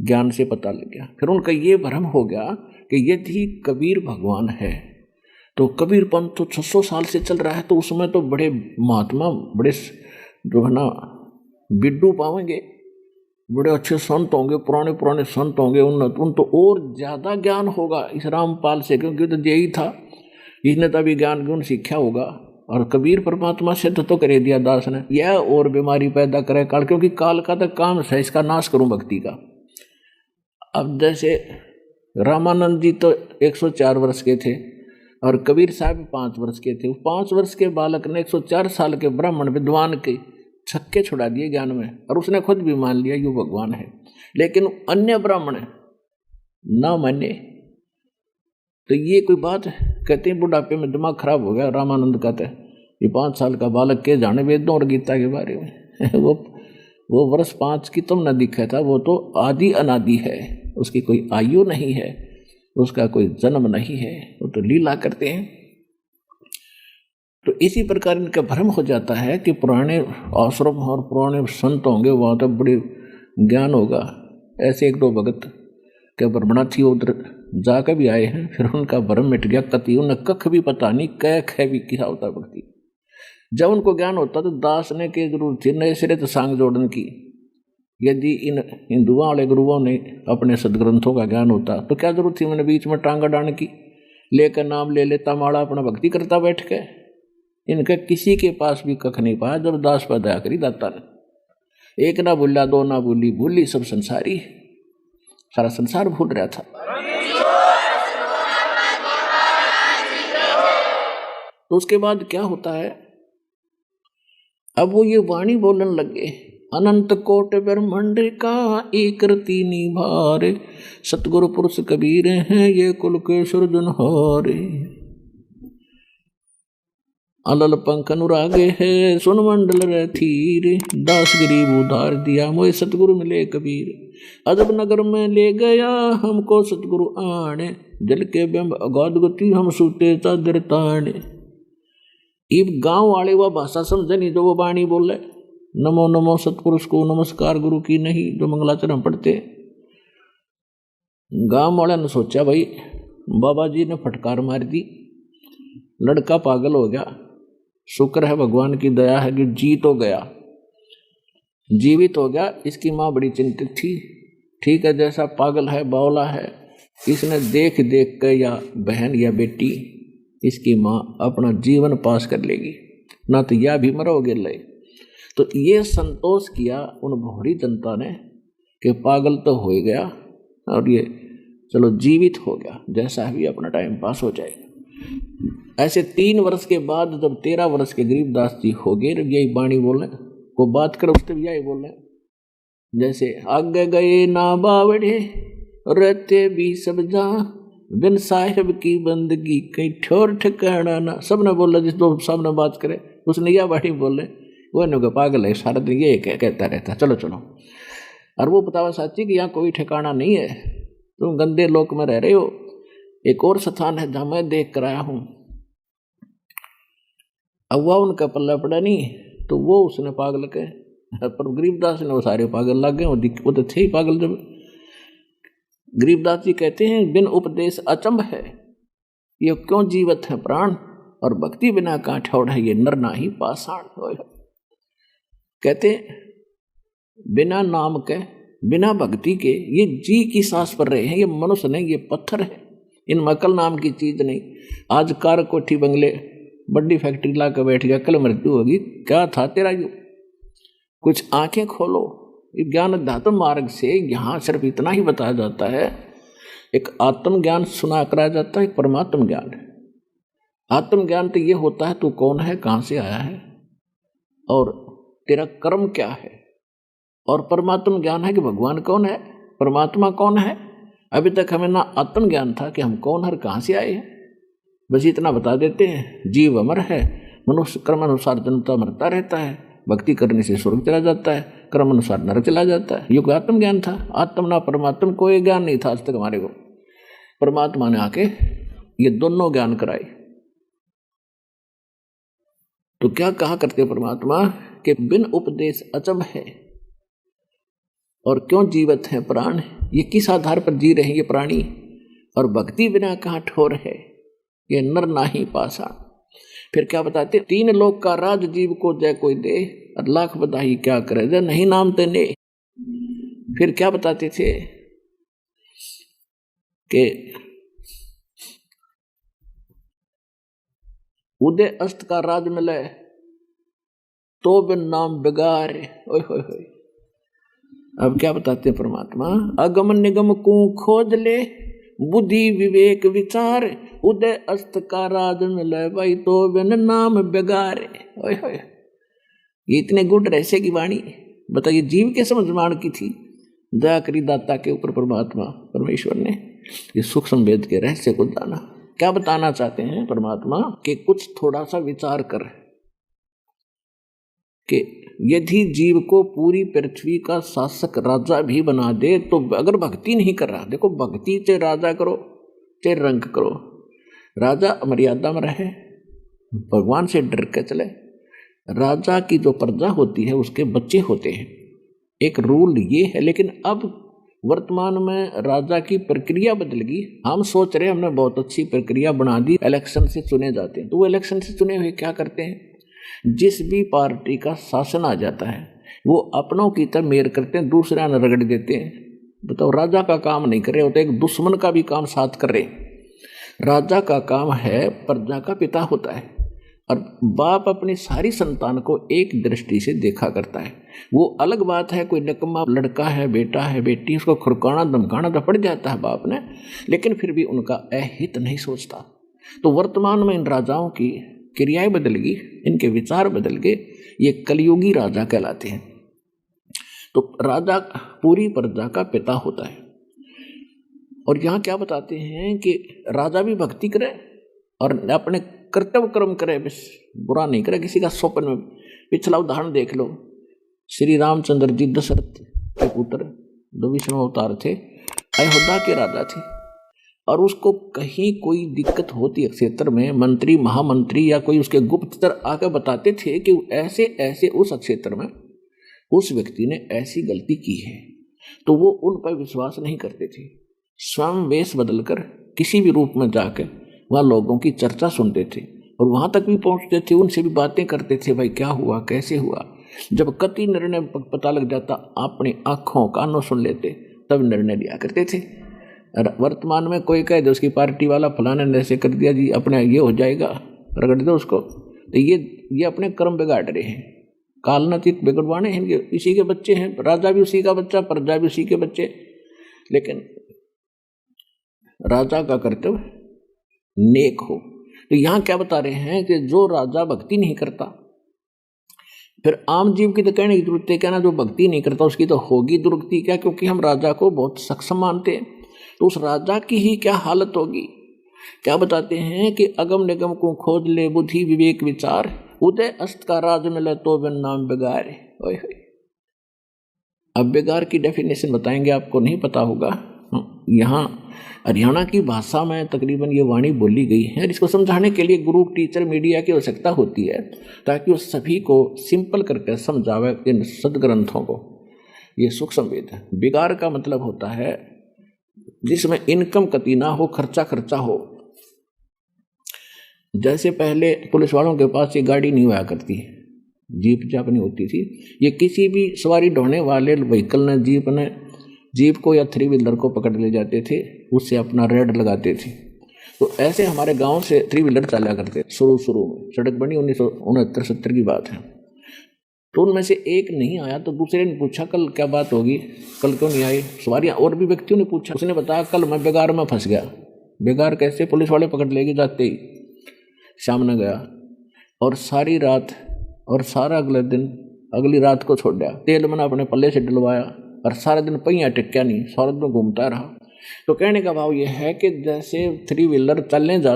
ज्ञान से पता लग गया। फिर उनका ये भ्रम हो गया कि यदि कबीर भगवान है तो कबीर पंथ तो 600 साल से चल रहा है, तो उसमें तो बड़े महात्मा, बड़े जो है ना बिड्डू पाएंगे, बड़े अच्छे संत होंगे, पुराने पुराने संत होंगे, उन तो और ज्यादा ज्ञान होगा इस रामपाल से, क्योंकि तो यही था, इसने तभी ज्ञान गुण सीखा होगा। और कबीर परमात्मा सिद्ध तो करे दिया दास ने, यह और बीमारी पैदा करे काल, क्योंकि काल का तो काम है इसका नाश करूं भक्ति का। अब जैसे रामानंद जी तो 104 वर्ष के थे और कबीर साहब 5 वर्ष के थे। 5 वर्ष के बालक ने 104 साल के ब्राह्मण विद्वान के छक्के छुड़ा दिए ज्ञान में, और उसने खुद भी मान लिया यू भगवान है। लेकिन अन्य ब्राह्मण ना माने, तो ये कोई बात है? कहते हैं बुढ़ापे में दिमाग खराब हो गया। रामानंद कहते हैं ये 5 साल का बालक के जाने वेदों और गीता के बारे में वो वर्ष 5 की तुम न दिखा था, वो तो आदि अनादि है, उसकी कोई आयु नहीं है, उसका कोई जन्म नहीं है, वो तो लीला करते हैं। तो इसी प्रकार इनका भ्रम हो जाता है कि पुराने आश्रम और पुराने संत होंगे, वहाँ तो बड़े ज्ञान होगा। ऐसे 1-2 भगत के ब्रह्मणार्थी उधर जाकर भी आए हैं, फिर उनका भ्रम मिट गया। कति उन्हें कख भी पता नहीं कै खे भी क्या होता भक्ति। जब उनको ज्ञान होता तो दास ने के जरूर थी नए सिरे तो सांग जोड़न की। यदि इन हिंदुओं वाले गुरुओं ने अपने सदग्रंथों का ज्ञान होता तो क्या जरूरत थी मैंने बीच में टांगा डालने की, लेकर नाम ले लेता माड़ा अपना भक्ति करता बैठ के। इनके किसी के पास भी कख नहीं पाया जब दास पर दया करी दाता ने। एक ना भूला, 2 ना भूली, भूली सब संसारी, सारा संसार भूल रहा था। तो उसके बाद क्या होता है, अब वो ये वाणी बोलने लगे, अनंत कोट ब्रह्मांड का एक रति निभारे, सतगुरु पुरुष कबीर हैं ये कुल के सृजनहारे। अलल पंख अनुरागे है सुन मंडल रथीर, दास गरीब उधार दिया मोए सतगुरु मिले कबीर। अजब नगर में ले गया हमको सतगुरु आने, जल के बिंब अगाध गति हम सूते चादर ताने। इब गांव वाले वह भाषा समझे नहीं जो वो वाणी बोले, नमो नमो सतपुरुष को नमस्कार गुरु की नहीं, जो मंगलाचरण पढ़ते। गांव वाले ने सोचा भाई बाबा जी ने फटकार मार दी, लड़का पागल हो गया। शुक्र है भगवान की दया है कि जीत हो गया, जीवित हो गया। इसकी माँ बड़ी चिंतित थी। ठीक है, जैसा पागल है बावला है, इसने देख देख कर या बहन या बेटी इसकी माँ अपना जीवन पास कर लेगी, ना तो यह भी मरोगे ले। तो ये संतोष किया उन भोरी जनता ने कि पागल तो हो गया और ये चलो जीवित हो गया, जैसा भी अपना टाइम पास हो जाएगा। ऐसे 3 वर्ष के बाद जब 13 वर्ष के गरीबदास जी हो गए, यही वाणी बोले को बात कर उससे भी यही बोले, जैसे आगे गए ना बावड़े रहते भी सब जा, बिन साहिब की बंदगी कहीं ठोर ठिकाना ना। सबने बोला, जिस दो सामने बात करे उसने यह वाणी बोले, वो ने पागल है सारा दिन ये कहता रहता चलो चलो। और वो बतावा साची कि यहाँ कोई ठिकाना नहीं है, तुम गंदे लोक में रह रहे हो। एक और स्थान है जहाँ मैं देख कर आया हूँ। अब वह उनका पल्ला पड़ा नहीं, तो वो उसने पागल के, पर गरीबदास ने वो सारे पागल लग गए, वो तो थे ही पागल। जब गरीबदास जी कहते हैं बिन उपदेश अचंभ है, ये क्यों जीवत है प्राण, और भक्ति बिना कहाँ ठौड़ है ये नर नाही पाषाण। कहते बिना नाम के बिना भक्ति के ये जी की सांस पर रहे हैं, ये मनुष्य नहीं, ये पत्थर है, इन मकल नाम की चीज नहीं। आज कार कोठी बंगले बड़ी फैक्ट्री ला कर बैठ गया, कल मृत्यु होगी, क्या था तेरा यू? कुछ आंखें खोलो। ज्ञान धातु मार्ग से यहाँ सिर्फ इतना ही बताया जाता है, एक आत्म ज्ञान सुना कराया जाता है, एक परमात्म ज्ञान है। आत्म ज्ञान तो ये होता है तू कौन है, कहाँ से आया है और तेरा कर्म क्या है। और परमात्म ज्ञान है कि भगवान कौन है, परमात्मा कौन है। अभी तक हमें ना आत्म ज्ञान था कि हम कौन है, कहाँ से आए हैं, बस इतना बता देते हैं। जीव अमर है, मनुष्य कर्म अनुसार जन्मता मरता रहता है, भक्ति करने से स्वर्ग चला जाता है, कर्म अनुसार नरक चला जाता है। ये कोई आत्मज्ञान था। आत्म ना परमात्मा कोई ज्ञान नहीं था आज तक हमारे को। परमात्मा ने आके ये दोनों ज्ञान कराए। तो क्या कहा करते परमात्मा कि बिन उपदेश अचम है और क्यों जीवित है प्राण, ये किस आधार पर जी रहे हैं ये प्राणी, और भक्ति बिना कहाँ ठोर है, ये नर नाही पासा। फिर क्या बताते, तीन लोक का राज जीव को जय कोई दे, और लाख बधाई क्या करे जय नहीं नाम तेने। फिर क्या बताते थे कि उदय अस्त का राज मिले तो बिन नाम बिगार। ओए होए होए। अब क्या बताते हैं परमात्मा, अगम निगम को खोज ले बुद्धि विवेक विचार, उदय अस्त का राज मिले भाई तो बिन नाम बिगार। ओए होए। ये इतने गुण रहस्य की वाणी बताइए, जीव के समझ मान की थी, दया करी दाता के ऊपर परमात्मा परमेश्वर ने ये सूक्ष्म वेद के रहस्य को जाना। क्या बताना चाहते हैं परमात्मा कि कुछ थोड़ा सा विचार कर कि यदि जीव को पूरी पृथ्वी का शासक राजा भी बना दे तो अगर भक्ति नहीं कर रहा, देखो भक्ति चाहे राजा करो चाहे रंग करो, राजा मर्यादा में रहे, भगवान से डर के चले। राजा की जो प्रजा होती है उसके बच्चे होते हैं, एक रूल ये है। लेकिन अब वर्तमान में राजा की प्रक्रिया बदल गई। हम सोच रहे हमने बहुत अच्छी प्रक्रिया बना दी, इलेक्शन से चुने जाते हैं। तो वो इलेक्शन से चुने हुए क्या करते हैं, जिस भी पार्टी का शासन आ जाता है वो अपनों की तरह मेयर करते हैं, दूसरा न रगड़ देते हैं। बताओ, राजा का काम नहीं कर रहे होते, एक दुश्मन का भी काम साथ कर रहे। राजा का काम है, प्रजा का पिता होता है, और बाप अपनी सारी संतान को एक दृष्टि से देखा करता है। वो अलग बात है, कोई नकम्मा लड़का है, बेटा है, बेटी, उसको खुरकाना धमकाना तो पड़ जाता है बाप ने, लेकिन फिर भी उनका अहित नहीं सोचता। तो वर्तमान में इन राजाओं की क्रियाएं बदल गई, इनके विचार बदल गए, ये कलयुगी राजा कहलाते हैं। तो राजा पूरी प्रजा का पिता होता है। और यहाँ क्या बताते हैं कि राजा भी भक्ति करे और अपने कर्तव्य कर्म करे, बस बुरा नहीं करे किसी का स्वप्न में। पिछला उदाहरण देख लो, श्री रामचंद्र जी दशरथ के पुत्र, जो विष्णु अवतार थे, अयोध्या के राजा थे, और उसको कहीं कोई दिक्कत होती है क्षेत्र में, मंत्री महामंत्री या कोई उसके गुप्तचर आकर बताते थे कि ऐसे ऐसे उस क्षेत्र में उस व्यक्ति ने ऐसी गलती की है, तो वो उन पर विश्वास नहीं करते थे। स्वयं वेश बदलकर किसी भी रूप में जाकर वहाँ लोगों की चर्चा सुनते थे और वहाँ तक भी पहुँचते थे, उनसे भी बातें करते थे, भाई क्या हुआ कैसे हुआ। जब कति निर्णय पता लग जाता, अपनी आँखों कानों सुन लेते, तब निर्णय लिया करते थे। वर्तमान में कोई कहे दो उसकी पार्टी वाला फलाने ने ऐसे कर दिया जी, अपने ये हो जाएगा, रगड़ दो उसको, तो ये अपने कर्म बिगाड़ रहे हैं, कालनातीत बिगड़वाने हैं, ये इसी के बच्चे हैं। राजा भी उसी का बच्चा, प्रजा भी उसी के बच्चे। लेकिन राजा का कर्तव्य नेक हो। तो यहाँ क्या बता रहे हैं कि जो राजा भक्ति नहीं करता, फिर आम जीव की तो कहने की जरूरत है, कहना जो भक्ति नहीं करता उसकी तो होगी दुर्गति। क्या, क्योंकि हम राजा को बहुत सक्षम मानते हैं, तो उस राजा की ही क्या हालत होगी। क्या बताते हैं कि अगम निगम को खोज ले बुद्धि विवेक विचार, उदय अस्त का राज मिले तो बिन नाम बिगार। ओए होए। अब बिगार की डेफिनेशन बताएंगे, आपको नहीं पता होगा। यहाँ हरियाणा की भाषा में तकरीबन ये वाणी बोली गई है। इसको समझाने के लिए गुरु टीचर मीडिया की आवश्यकता होती है, ताकि वो सभी को सिंपल करके समझावे इन सदग्रंथों को। ये सूक्ष्म वेद है। बिगार का मतलब होता है जिसमें इनकम कती ना हो, खर्चा हो। जैसे पहले पुलिस वालों के पास ये गाड़ी नहीं हुआ करती, जीप जाप नहीं होती थी, ये किसी भी सवारी ढोने वाले व्हीकल ने जीप को या थ्री व्हीलर को पकड़ ले जाते थे, उससे अपना रेड लगाते थे। तो ऐसे हमारे गांव से थ्री व्हीलर चला करते शुरू में। सड़क बनी 1969-70 की बात है। तो उनमें से एक नहीं आया, तो दूसरे ने पूछा कल क्या बात होगी, कल क्यों नहीं आई सवारियाँ। और भी व्यक्तियों ने पूछा, उसने बताया कल मैं बेगार में फंस गया। बेगार कैसे, पुलिस वाले पकड़ लेके जाते ही सामने गया, और सारी रात और सारा अगली रात को छोड़ दिया। तेल मैंने अपने पल्ले से डलवाया और सारे दिन पहिया टिक्या नहीं, सारा दिन घूमता रहा। तो कहने का भाव यह है कि जैसे थ्री व्हीलर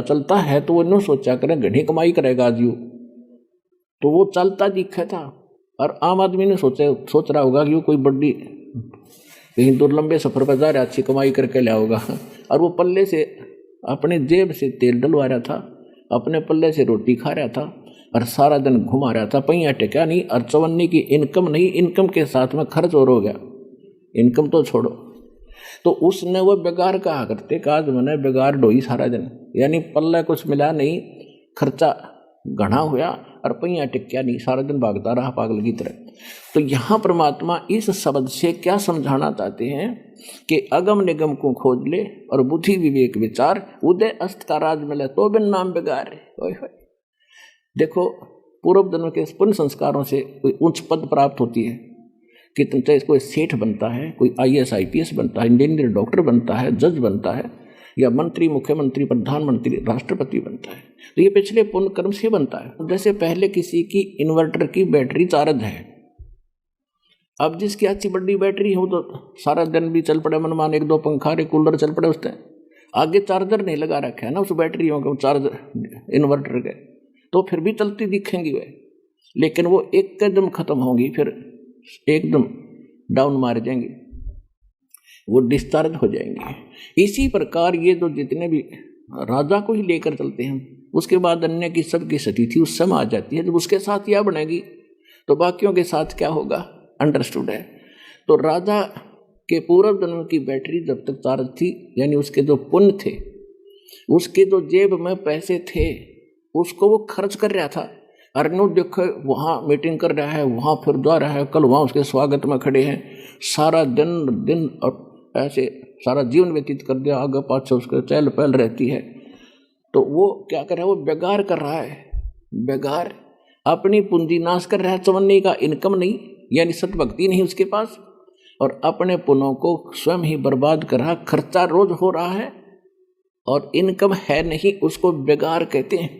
चलता है तो वो नहीं सोचा करे घनी कमाई करेगा आज यू, तो वो चलता दिखा था। और आम आदमी ने सोच रहा होगा कि वो कोई बड़ी कहीं दूर लंबे सफर पर जा रहा, अच्छी कमाई करके लिया होगा। और वो पल्ले से अपने जेब से तेल डलवा रहा था, अपने पल्ले से रोटी खा रहा था, और सारा दिन घुमा रहा था, पहिया टेका नहीं, और चवन्नी की इनकम नहीं, इनकम के साथ में खर्च और हो गया, इनकम तो छोड़ो। तो उसने वो बेगार कहा करते, कहा मैंने बेगार ढोई सारा दिन, यानी पल्ले कुछ मिला नहीं, खर्चा घना हुआ और पहिया टिक्या नहीं, सारा दिन भागता रहा पागल की तरह। तो यहाँ परमात्मा इस शब्द से क्या समझाना चाहते हैं कि अगम निगम को खोज ले और बुद्धि विवेक विचार, उदय अस्त का राज मिले तो बिन नाम बेगार। देखो पूर्व जन्म के पुण्य संस्कारों से कोई उच्च पद प्राप्त होती है, कि चाहे कोई सेठ बनता है, कोई IAS IPS बनता है, इंजीनियर डॉक्टर बनता है, जज बनता है, या मंत्री मुख्यमंत्री प्रधानमंत्री राष्ट्रपति बनता है, तो ये पिछले पुण्य कर्म से बनता है। जैसे पहले किसी की इन्वर्टर की बैटरी चार्ज है, अब जिसकी अच्छी बड़ी बैटरी हो तो सारा दिन भी चल पड़े मनमान, 1-2 पंखा रे कूलर चल पड़े, उसने आगे चार्जर नहीं लगा रखा है ना उस बैटरियों के, चार्जर इन्वर्टर के, तो फिर भी चलती दिखेंगी वह, लेकिन वो एकदम खत्म होंगी, फिर एकदम डाउन मार जाएंगे, वो डिस्चार्ज हो जाएंगे। इसी प्रकार ये जो जितने भी राजा को ही लेकर चलते हैं, उसके बाद अन्य की सबकी सती थी उस समय आ जाती है, जब उसके साथ यह बनेगी तो बाकियों के साथ क्या होगा, अंडरस्टूड है। तो राजा के पूर्व जन्म की बैटरी जब तक चार्ज थी, यानी उसके जो पुण्य थे, उसके जो जेब में पैसे थे, उसको वो खर्च कर रहा था। अरनू देखो वहाँ मीटिंग कर रहा है, वहाँ फिर जा रहा है, कल वहाँ उसके स्वागत में खड़े हैं, सारा दिन और ऐसे सारा जीवन व्यतीत कर दिया, आगे पाछे उसके चहल पहल रहती है। तो वो क्या कर रहा है, वो बेगार कर रहा है, बेगार अपनी पूंजी नाश कर रहा है। चवन्नी का इनकम नहीं, यानी सतभक्ति नहीं उसके पास, और अपने पुनों को स्वयं ही बर्बाद कर रहा, खर्चा रोज हो रहा है और इनकम है नहीं, उसको बेगार कहते हैं।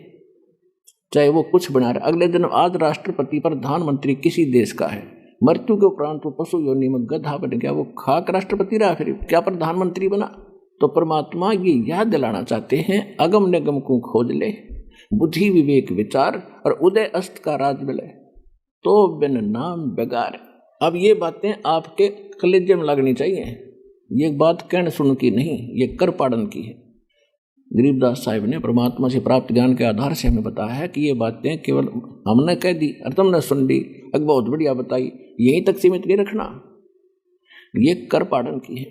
चाहे वो कुछ बना रहा, अगले दिन आज राष्ट्रपति प्रधानमंत्री किसी देश का है, मृत्यु के उपरांत वो पशु योनि में गधा बन गया, वो खाक राष्ट्रपति रहा, फिर क्या प्रधानमंत्री बना। तो परमात्मा ये याद दिलाना चाहते हैं, अगम निगम को खोज ले, बुद्धि विवेक विचार और उदय अस्त का राज मिले तो बिन नाम बेगार। अब ये बातें आपके कलेजे में लगनी चाहिए, ये बात कहने सुन की नहीं, ये कर पाड़न की है। गरीबदास साहिब ने परमात्मा से प्राप्त ज्ञान के आधार से हमें बताया है कि ये बातें केवल हमने कह दी और तुमने सुन ली, अब बहुत बढ़िया बताई, यहीं तक सीमित नहीं रखना, ये कर पाड़न की है।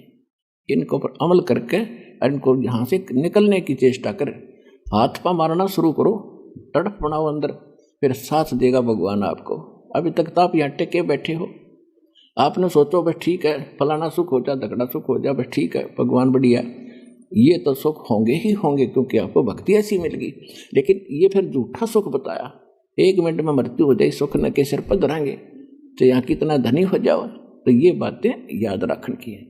इनको पर अमल करके इनको यहाँ से निकलने की चेष्टा कर, हाथ पा मारना शुरू करो, तड़प बनाओ अंदर, फिर साथ देगा भगवान आपको। अभी तक तो आप यहाँ टेके बैठे हो, आपने सोचो बस ठीक है, फलाना सुख हो जा, धकड़ा सुख हो जा, बस ठीक है भगवान बढ़िया, ये तो सुख होंगे ही होंगे क्योंकि आपको भक्ति ऐसी मिल गई। लेकिन ये फिर झूठा सुख बताया, 1 मिनट में मृत्यु हो जाए, सुख न के सिर पर धरांगे, तो यहाँ कितना धनी हो जाओ। तो ये बातें याद रखने की है।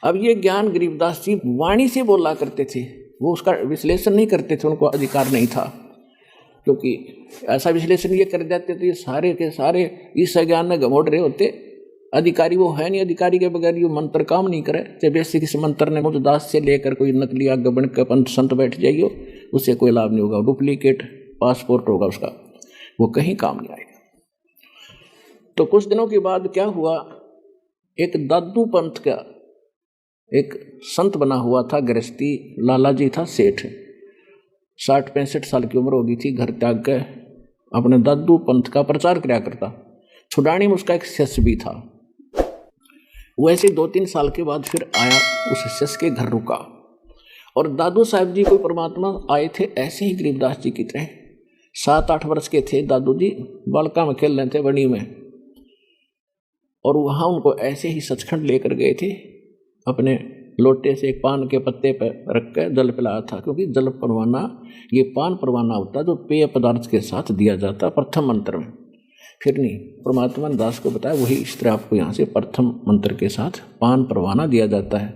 अब ये ज्ञान गरीबदास जी वाणी से बोला करते थे, वो उसका विश्लेषण नहीं करते थे, उनको अधिकार नहीं था, क्योंकि ऐसा विश्लेषण ये कर देते तो ये सारे के सारे इस ज्ञान में घमोड़ रहे होते। अधिकारी वो है नहीं, अधिकारी के बगैर ये मंत्र काम नहीं करे। चाहे वैसे किसी मंत्र ने मुझे दास से लेकर कोई नकली आगे बन के पंत संत बैठ जाइयो, उससे कोई लाभ नहीं होगा, डुप्लीकेट पासपोर्ट होगा उसका, वो कहीं काम नहीं आएगा। तो कुछ दिनों के बाद क्या हुआ, एक दादू पंथ का एक संत बना हुआ था, गृहस्थी लाला जी था, सेठ, 60-65 साल की उम्र हो गई थी, घर त्याग के अपने दादू पंथ का प्रचार किया करता। छुडानी में उसका एक शिष्य भी था। वैसे 2-3 साल के बाद फिर आया, उस शिष्य के घर रुका, और दादू साहब जी कोई परमात्मा आए थे ऐसे ही गरीबदास जी की तरह, 7-8 वर्ष के थे दादू जी, बालका में खेल रहे थे बनी में, और वहाँ उनको ऐसे ही सचखंड लेकर गए थे, अपने लोटे से एक पान के पत्ते पर रख कर जल पिलाया था, क्योंकि जल परवाना ये पान परवाना होता जो पेय पदार्थ के साथ दिया जाता प्रथम मंत्र में। फिर नहीं, परमात्मा ने दास को बताया वही इस तरह आपको यहाँ से प्रथम मंत्र के साथ पान परवाना दिया जाता है,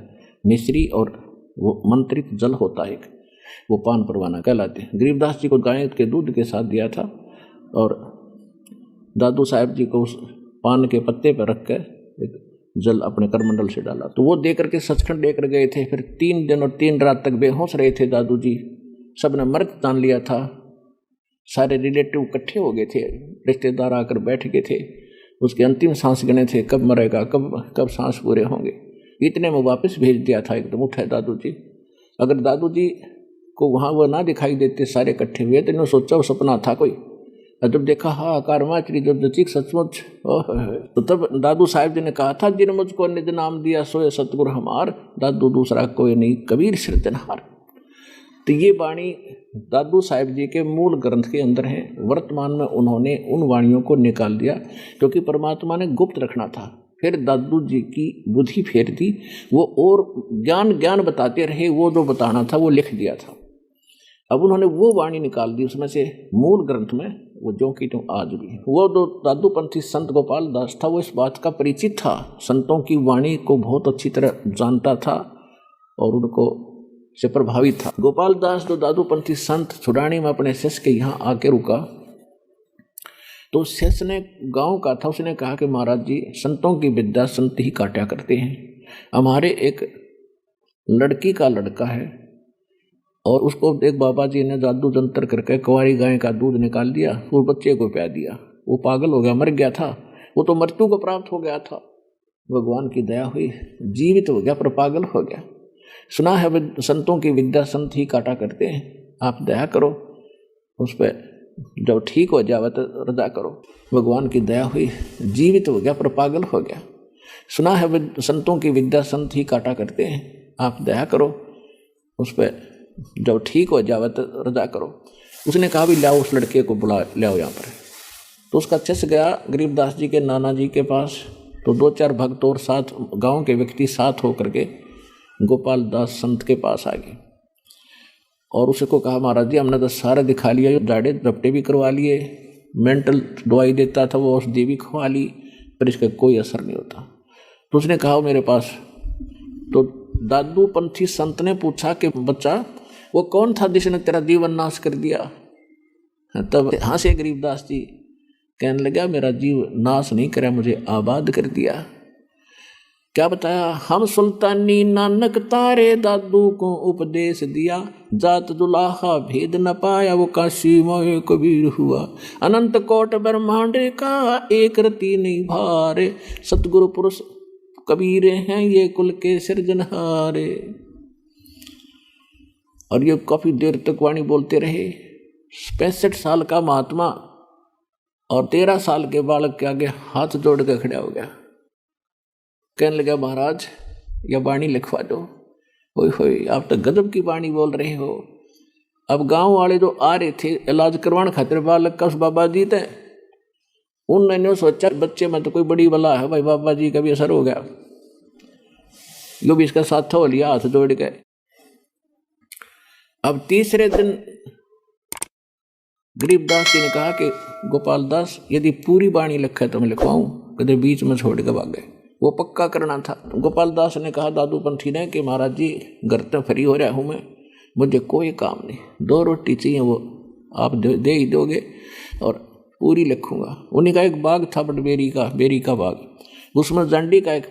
मिश्री और वो मंत्रित जल होता है एक, वो पान परवाना कहलाते हैं। गरीबदास जी को गाय के दूध के साथ दिया था, और दादू साहब जी को उस पान के पत्ते पर रख कर एक जल अपने करमंडल से डाला, तो वो दे करके सचखंड लेकर गए थे। फिर 3 दिन और 3 रात तक बेहोश रहे थे दादू जी, सबने मृत जान लिया था, सारे रिलेटिव इकट्ठे हो गए थे, रिश्तेदार आकर बैठ गए थे, उसके अंतिम सांस गिने थे, कब मरेगा, कब सांस पूरे होंगे। इतने में वापस भेज दिया था, एकदम उठे दादू जी। अगर दादू जी को वहाँ वो ना दिखाई देते, सारे इकट्ठे हुए, तो इन्होंने सोचा वो सपना था कोई, और जब देखा हाहाकार मच रही जब चीख सचमुच, तो तब दादू साहिब जी ने कहा था, जिन मुझको निज नाम दिया सोए सतगुरु हमार, दादू दूसरा कोई नहीं कबीर सिरजनहार। तो ये वाणी दादू साहिब जी के मूल ग्रंथ के अंदर है। वर्तमान में उन्होंने उन वाणियों को निकाल दिया क्योंकि परमात्मा ने गुप्त रखना था। फिर दादू जी की बुद्धि फेर दी, वो और ज्ञान बताते रहे, वो जो बताना था वो लिख दिया था। अब उन्होंने वो वाणी निकाल दी उसमें से मूल ग्रंथ में, वो जो कि तुम आज भी है। वो जो दादूपंथी संत गोपाल दास था वो इस बात का परिचित था, संतों की वाणी को बहुत अच्छी तरह जानता था और उनको से प्रभावित था। गोपाल दास जो दादूपंथी संत छुड़ानी में अपने शिष्य के यहाँ आके रुका, तो शिष्य ने गांव का था, उसने कहा कि महाराज जी संतों की विद्या संत ही काटा करते हैं। हमारे एक लड़की का लड़का है और उसको एक बाबा जी ने जादू जंतर करके कुंवारी गाय का दूध निकाल दिया, वो बच्चे को पिला दिया, वो पागल हो गया, मर गया था, वो तो मृत्यु को प्राप्त हो गया था। भगवान की दया हुई, जीवित हो गया पर पागल हो गया। सुना है संतों की विद्या संत ही काटा करते हैं, आप दया करो उस पर, जब ठीक हो जावे तो रजा करो। भगवान की दया हुई, जीवित हो गया पर पागल हो गया। सुना है संतों की विद्या संत ही काटा करते हैं, आप दया करो उस पर, जब ठीक हो जावे तो रजा करो। उसने कहा भी लाओ उस लड़के को बुला लाओ यहाँ पर। तो उसका शिष्य गया गरीबदास जी के नाना जी के पास, तो 2-4 भक्त और साथ गांव के व्यक्ति साथ होकर के गोपाल दास संत के पास आ गए और उसको कहा महाराज जी हमने तो सारा दिखा लिया, जाड़े झपटे भी करवा लिए, मेंटल दवाई देता था वो औषधि भी खवा ली, पर इसका कोई असर नहीं होता। तो उसने कहा मेरे पास। तो दादूपंथी संत ने पूछा कि बच्चा वो कौन था जिसने तेरा जीवन नाश कर दिया? तब हंसे गरीबदास जी, कहने लगा मेरा जीव नाश नहीं करा, मुझे आबाद कर दिया। क्या बताया? हम सुल्तानी नानक तारे दादू को उपदेश दिया, जात दुलाहा भेद न पाया वो काशी मोए कबीर हुआ, अनंत कोट ब्रह्मांड का एक रति नहीं भारे, सतगुरु पुरुष कबीरे हैं ये कुल के सिरजनहारे। और ये काफी देर तक वाणी बोलते रहे। 65 साल का महात्मा और 13 साल के बालक के आगे हाथ जोड़ कर खड़ा हो गया, कहने लगा महाराज यह वाणी लिखवा दो। होय होय आप तो गजब की वाणी बोल रहे हो। अब गांव वाले जो आ रहे थे इलाज करवाने खातिर बालक का, उस बाबा जी थे, उन्होंने सोचा बच्चे में तो कोई बड़ी बला है भाई, बाबा जी का भी असर हो गया, यो भी इसका साथ हो लिया, हाथ जोड़ गए। अब तीसरे दिन गरीबदास जी ने कहा कि गोपाल दास यदि पूरी वाणी लिखा है तो मैं लिखवाऊं, कदे बीच में छोड़ के भाग गए, वो पक्का करना था। गोपाल दास ने कहा दादूपंथी ने कि महाराज जी घर तो फ्री हो रहा हूँ मैं, मुझे कोई काम नहीं, 2 रोटी चाहिए वो आप दे ही दोगे और पूरी लिखूंगा। उन्हीं का एक बाग था बटबेरी का, बेरी का बाग, उसमें जंडी का एक